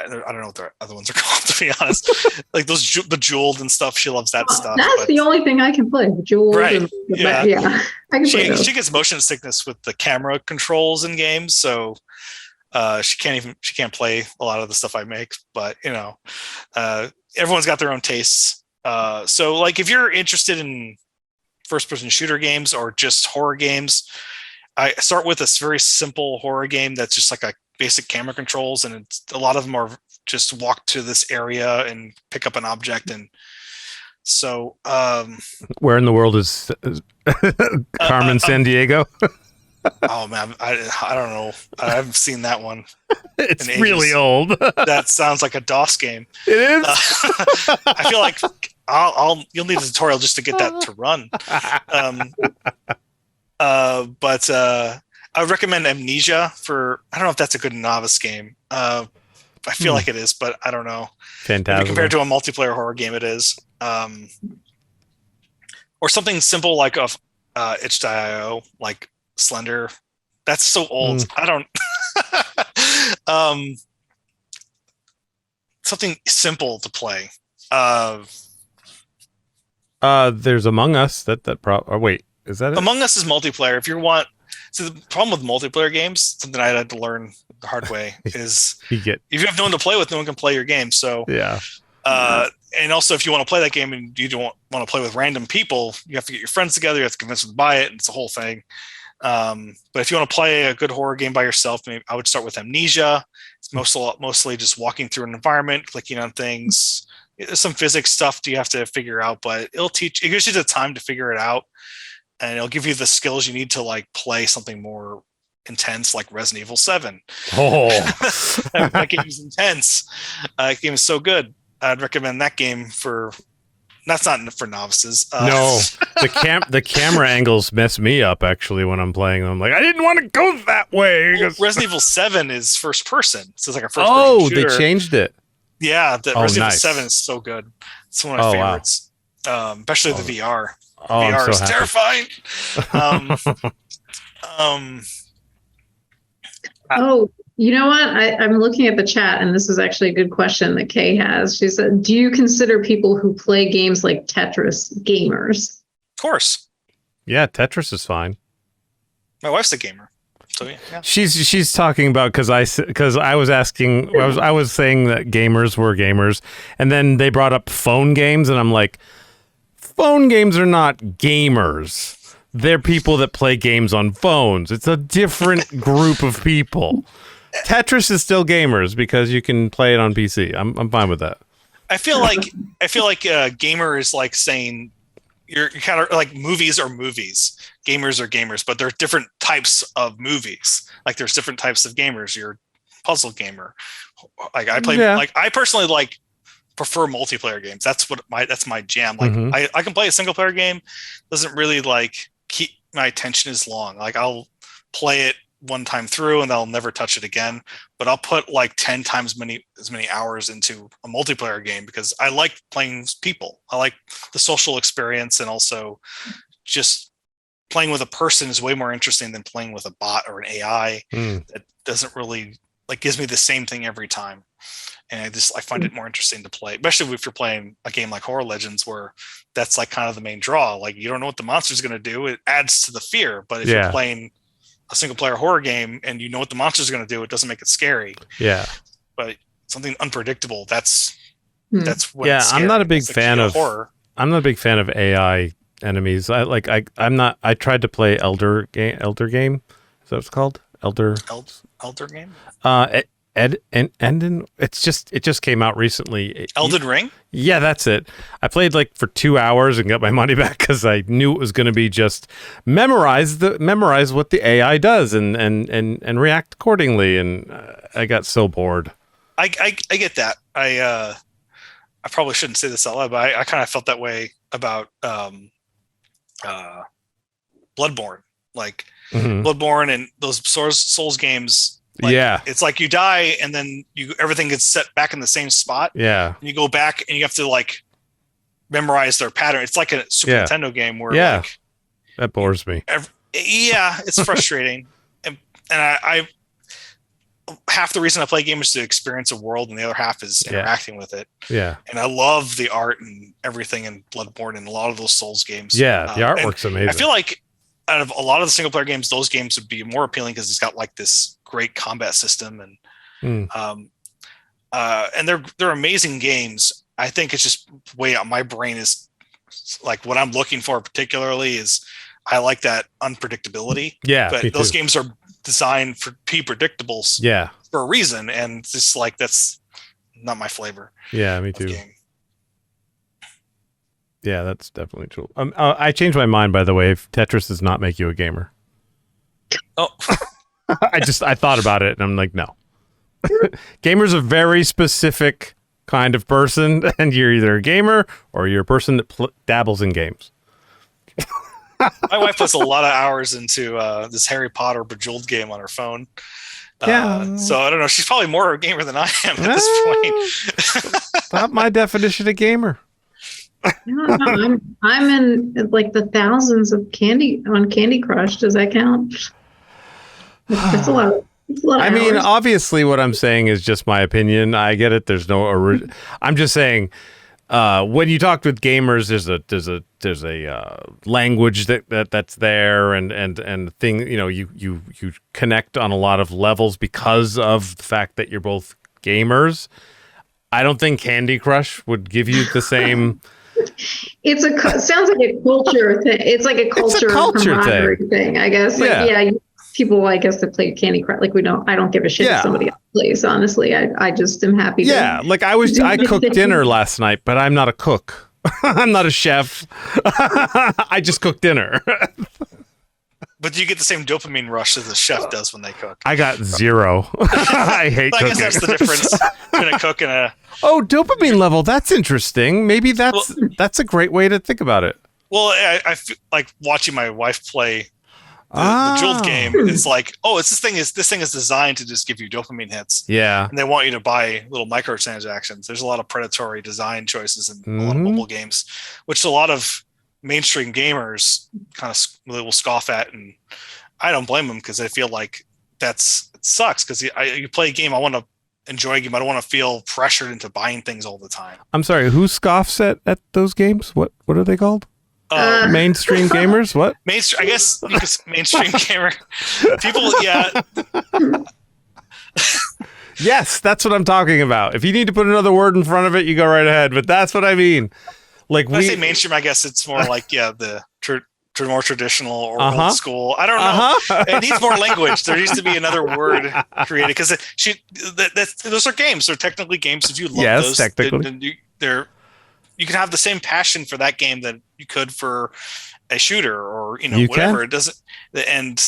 S3: don't know what the other ones are called, to be honest. Like those Bejeweled and stuff. She loves that stuff.
S2: That's the only thing I can play. Bejeweled.
S3: Right.
S2: I can play those.
S3: She gets motion sickness with the camera controls in games, so she can't play a lot of the stuff I make. But everyone's got their own tastes. So like if you're interested in first-person shooter games or just horror games, I start with this very simple horror game that's just like a basic camera controls, and a lot of them are just walk to this area and pick up an object. And so
S1: where in the world is Carmen San Diego?
S3: Oh man, I don't know. I haven't seen that one.
S1: It's really old.
S3: That sounds like a DOS game.
S1: It is.
S3: I feel like you'll need a tutorial just to get that to run. But I would recommend Amnesia for. I don't know if that's a good novice game. I feel like it is, but I don't know.
S1: Fantastic.
S3: Compared to a multiplayer horror game, it is. Or something simple like itch.io, like Slender. That's so old. I don't. Something simple to play.
S1: There's Among Us. Wait, is that it?
S3: Among Us is multiplayer. If you want. So the problem with multiplayer games, something I had to learn the hard way, is if you have no one to play with, no one can play your game. So
S1: yeah.
S3: And also, if you want to play that game and you don't want to play with random people, you have to get your friends together. You have to convince them to buy it, and it's a whole thing. But if you want to play a good horror game by yourself, maybe I would start with Amnesia. It's mostly just walking through an environment, clicking on things. There's some physics stuff you have to figure out, but it gives you the time to figure it out. And it'll give you the skills you need to like play something more intense, like Resident Evil 7.
S1: Oh,
S3: that game is intense. That game is so good. I'd recommend that game for. That's not for novices.
S1: No, the camera angles mess me up actually when I'm playing them. Like I didn't want to go that way.
S3: Well, Resident Evil 7 is first person, so it's like a first person shooter.
S1: They changed it.
S3: Yeah, Resident Evil 7 is so good. It's one of my favorites. Wow. Especially the VR. VR is terrifying.
S2: You know what? I'm looking at the chat, and this is actually a good question that Kay has. She said, do you consider people who play games like Tetris gamers?
S3: Of course.
S1: Yeah, Tetris is fine.
S3: My wife's a gamer. So yeah.
S1: She's talking about because I was asking I was saying that gamers were gamers, and then they brought up phone games, and I'm like, phone games are not gamers. They're people that play games on phones. It's a different group of people. Tetris is still gamers because you can play it on PC. I'm fine with that.
S3: I feel like gamer is like saying you're kind of like movies are movies. Gamers are gamers, but there are different types of movies. Like there's different types of gamers. You're a puzzle gamer. Like I personally prefer multiplayer games. That's my jam. Like I can play a single player game. Doesn't really like keep my attention as long. Like I'll play it one time through and I'll never touch it again. But I'll put like 10 times as many hours into a multiplayer game because I like playing people. I like the social experience, and also just playing with a person is way more interesting than playing with a bot or an AI that doesn't really like gives me the same thing every time. And I find it more interesting to play, especially if you're playing a game like Horror Legends, where that's like kind of the main draw. Like you don't know what the monster's going to do. It adds to the fear. But if you're playing a single player horror game and you know what the monster's going to do, it doesn't make it scary.
S1: Yeah.
S3: But something unpredictable, that's what
S1: I'm not a big fan of horror. I'm not a big fan of AI enemies. I'm not. I tried to play Elder Game. Is that what it's called? Elder
S3: Game.
S1: It just came out recently.
S3: Elden Ring.
S1: Yeah, that's it. I played like for 2 hours and got my money back because I knew it was going to be just memorize what the AI does and react accordingly. And I got so bored.
S3: I get that. I probably shouldn't say this out loud, but I kind of felt that way about Bloodborne. Like Bloodborne and those Souls games. Like, it's like you die and then everything gets set back in the same spot.
S1: Yeah.
S3: And you go back and you have to like memorize their pattern. It's like a Super Nintendo game where like
S1: that bores me.
S3: It's frustrating. and I half the reason I play games is to experience a world, and the other half is interacting with it.
S1: Yeah.
S3: And I love the art and everything in Bloodborne and a lot of those Souls games.
S1: Yeah, the artwork's amazing.
S3: I feel like out of a lot of the single player games, those games would be more appealing because it's got like this great combat system and they're amazing games. I think it's just way out. My brain is like what I'm looking for particularly is I like that unpredictability.
S1: Yeah,
S3: but those games are designed for be predictables.
S1: Yeah,
S3: for a reason, and just like that's not my flavor.
S1: Yeah, me too. Yeah, that's definitely true. I changed my mind, by the way. If Tetris does not make you a gamer.
S3: Oh.
S1: I thought about it and I'm like, no. Gamer's a very specific kind of person, and you're either a gamer or you're a person that dabbles in games.
S3: My wife puts a lot of hours into this Harry Potter Bejeweled game on her phone. So I don't know. She's probably more a gamer than I am at this point.
S1: Not my definition of gamer.
S2: I'm in like the thousands of Candy Crush. Does that count? It's a lot.
S1: I mean, obviously, what I'm saying is just my opinion. I get it. There's no. I'm just saying. When you talk with gamers, there's a language that's there, and thing. You know, you connect on a lot of levels because of the fact that you're both gamers. I don't think Candy Crush would give you the same.
S2: It sounds like a culture thing. It's like a culture thing, I guess. Like, people, I guess, that play Candy Crush. Like I don't give a shit if somebody else plays. Honestly, I just am happy.
S1: Like I cooked dinner last night, but I'm not a cook. I'm not a chef. I just cooked dinner.
S3: But do you get the same dopamine rush as a chef does when they cook?
S1: I got zero. I hate cooking.
S3: I guess that's the difference between a cook and a...
S1: Oh, dopamine level. That's interesting. Maybe that's a great way to think about it.
S3: Well, I feel like watching my wife play the Bejeweled game. It's like, this thing is designed to just give you dopamine hits.
S1: Yeah.
S3: And they want you to buy little microtransactions. There's a lot of predatory design choices in a lot of mobile games, which a lot of mainstream gamers kind of will scoff at, and I don't blame them because I feel like it sucks because you play a game, I want to enjoy a game, I don't want to feel pressured into buying things all the time.
S1: I'm sorry, who scoffs at those games? What are they called? Mainstream gamers? What?
S3: Mainstream, I guess you could mainstream gamer people. Yeah.
S1: Yes, that's what I'm talking about. If you need to put another word in front of it, you go right ahead, but that's what I mean. Like
S3: when I say mainstream, I guess it's more like the more traditional or old school. I don't know. It needs more language. There needs to be another word created because those are games. They're technically games. If you love those, technically, you can have the same passion for that game that you could for a shooter or whatever. It doesn't. And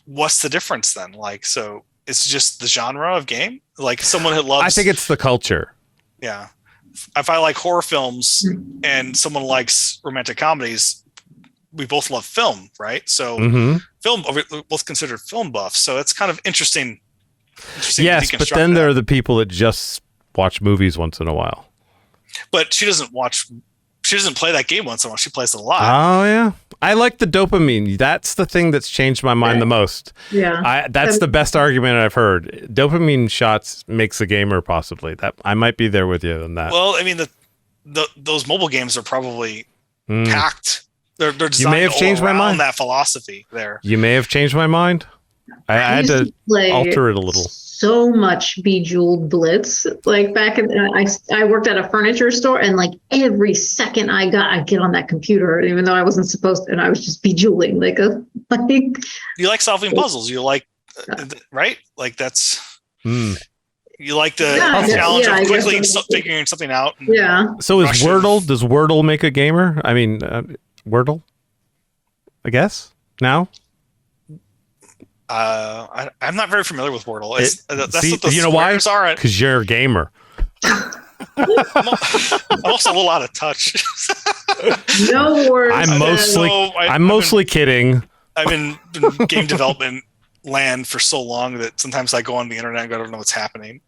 S3: what's the difference then? Like, so it's just the genre of game. Like someone who loves.
S1: I think it's the culture.
S3: Yeah. If I like horror films and someone likes romantic comedies, we both love film, right? So film, we're both considered film buffs. So it's kind of interesting.
S1: Yes, but then there are the people that just watch movies once in a while.
S3: But she doesn't play that game once in a while. She plays it a lot.
S1: Oh, yeah. I like the dopamine. That's the thing that's changed my mind the most.
S2: Yeah.
S1: That's the best argument I've heard. Dopamine shots makes a gamer possibly. That I might be there with you on that.
S3: Well, I mean, those mobile games are probably packed. They're designed
S1: you may have changed my mind.
S3: That philosophy there.
S1: You may have changed my mind. I had to alter it a little.
S2: So much Bejeweled Blitz. Like back in, I worked at a furniture store, and like every second I'd get on that computer, even though I wasn't supposed to, and I was just bejeweling like.
S3: You like solving puzzles. You like, right? Like that's. You like the challenge of quickly figuring something out.
S1: So is Wordle? Does Wordle make a gamer? I mean, Wordle. I guess now.
S3: I'm not very familiar with Wordle. That's what the
S1: you know why?
S3: Are.
S1: Because you're a gamer.
S3: I'm also a little out of touch.
S2: No words.
S1: I'm mostly kidding.
S3: I've been in game development land for so long that sometimes I go on the internet and I don't know what's happening.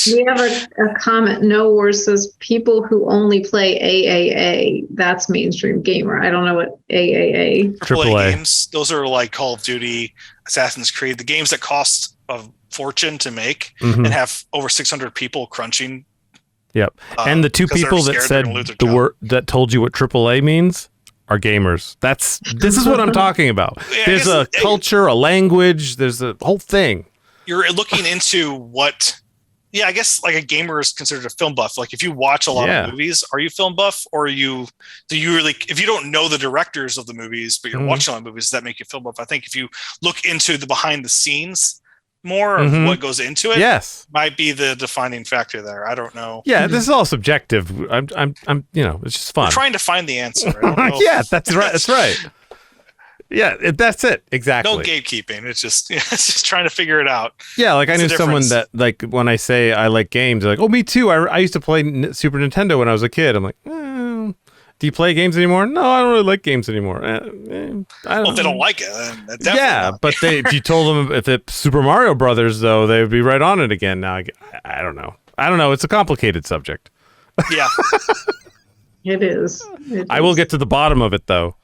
S2: We have a comment. No Wars says people who only play AAA. That's mainstream gamer. I don't know what AAA.
S3: AAA games. Those are like Call of Duty, Assassin's Creed, the games that cost a fortune to make and have over 600 people crunching.
S1: Yep. And the two people that said the word that told you what AAA means are gamers. This is what I'm talking about. There's a culture, a language, there's a whole thing.
S3: You're looking into what I guess like a gamer is considered a film buff. Like if you watch a lot of movies, are you film buff, or do you really, if you don't know the directors of the movies, but you're watching a lot of movies, does that make you film buff? I think if you look into the behind the scenes more of what goes into it, might be the defining factor there. I don't know.
S1: Yeah, this is all subjective. I'm it's just fun.
S3: We're trying to find the answer.
S1: Yeah, that's right. That's right. Yeah, that's it. Exactly.
S3: No gatekeeping. It's just trying to figure it out.
S1: Yeah, like I knew someone that, like, when I say I like games, they're like, oh, me too. I used to play Super Nintendo when I was a kid. I'm like, do you play games anymore? No, I don't really like games anymore.
S3: If they don't like it, then
S1: not. But if you told them if it's Super Mario Brothers, though, they would be right on it again. Now, I don't know. It's a complicated subject.
S2: Yeah. It is.
S1: I will get to the bottom of it, though.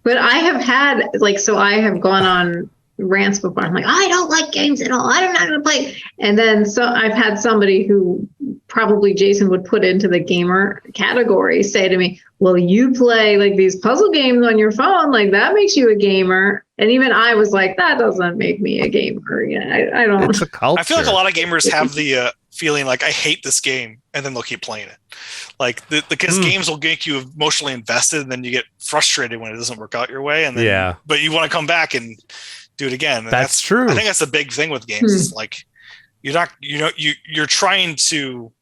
S2: But I have had, I have gone on rants before. I'm like, I don't like games at all. I'm not going to play. And then I've had somebody who probably Jayson would put into the gamer category say to me, well, you play like these puzzle games on your phone. Like that makes you a gamer. And even I was like, that doesn't make me a gamer. Yeah, I don't.
S1: It's a culture.
S3: I feel like a lot of gamers have the feeling like I hate this game, and then they'll keep playing it. Like because games will make you emotionally invested, and then you get frustrated when it doesn't work out your way. And then, but you want to come back and do it again. And
S1: that's true.
S3: I think that's the big thing with games. Is like you're trying to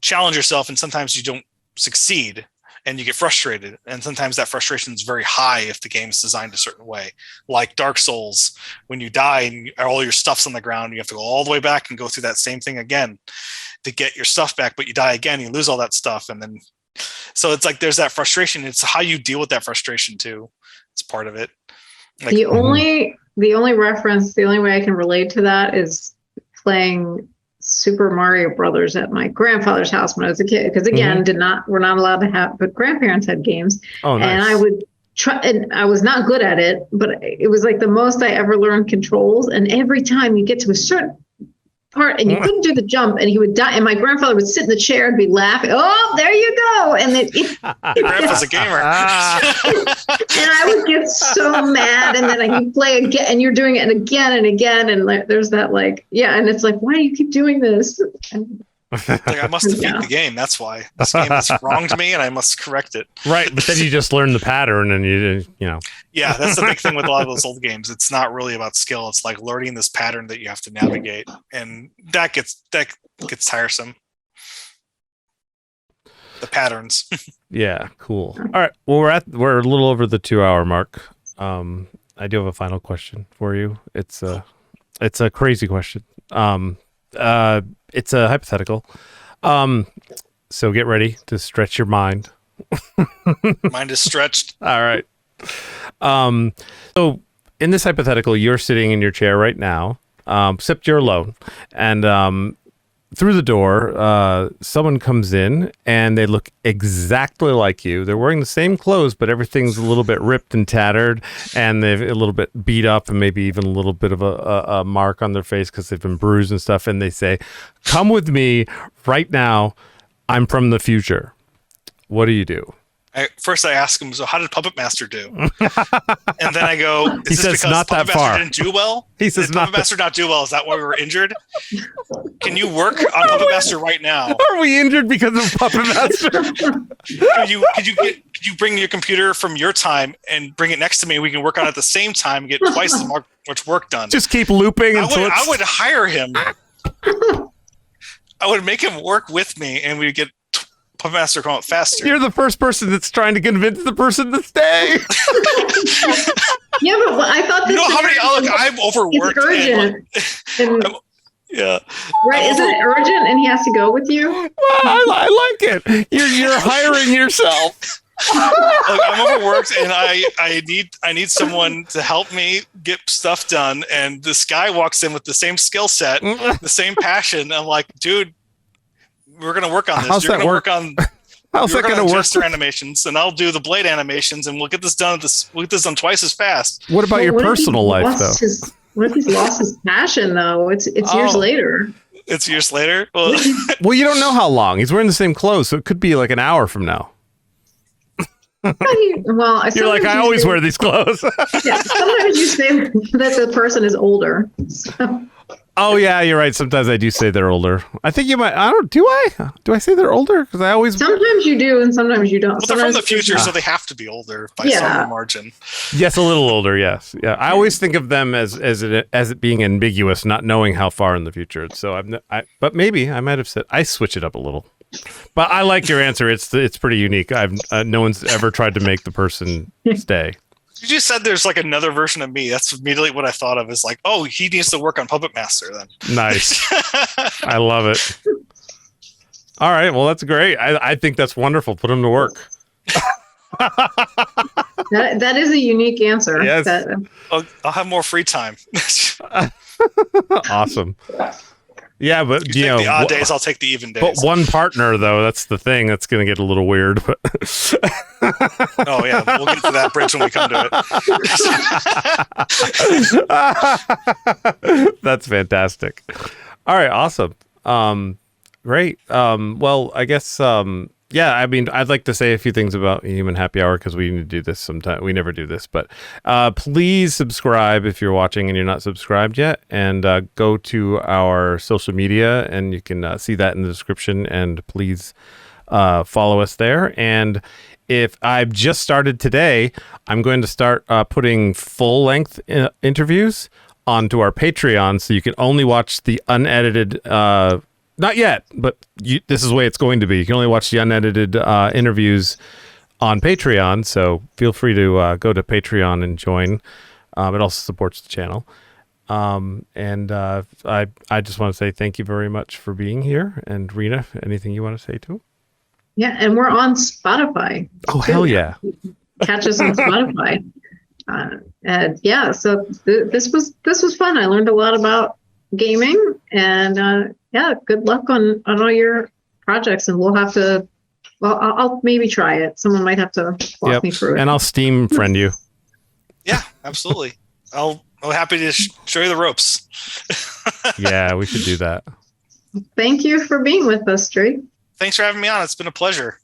S3: challenge yourself, and sometimes you don't succeed, and you get frustrated. And sometimes that frustration is very high if the game is designed a certain way. Like Dark Souls, when you die and all your stuff's on the ground, you have to go all the way back and go through that same thing again to get your stuff back, but you die again, you lose all that stuff. And then, so it's like, there's that frustration. It's how you deal with that frustration too. It's part of it. Like,
S2: the only way I can relate to that is playing Super Mario Brothers at my grandfather's house when I was a kid. Because again, we're not allowed to have, but grandparents had games.
S1: Oh, nice.
S2: And I would try, and I was not good at it, but it was like the most I ever learned controls. And every time you get to a certain part and you couldn't do the jump, and he would die, and my grandfather would sit in the chair and be laughing. Oh, there you go! And
S3: your grandpa's a gamer.
S2: And I would get so mad, and then he'd play again, and you're doing it again and again, and there's that and it's like, why do you keep doing this?
S3: I must defeat the game. That's why this game has wronged me, and I must correct it.
S1: Right, but then you just learn the pattern, and you know.
S3: Yeah, that's the big thing with a lot of those old games. It's not really about skill. It's like learning this pattern that you have to navigate, and that gets tiresome. The patterns.
S1: Yeah, cool. All right, well, we're a little over the 2-hour mark. I do have a final question for you. It's a crazy question. It's a hypothetical. So get ready to stretch your mind.
S3: Mind is stretched.
S1: All right. So in this hypothetical, you're sitting in your chair right now, except you're alone. And through the door, someone comes in and they look exactly like you. They're wearing the same clothes, but everything's a little bit ripped and tattered, and they're a little bit beat up, and maybe even a little bit of a mark on their face because they've been bruised and stuff. And they say, "Come with me right now. I'm from the future." What do you do?
S3: First, I ask him, so how did Puppet Master do? And then I go,
S1: He says, not that far.
S3: Didn't do well?
S1: He says,
S3: did Puppet Master not do well? Is that why we were injured? Can you work on Puppet Master right now?
S1: Are we injured because of Puppet Master?
S3: Could you bring your computer from your time and bring it next to me? We can work on it at the same time and get twice as much work done.
S1: Just keep looping until
S3: I would hire him. I would make him work with me, and we'd get Puppet Master come out faster.
S1: You're the first person that's trying to convince the person to stay.
S2: Yeah, but I thought this.
S3: You know how many? Look, I'm overworked.
S2: It's urgent.
S3: Yeah.
S2: Right? Isn't it urgent? And he has to go with you.
S1: Well, I like it. You're hiring yourself.
S3: Look, I'm overworked, and I need someone to help me get stuff done. And this guy walks in with the same skill set, the same passion. I'm like, dude, we're gonna work on this.
S1: How's
S3: You're
S1: that
S3: gonna
S1: work?
S3: work on.
S1: How's that gonna work?
S3: Gesture animations, and I'll do the blade animations, and we'll get this done. We'll get this done twice as fast.
S1: What about your personal life, though?
S2: What if he's lost his passion, though? It's years later.
S3: It's years later. Well,
S1: well, you don't know how long. He's wearing the same clothes, so it could be like an hour from now.
S2: Well,
S1: you're like, I always wear these clothes.
S2: Yeah, sometimes you say that the person is older. So.
S1: Oh yeah, you're right. Sometimes I do say they're older. I think you might. I don't. Do I? Do I say they're older? Because I always.
S2: Sometimes you do, and sometimes you don't.
S3: Well, they're from the future, so they have to be older by some margin.
S1: Yes, a little older. Yes, yeah. I always think of them as it being ambiguous, not knowing how far in the future. So but maybe I might have said I switch it up a little. But I like your answer. It's pretty unique. No one's ever tried to make the person stay.
S3: You just said there's like another version of me. That's immediately what I thought of. Is like, oh, he needs to work on Puppet Master then. Nice.
S1: I love it. All right. Well, that's great. I think that's wonderful. Put him to work.
S2: That is a unique answer.
S1: Yes.
S3: I'll have more free time.
S1: Awesome. Yeah, but
S3: you know, the odd days, I'll take the even days.
S1: But one partner, though, that's the thing. That's going to get a little weird. But
S3: oh yeah, we'll get to that bridge when we come to
S1: it. That's fantastic. All right, awesome. Great. Well, I guess. Yeah, I mean, I'd like to say a few things about Human Happy Hour because we need to do this sometime. We never do this, but please subscribe if you're watching and you're not subscribed yet, and go to our social media, and you can see that in the description. And please follow us there. And if I've just started today, I'm going to start putting full-length interviews onto our Patreon, so you can only watch the unedited. Not yet, but this is the way it's going to be. You can only watch the unedited interviews on Patreon, so feel free to go to Patreon and join. It also supports the channel. And I just want to say thank you very much for being here. And Rena, anything you want to say too?
S2: Yeah, and we're on Spotify.
S1: Oh, hell yeah.
S2: Catch us on Spotify. And yeah, so this was fun. I learned a lot about gaming, and yeah, good luck on all your projects, and we'll have to. Well, I'll maybe try it. Someone might have to walk me through it,
S1: and I'll Steam friend you.
S3: Yeah, absolutely. I'm happy to show you the ropes.
S1: Yeah, we should do that.
S2: Thank you for being with us, Drake.
S3: Thanks for having me on. It's been a pleasure.